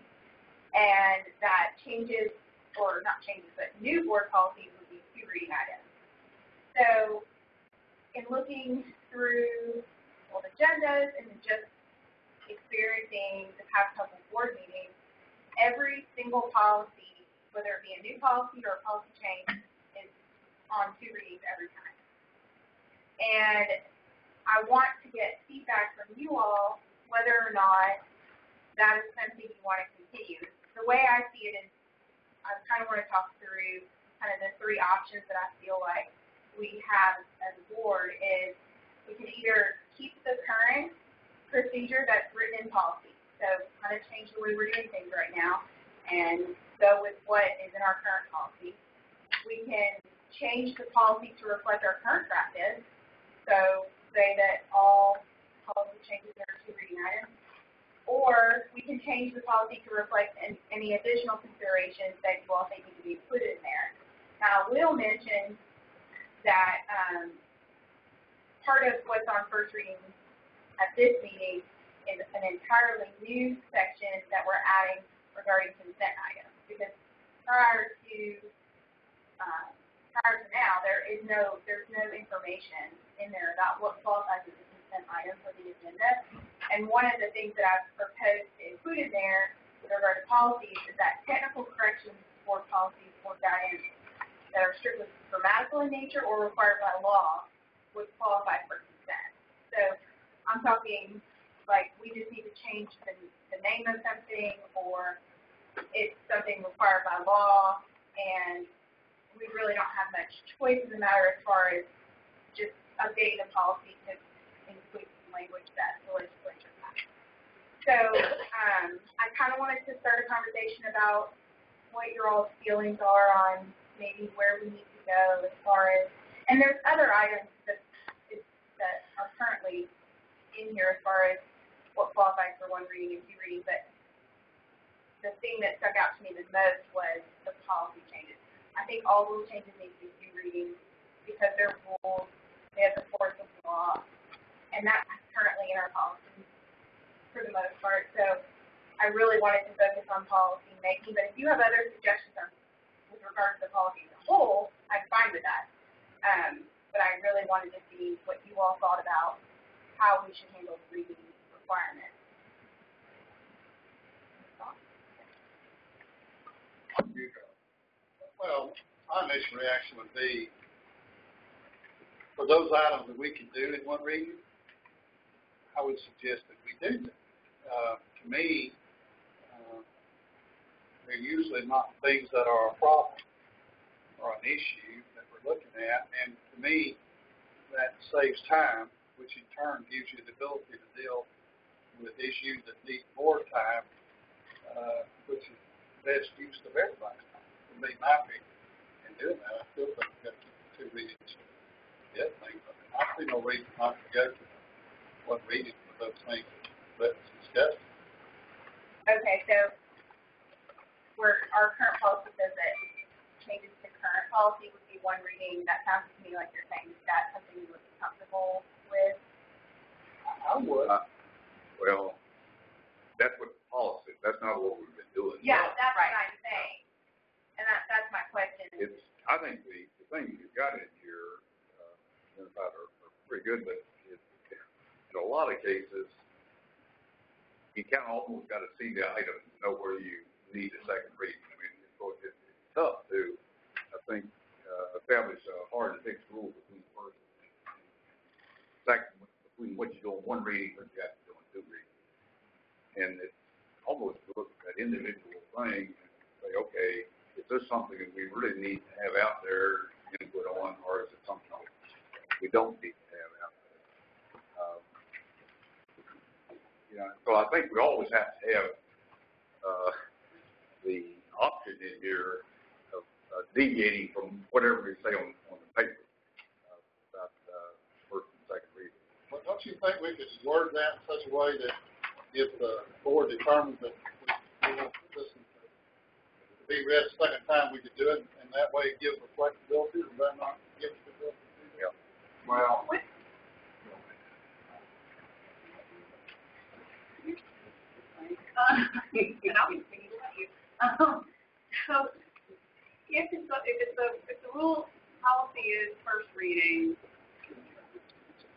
And that changes, or not changes, but new board policies would be two reading items. So in looking through old agendas and just experiencing the past couple board meetings, every single policy, whether it be a new policy or a policy change, is on two readings every time. And I want to get feedback from you all whether or not that is something you want to continue. The way I see it is I kind of want to talk through kind of the three options that I feel like we have as a board is we can either keep the current procedure that's written in policy, so kind of change the way we're doing things right now and go with what is in our current policy. We can change the policy to reflect our current practice, so say that all policy changes are two reading items, or we can change the policy to reflect any additional considerations that you all think need to be included in there. Now, I will mention that part of what's on first reading at this meeting is an entirely new section that we're adding regarding consent items, because prior to now, there's no information in there about what qualifies as a consent item for the agenda. And one of the things that I've proposed to include in there with regard to policies is that technical corrections for policies or guidance that are strictly grammatical in nature or required by law would qualify for consent. So I'm talking like we just need to change the name of something, or it's something required by law, and we really don't have much choice in the matter as far as just updating the policy to include language that the legislature has. So I kind of wanted to start a conversation about what your all's feelings are on maybe where we need to go as far as, and there's other items that are currently in here as far as what qualifies for one reading and two readings, but the thing that stuck out to me the most was the policy changes. I think all those changes need to be two readings because they're rules, they have the force of law, and that's currently in our policy for the most part. So I really wanted to focus on policy making, but if you have other suggestions with regard to the policy as a whole, I'm fine with that. But I really wanted to see what you all thought about how we should handle the reading requirements. Well, my initial reaction would be, for those items that we can do in one reading, I would suggest that we do them. To me, they're usually not things that are a problem or an issue that we're looking at, and to me, that saves time, which in turn gives you the ability to deal with issues that need more time, which is the best use of everybody's time. For me, my opinion, in doing that, I still think we've got to keep the two readings for the other things. I see no reason not to go to one reading for those things that was discussed. Okay, so our current policy says that changes to current policy would be one reading. That sounds to me like you're saying that's something you would be comfortable with. I would. Well, are pretty good, but in a lot of cases, you kind of almost got to see the item to know where you need a second reading. I mean, it's tough to, I think, establish a hard-to-fix rule between first and second, between what you do in one reading and what you have to do in two readings. And it's almost look at that individual thing and say, okay, is this something that we really need to have out there input on, or is it something we don't need to have out there? So I think we always have to have the option in here of deviating from whatever we say on the paper about first and second reading. Well, don't you think we could word that in such a way that if the board determines that we want this to be read a second time, we could do it, and that way it gives us flexibility? Does that not give us the ability to do that? Yeah. Well, And I'll be thinking about you. So if the rule policy is first reading,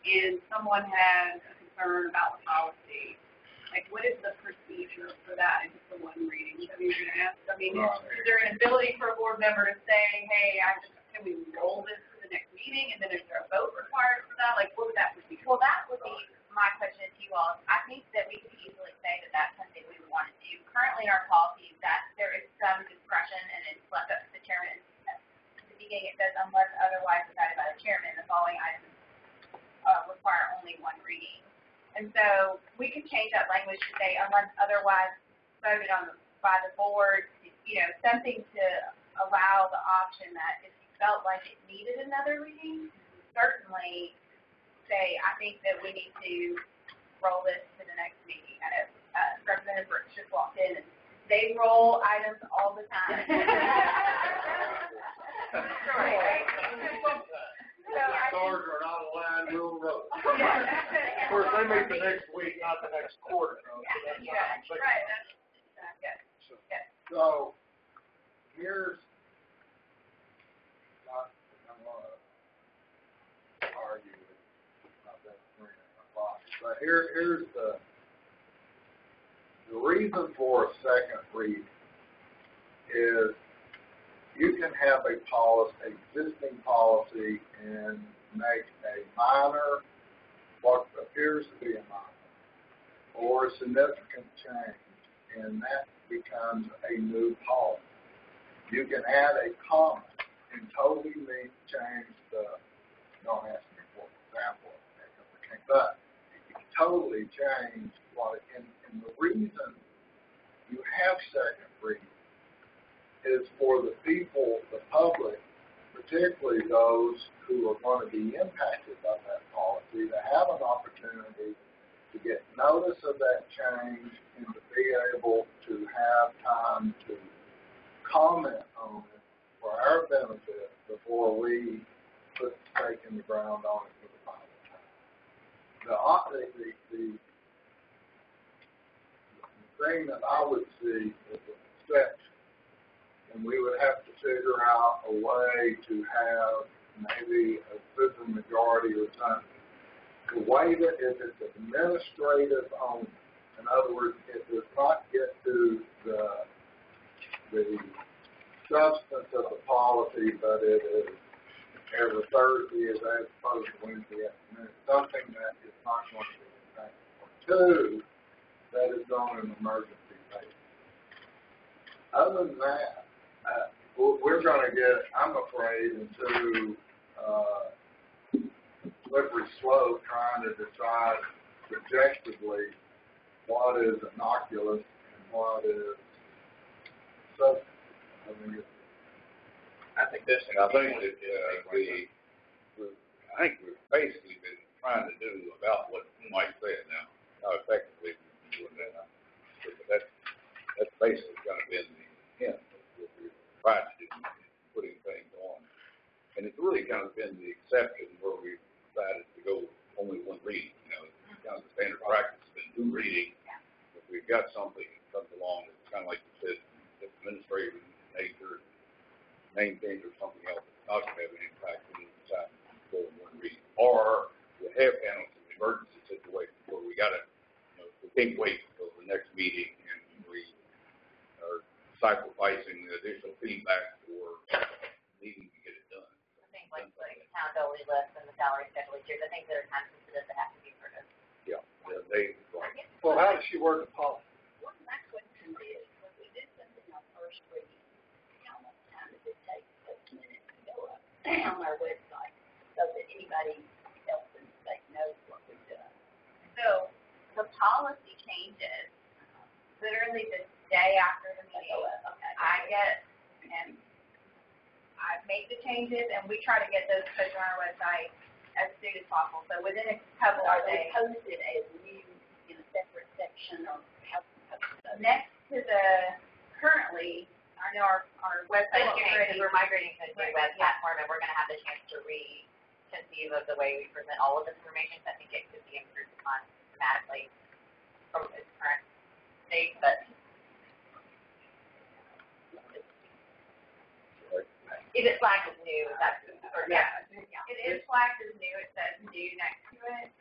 and someone has a concern about the policy, like what is the procedure for that if it's the one reading? So you're going to ask, I mean, is there an ability for a board member to say, hey, can we roll this to the next meeting, and then is there a vote required for that? Like, what would that procedure? Well, that would be my question to you all. I think that we could easily say that that's something we would want to do. Currently in our policies, that there is some discretion, and it's left up to the chairman. At the beginning, it says, unless otherwise decided by the chairman, the following items require only one reading. And so we could change that language to say, unless otherwise voted on by the board, something to allow the option that if you felt like it needed another reading, certainly say, I think that we need to roll this to the next meeting. I know Representative Brooks just walked in, and they roll items all the time. stars are not aligned, we'll roll. Of course, they make the next week, not the next quarter. Right. So, here's, I'm going to argue about that 3:00, but here's the reason for a second reading is you can have a existing policy, and make a minor, what appears to be a minor, or a significant change, and that becomes a new policy. You can add a comment and totally change don't ask me for an example, but you can totally change and the reason you have second reading is for the people, the public, particularly those who are going to be impacted by that policy, to have an opportunity to get notice of that change and to be able to have time to comment on it for our benefit before we put the stake in the ground on it for the final time. The thing that I would see is a stretch, and we would have to figure out a way to have maybe a super majority or something to waive it if it's administrative only. In other words, it does not get to the substance of the policy, but it is every Thursday as opposed to Wednesday afternoon. Something that is not going to be impactful. Two, that is on an emergency basis. Other than that, we're going to get, I'm afraid, into slippery slope trying to decide subjectively what is innocuous and what is substantive. I think this. And I think that I think we've basically been trying to do about what Mike said now. How effectively we're doing that. But that's basically going to be in the intent of what we're trying to do, putting things on. And it's really kind of been the exception where we decided to go only one reading. Kind of the standard practice has been two readings. If we've got something that comes along that's kind of like you said, administrative in nature, name change or something else, it's not going to have an impact when we decide to go in one reading. Or have handled some emergency situations where we gotta, we can't wait until the next meeting and we are sacrificing the additional feedback for needing to get it done. I think like the accountability list and the salary schedule each year, the things that are time sensitive that have to be sort of. Yeah, they, Well, how does she work the policy? What my question is, when we do something on first reading, how much time does it take, 6 minutes to go up on our website so that anybody else in the state knows what we've done? So the policy changes literally the day after the meeting. Okay. I get, and I make the changes, and we try to get those posted on our website as soon as possible. So within a couple Are of they days. posted as new in a separate section or how? Next to the, currently, I know our website is getting ready. We're migrating to a new web platform, and we're going to have the chance to reconceive of the way we present all of this information. So I think it could be improved upon dramatically from its current state, but if it's flagged as new, that's, or, yeah. It is flagged as new. It says new next to it.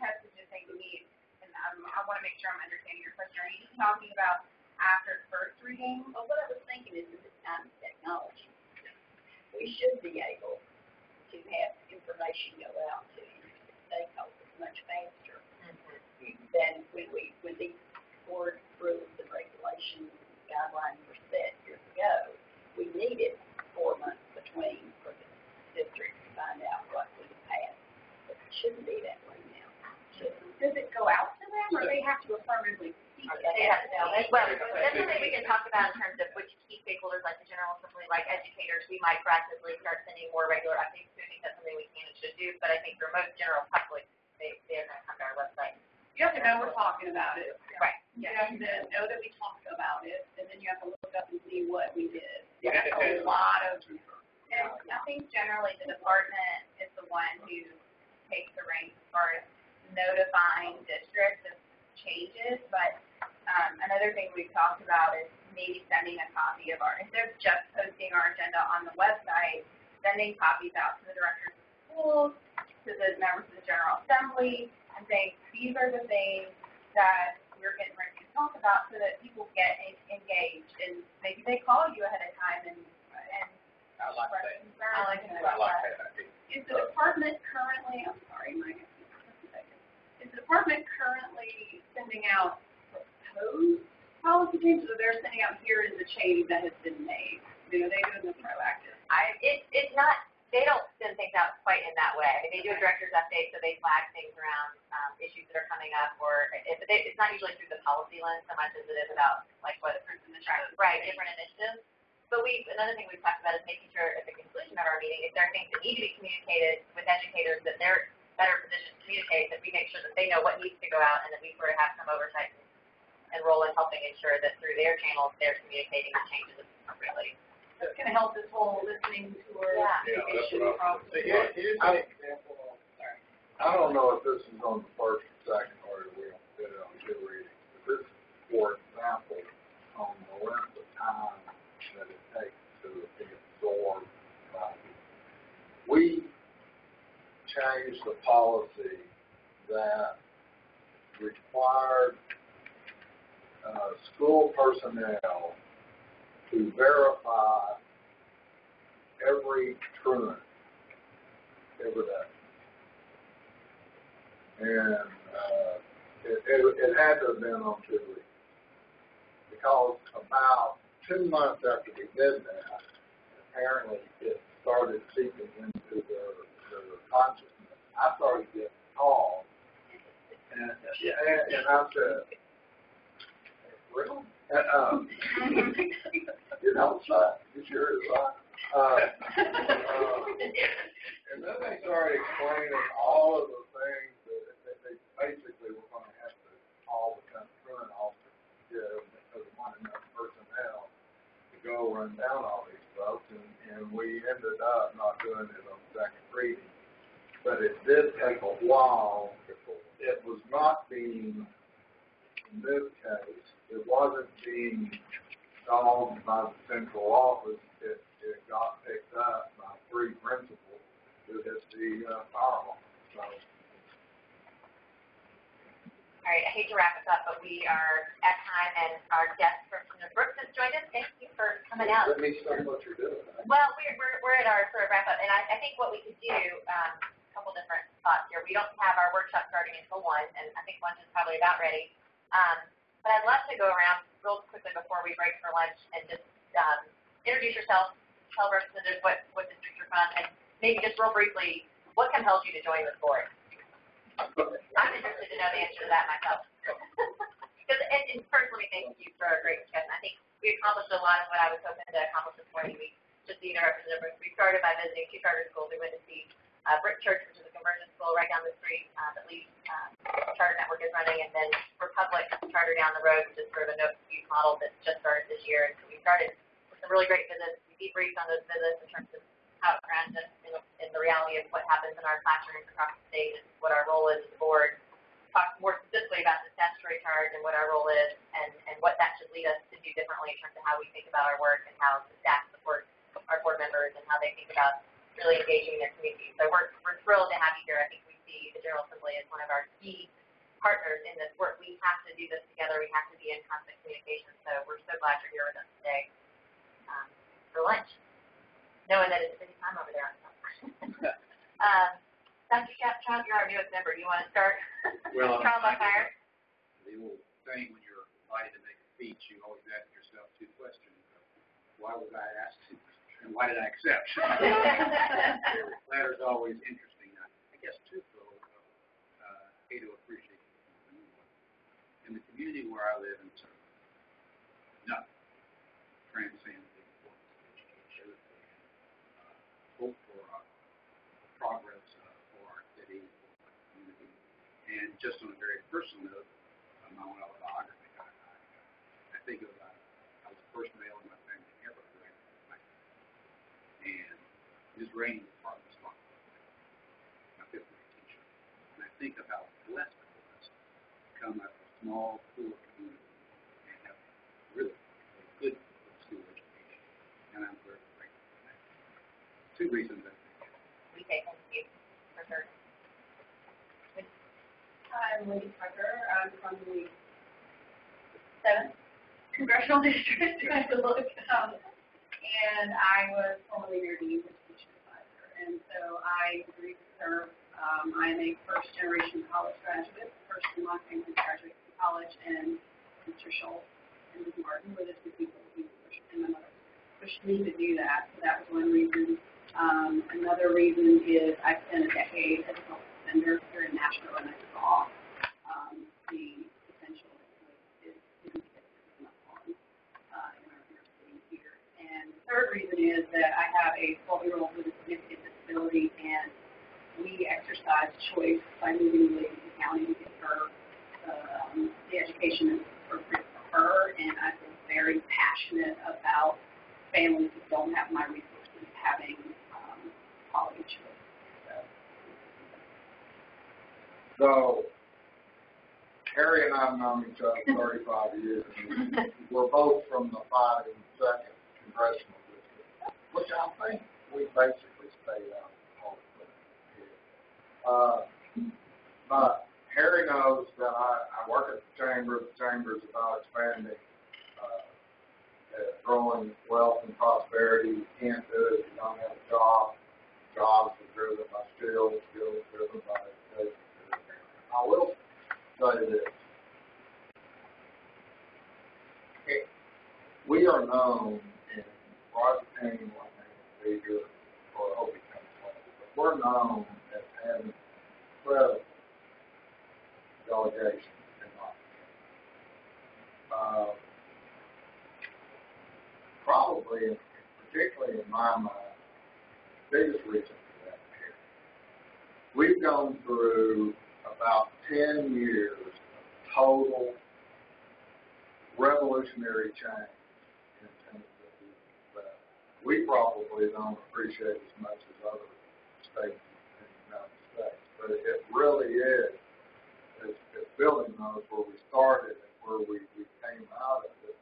Tess was just saying to me, and I want to make sure I'm understanding your question. Are you talking about after first reading? Well, what I was thinking is in this time of technology, we should be able to have information go out to interested stakeholders much faster than when these board rules and regulations and guidelines were set years ago. We needed 4 months between for the district to find out what we passed. But it shouldn't be that way now. Does it go out to them, or they have to affirmatively speak? Well, that's something we can talk about in terms of which key stakeholders, like the General Assembly, like educators, we might proactively start sending more regular updates to. I think that's something we can and should do, but I think for most general public, they're going to come to our website. You have to know we're talking about it. Right. You have to know that we talked about it, and then you have to look up and see what we did. Yeah. A lot of. And I think generally the department is the one who takes the reins as far as notifying districts of changes, but another thing we've talked about is maybe sending a copy of instead of just posting our agenda on the website, sending copies out to the directors of schools, to the members of the General Assembly, and saying, these are the things that we're getting ready to talk about so that people get engaged, and maybe they call you ahead of time and I like that. concern. I like that idea. Is the department currently, I'm sorry, Mike, is the department currently sending out proposed policy changes, or they're sending out, here is the change that has been made? Are they doing the proactive? It's not, they don't send things out quite in that way. I mean, they do a director's update, so they flag things around issues that are coming up, or it's not usually through the policy lens so much as it is about, like, what different initiatives. But another thing we've talked about is making sure at the conclusion of our meeting, if there are things that need to be communicated with educators that they're better positioned to communicate, that we make sure that they know what needs to go out and that we sort of have some oversight and role in helping ensure that through their channels they're communicating the changes appropriately. So it's going to help this whole listening tour issue process. Here's an example of, I don't know if this is on the first or second or we did it on two readings, but this is, for example, on the length of time that it takes to absorb. We changed the policy that required school personnel to verify every truant every day. And it had to have been on 2 weeks. Because about 2 months after we did that, apparently it started seeping into their consciousness. I started getting calls, and I said, really? You know, son, you sure is right. And then they started explaining all of the things that they basically were going to have to all become truant officers to do, because they wanted enough personnel to go run down all these folks, and we ended up not doing it on second reading. But it did take a while. It was not being, in this case, it wasn't being solved by the central office. It got picked up by 3 principals who hit the firewall. So right, I hate to wrap us up, but we are at time, and our guest person Brooks has joined us. Thank you for coming out. Let me start what you're doing. Well, we're at our sort of wrap up, and I think what we could do, a couple different thoughts here. We don't have our workshop starting until 1, and I think lunch is probably about ready. But I'd love to go around real quickly before we break for lunch and just introduce yourself, tell representatives what district you're from, and maybe just real briefly, what compelled you to join this board? I'm interested to know the answer to that myself. And first, let me thank you for a great discussion. I think we accomplished a lot of what I was hoping to accomplish this morning. We just see Representative. We started by visiting 2 charter schools. We went to see Brick Church, which is a conversion school right down the street that Lee's Charter Network is running, and then Republic Charter down the road, which is sort of a no-excuse model that just started this year. And so we started with some really great visits. We debriefed on those visits in terms of how it grounds us in the reality of what happens in our classrooms across the state and what our role is as a board. Talk more specifically about the statutory charge and what our role is and what that should lead us to do differently in terms of how we think about our work and how the staff supports our board members and how they think about really engaging their community. So we're thrilled to have you here. I think we see the General Assembly as one of our key partners in this work. We have to do this together. We have to be in constant communication. So we're so glad you're here with us today for lunch, knowing that it's a busy time over there. Dr. Trump, you're our newest member. You want to start? Well, trial by fire? The old saying, when you're invited to make a speech, you always ask yourself 2 questions. Why was I asked to, and why did I accept? That is always interesting. I guess, too, though, Cato appreciates in the community where I live and serve. Nothing transcends the importance of education and hope for progress for our city, for our community. And just on a very personal note, my own autobiography, I think of I was the first male in my family to ever graduate high school. And Ms. Rainey was part of the spot, my 5th grade teacher. And I think of how blessed it was to come out of a small, poor community and have really a good school education. And I'm very grateful for that. 2 reasons I think. We say thank you for sure. I'm Wendy Tucker. I'm from the 7th Congressional District, and I was formerly your dean as teacher advisor. And so I agreed to serve. I'm a first-generation college graduate, first in my family to graduate from college, and Mr. Schultz and Ms. Martin were the 2 people who pushed, and my mother pushed me to do that. So that was one reason. Another reason is I spent a decade as a public defender here in Nashville, and I saw the potential that is not on in our city here. And the third reason is that I have a 12-year-old with a significant disability, and we exercise choice by moving to Lee County to get her the education that's appropriate for her, and I feel very passionate about families that don't have my resources having quality choice. So, Harry and I have known each other 35 years. We're both from the 52nd Congressional District, which I think we basically stayed out all the time. But Harry knows that I work at the Chamber. The Chamber is about expanding, growing wealth and prosperity. You can't do it if you don't have a job. Jobs are driven by skills, skills driven by education. I will say this. We are known in Roger County, Bigger, or Hope County, but we're known as having incredible delegation in Roger. Probably, particularly in my mind, the biggest reason for that here. We've gone through about 10 years of total revolutionary change in Tennessee that we probably don't appreciate as much as other states in the United States. But it really is, as building those where we started and where we came out of it,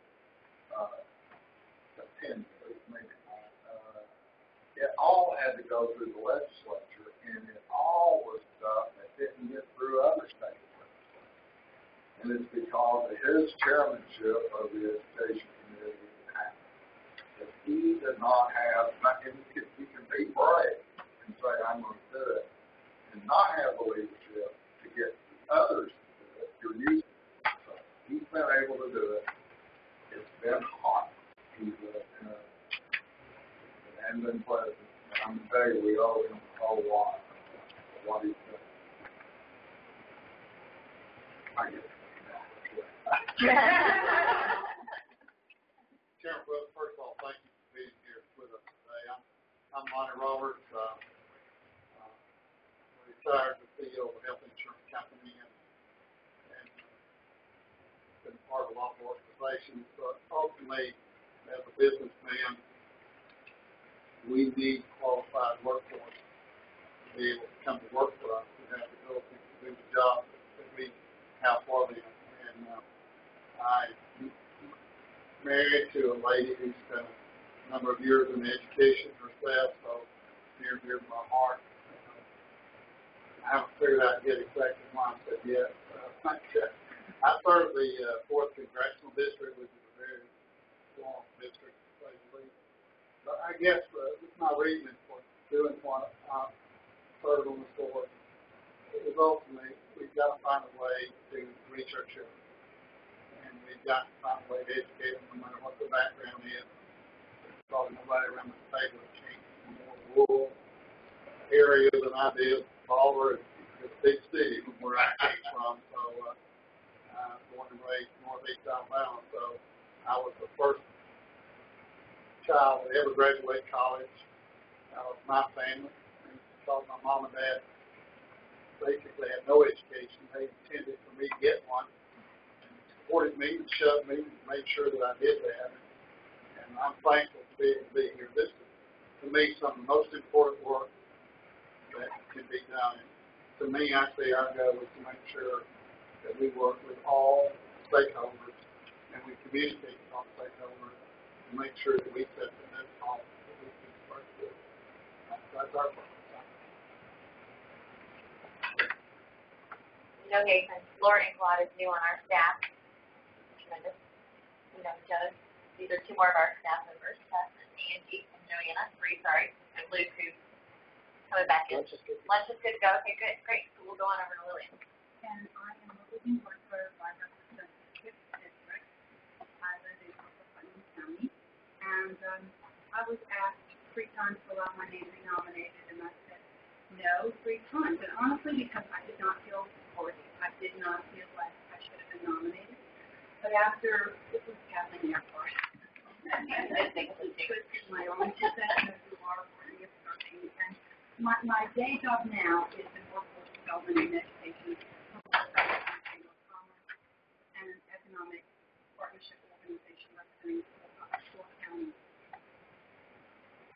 10 years, maybe not. It all had to go through the legislature, and it all was stuff that didn't get through other state legislatures. And it's because of his chairmanship of the Education Committee that he did not have, and you can be brave and say, I'm going to do it, and not have the leadership to get others to do it. You're using it. So he's been able to do it. It's been hot. He's it hasn't been pleasant. I'm going to tell you, we owe him a whole lot of what he's done. I get it. Chairman Brooks, first of all, thank you for being here with us today. I'm Lonnie Roberts, retired CEO of a health insurance company and been part of a lot of organizations. But ultimately, as a businessman, we need qualified workforce to be able to come to work for us and have the ability to do the job that we have for them. And I married to a lady who spent a number of years in education herself, so near and dear to my heart. I haven't figured out yet exactly why I said yes. I serve the 4th Congressional District, which is a very strong district, to say the least. But I guess my reason for doing what I served on this board is ultimately we've got to find a way to reach our children. And we've got to find a way to educate them no matter what their background is. There's probably nobody around the table that came from a more rural area than I did. Ballard is a big city from where I came from, so born and raised northeast Alabama. So I was the first child to ever graduate college out of my family. And because my mom and dad basically had no education, they intended for me to get one. Supported me and shoved me and made sure that I did that. And I'm thankful to be able to be here. This is, to me, some of the most important work that can be done. And to me, I say our goal is to make sure that we work with all stakeholders and we communicate with all stakeholders to make sure that we set the next policy that we can work with. That's our focus. You know, Nathan, Laura and Claude is new on our staff. Tremendous. We know each other. These are two more of our staff members, Angie and Joanna. And Luke, who's coming back in. Lunch is good to go. Okay, good. Great. So we'll go on over to Lillian. And I am a living worker by representative district. I live in Putnam County. And I was asked 3 times to allow my name to be nominated, and I said no 3 times. And honestly, because I did not feel worthy. I did not feel like I should have been nominated. But after, this was Kathleen Airport. My own 2 senators who are worthy of serving. And my day job now is in workforce development and education, and an economic partnership organization representing 4 counties.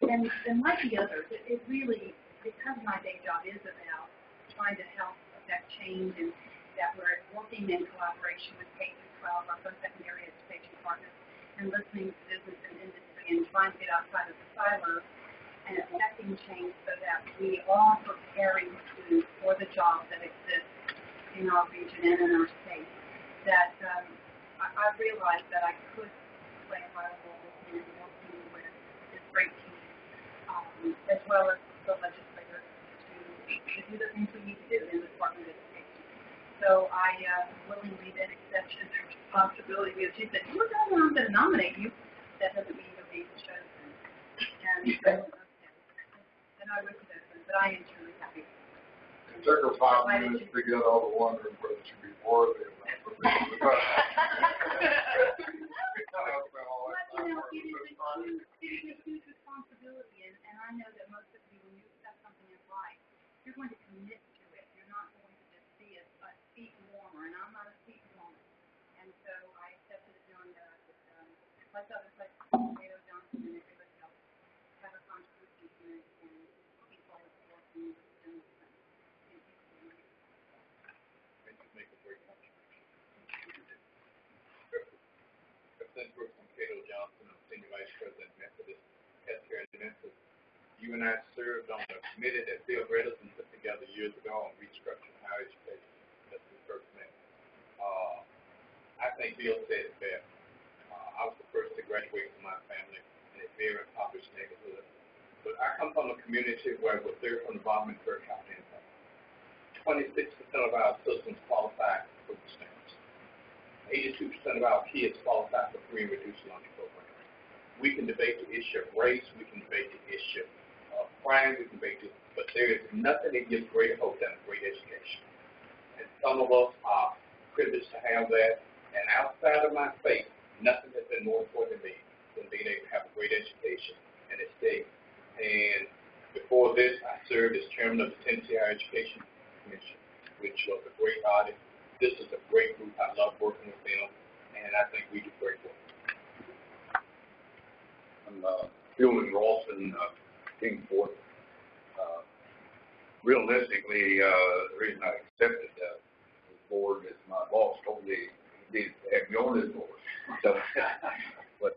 And like the others, it really, because my day job is about trying to help affect change and that we're working in collaboration with K-12, our post-secondary education partners, and listening to business and industry and trying to get outside of the silos and affecting change so that we are preparing for the jobs that exist in our region and in our state, that I realized that I could play a vital role in working with this great team, as well as the legislators to do the things we need to do in the Department of Education. So I willingly then accepted the responsibility because she said, we're going to nominate you. That doesn't mean you'll be chosen. And I was chosen, but I am truly happy. It took her 5 minutes to get all the wondering whether she'd be worthy of that. But you know, it is a huge responsibility, and I know that most of you, when you accept something in life, you're going to commit to it. You're not going to just be a seat warmer, and I'm not a seat warmer. And so I accepted it knowing that I could, like others, like Tato Johnson and everybody else, have a contribution to it and be part of working with them. Make a great contribution. Representative Brooks and Cato Johnson, I'm Senior Vice President, Methodist Healthcare in Memphis. You and I served on a committee that Bill Bredesen put together years ago on restructuring higher education. That's the first name. Bill said it best. I was the first to graduate from my family in a very impoverished neighborhood. But I come from a community where we're third from the bottom and third capita income. 26% of our citizens qualify for food stamps. 82% of our kids qualify for free and reduced lunch programs. We can debate the issue of race. We can debate the issue of crime. We can debate it, but there is nothing that gives greater hope than a great education. And some of us are privileged to have that. And outside of my faith, nothing has been more important to me than being able to have a great education and a state. And before this, I served as chairman of the Tennessee Higher Education Commission, which was a great audit. This is a great group. I love working with them, and I think we do great work. I'm Fielding Ralston, Kingsport. Realistically, the reason I accepted this board is my boss told me he needed to have me on this board. So, but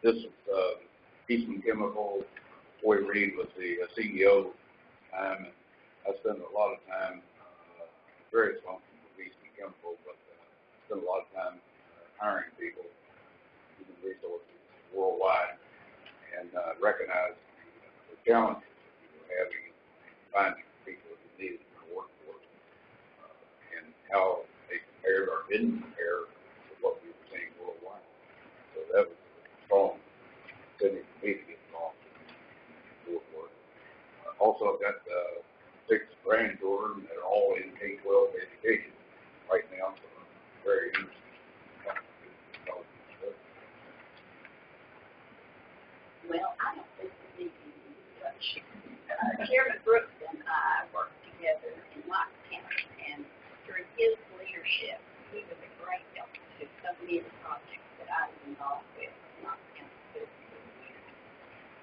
this was Eastman Chemical. Roy Reed was the CEO. And I spent a lot of time, various functions with Eastman Chemical, but spent a lot of time hiring people, human resources worldwide, and recognize the challenges that we were having in finding people who needed to work for us, and how they compared or didn't compare to what we were seeing worldwide. So that was a strong incentive for me to get involved in work. Also, I've got 6 grandchildren that are all in K-12 education right now, so I'm very interested. Well, I don't think we need to do much. Chairman Brooks and I worked together in Knox County, and through his leadership, he was a great help to so many of the projects that I was involved with in Knox County for years.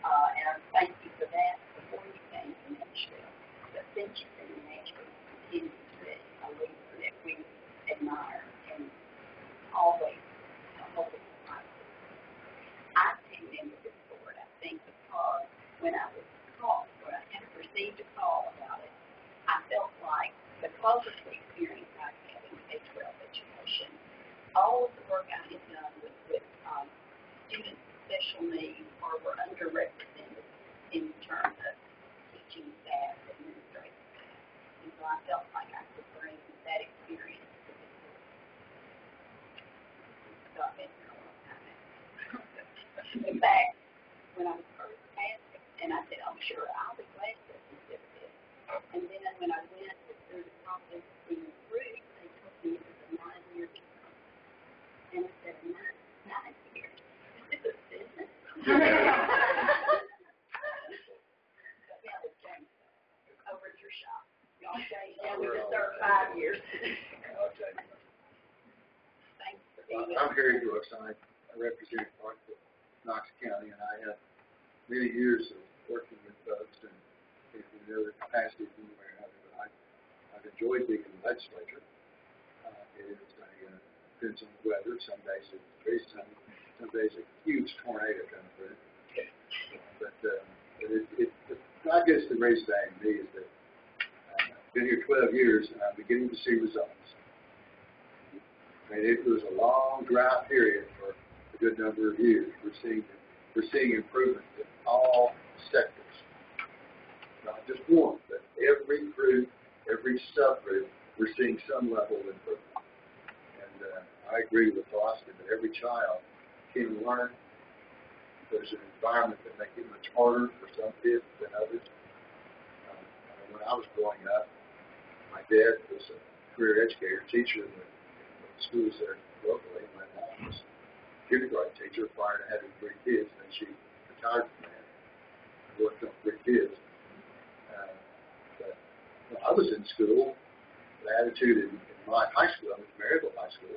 And I thank you for that before you came to Nashville. But since you've been in Nashville, you continue to be a leader that we admire and always hold it high. I came into this board, I think, because when I was called, when I had received a call about it, I felt like because of the experience I've had in K-12 education, all of the work I had done with students with special needs or were underrepresented in terms of teaching staff, administrative staff. And so I felt like I could bring that experience to this board. So I've been here a long time now. In fact, when I was first asked, and I said, I'm sure I'll be glad to consider this. And then when I went through the process of being approved, they told me it was a 9-year term. And I said, 9 years? Is this a business? Yeah, it's changed. Over at your shop. Y'all changed. Yeah, we just served 5 years. Thanks for being here. I'm Harry Brooks. I represent Knox County, and I have many years of working with folks and in other capacities one way or another. But I've enjoyed being in the legislature. It is depends on the weather. Some days it's very sunny. Some days a huge tornado comes through. But I guess the raised value to me is that I've been here 12 years, and I'm beginning to see results. I mean, it was a long, dry period for a good number of years. We're seeing improvements in all sectors, not just one, but every group, every subgroup. We're seeing some level of improvement. And I agree with the philosophy that every child can learn. There's an environment that makes it much harder for some kids than others. When I was growing up, my dad was a career educator, teacher in the schools there locally. My mom was a kindergarten teacher prior to having 3 kids, and then she retired from that. Worked on 3 kids. But when I was in school, the attitude in my high school, I went to Maryville High School,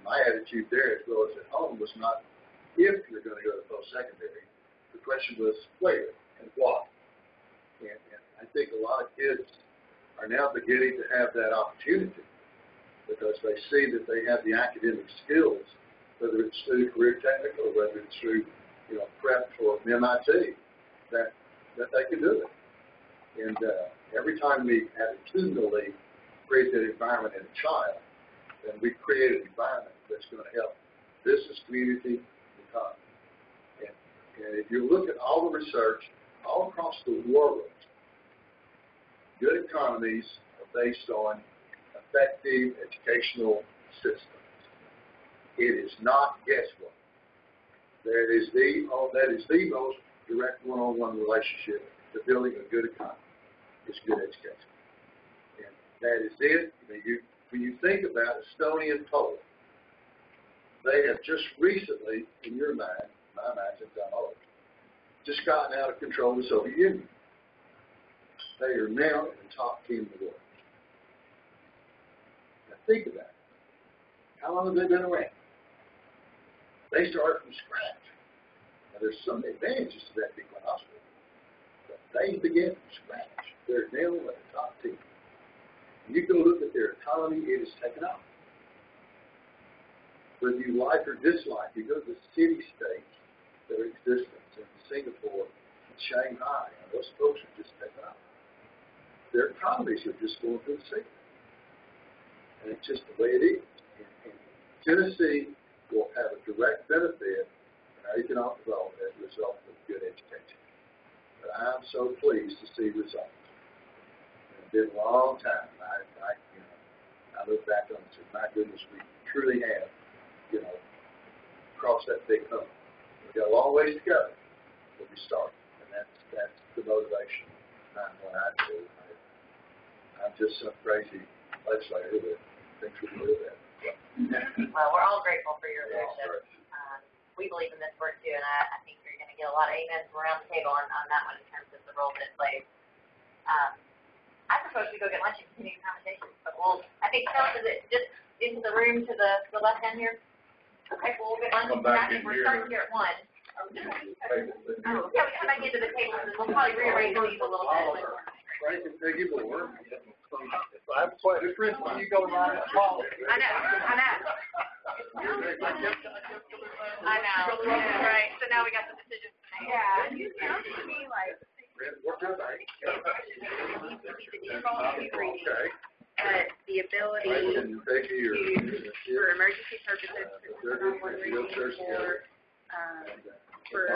my attitude there as well as at home was not if you're going to go to post-secondary. The question was where and what. And I think a lot of kids are now beginning to have that opportunity because they see that they have the academic skills, whether it's through career technical, whether it's through prep for MIT, that they can do it. And every time we attitudinally create that environment in a child, And we created an environment that's going to help business, community, economy. And if you look at all the research all across the world, good economies are based on effective educational systems. It is not guesswork. That is the most direct one-on-one relationship to building a good economy. It's good education. And that is it. When you think about Estonian Poland, they have just recently, in your mind, my mind since I'm old, just gotten out of control of the Soviet Union. They are now in the top 10 in the world. Now think about it. How long have they been around? They started from scratch. Now there's some advantages to that big hospital, but they began from scratch. They're now in the top 10. And you go look at their economy, it has taken off. Whether you like or dislike, you go to the city-states that are in existence in Singapore and Shanghai, and those folks are just taking off. Their economies are just going through the ceiling. And it's just the way it is. And Tennessee will have a direct benefit in our economic development as a result of good education. But I'm so pleased to see results. It's been a long time. I look back on it and say, my goodness, we truly have, crossed that big hump. We've got a long ways to go, but we started. And that's the motivation behind what I do. I'm just some crazy legislator that thinks we can do that. Well, we're all grateful for your leadership. We believe in this work too, and I think you're going to get a lot of amens around the table on that one in terms of the role that it plays. I propose we go get lunch and continue the conversation, but I think Phil, is it just into the room to the left hand here? Okay, well, we'll get lunch and come back, and we're starting here at 1. Oh, yeah, we come back into the table, and we'll probably rearrange these a little bit. Right, and they give it a work. I have a question. Chris, when you go around and call. I know. Right. So now we got the decision. Yeah, you sound to me like. What's your name? Okay. But the ability for emergency purposes, for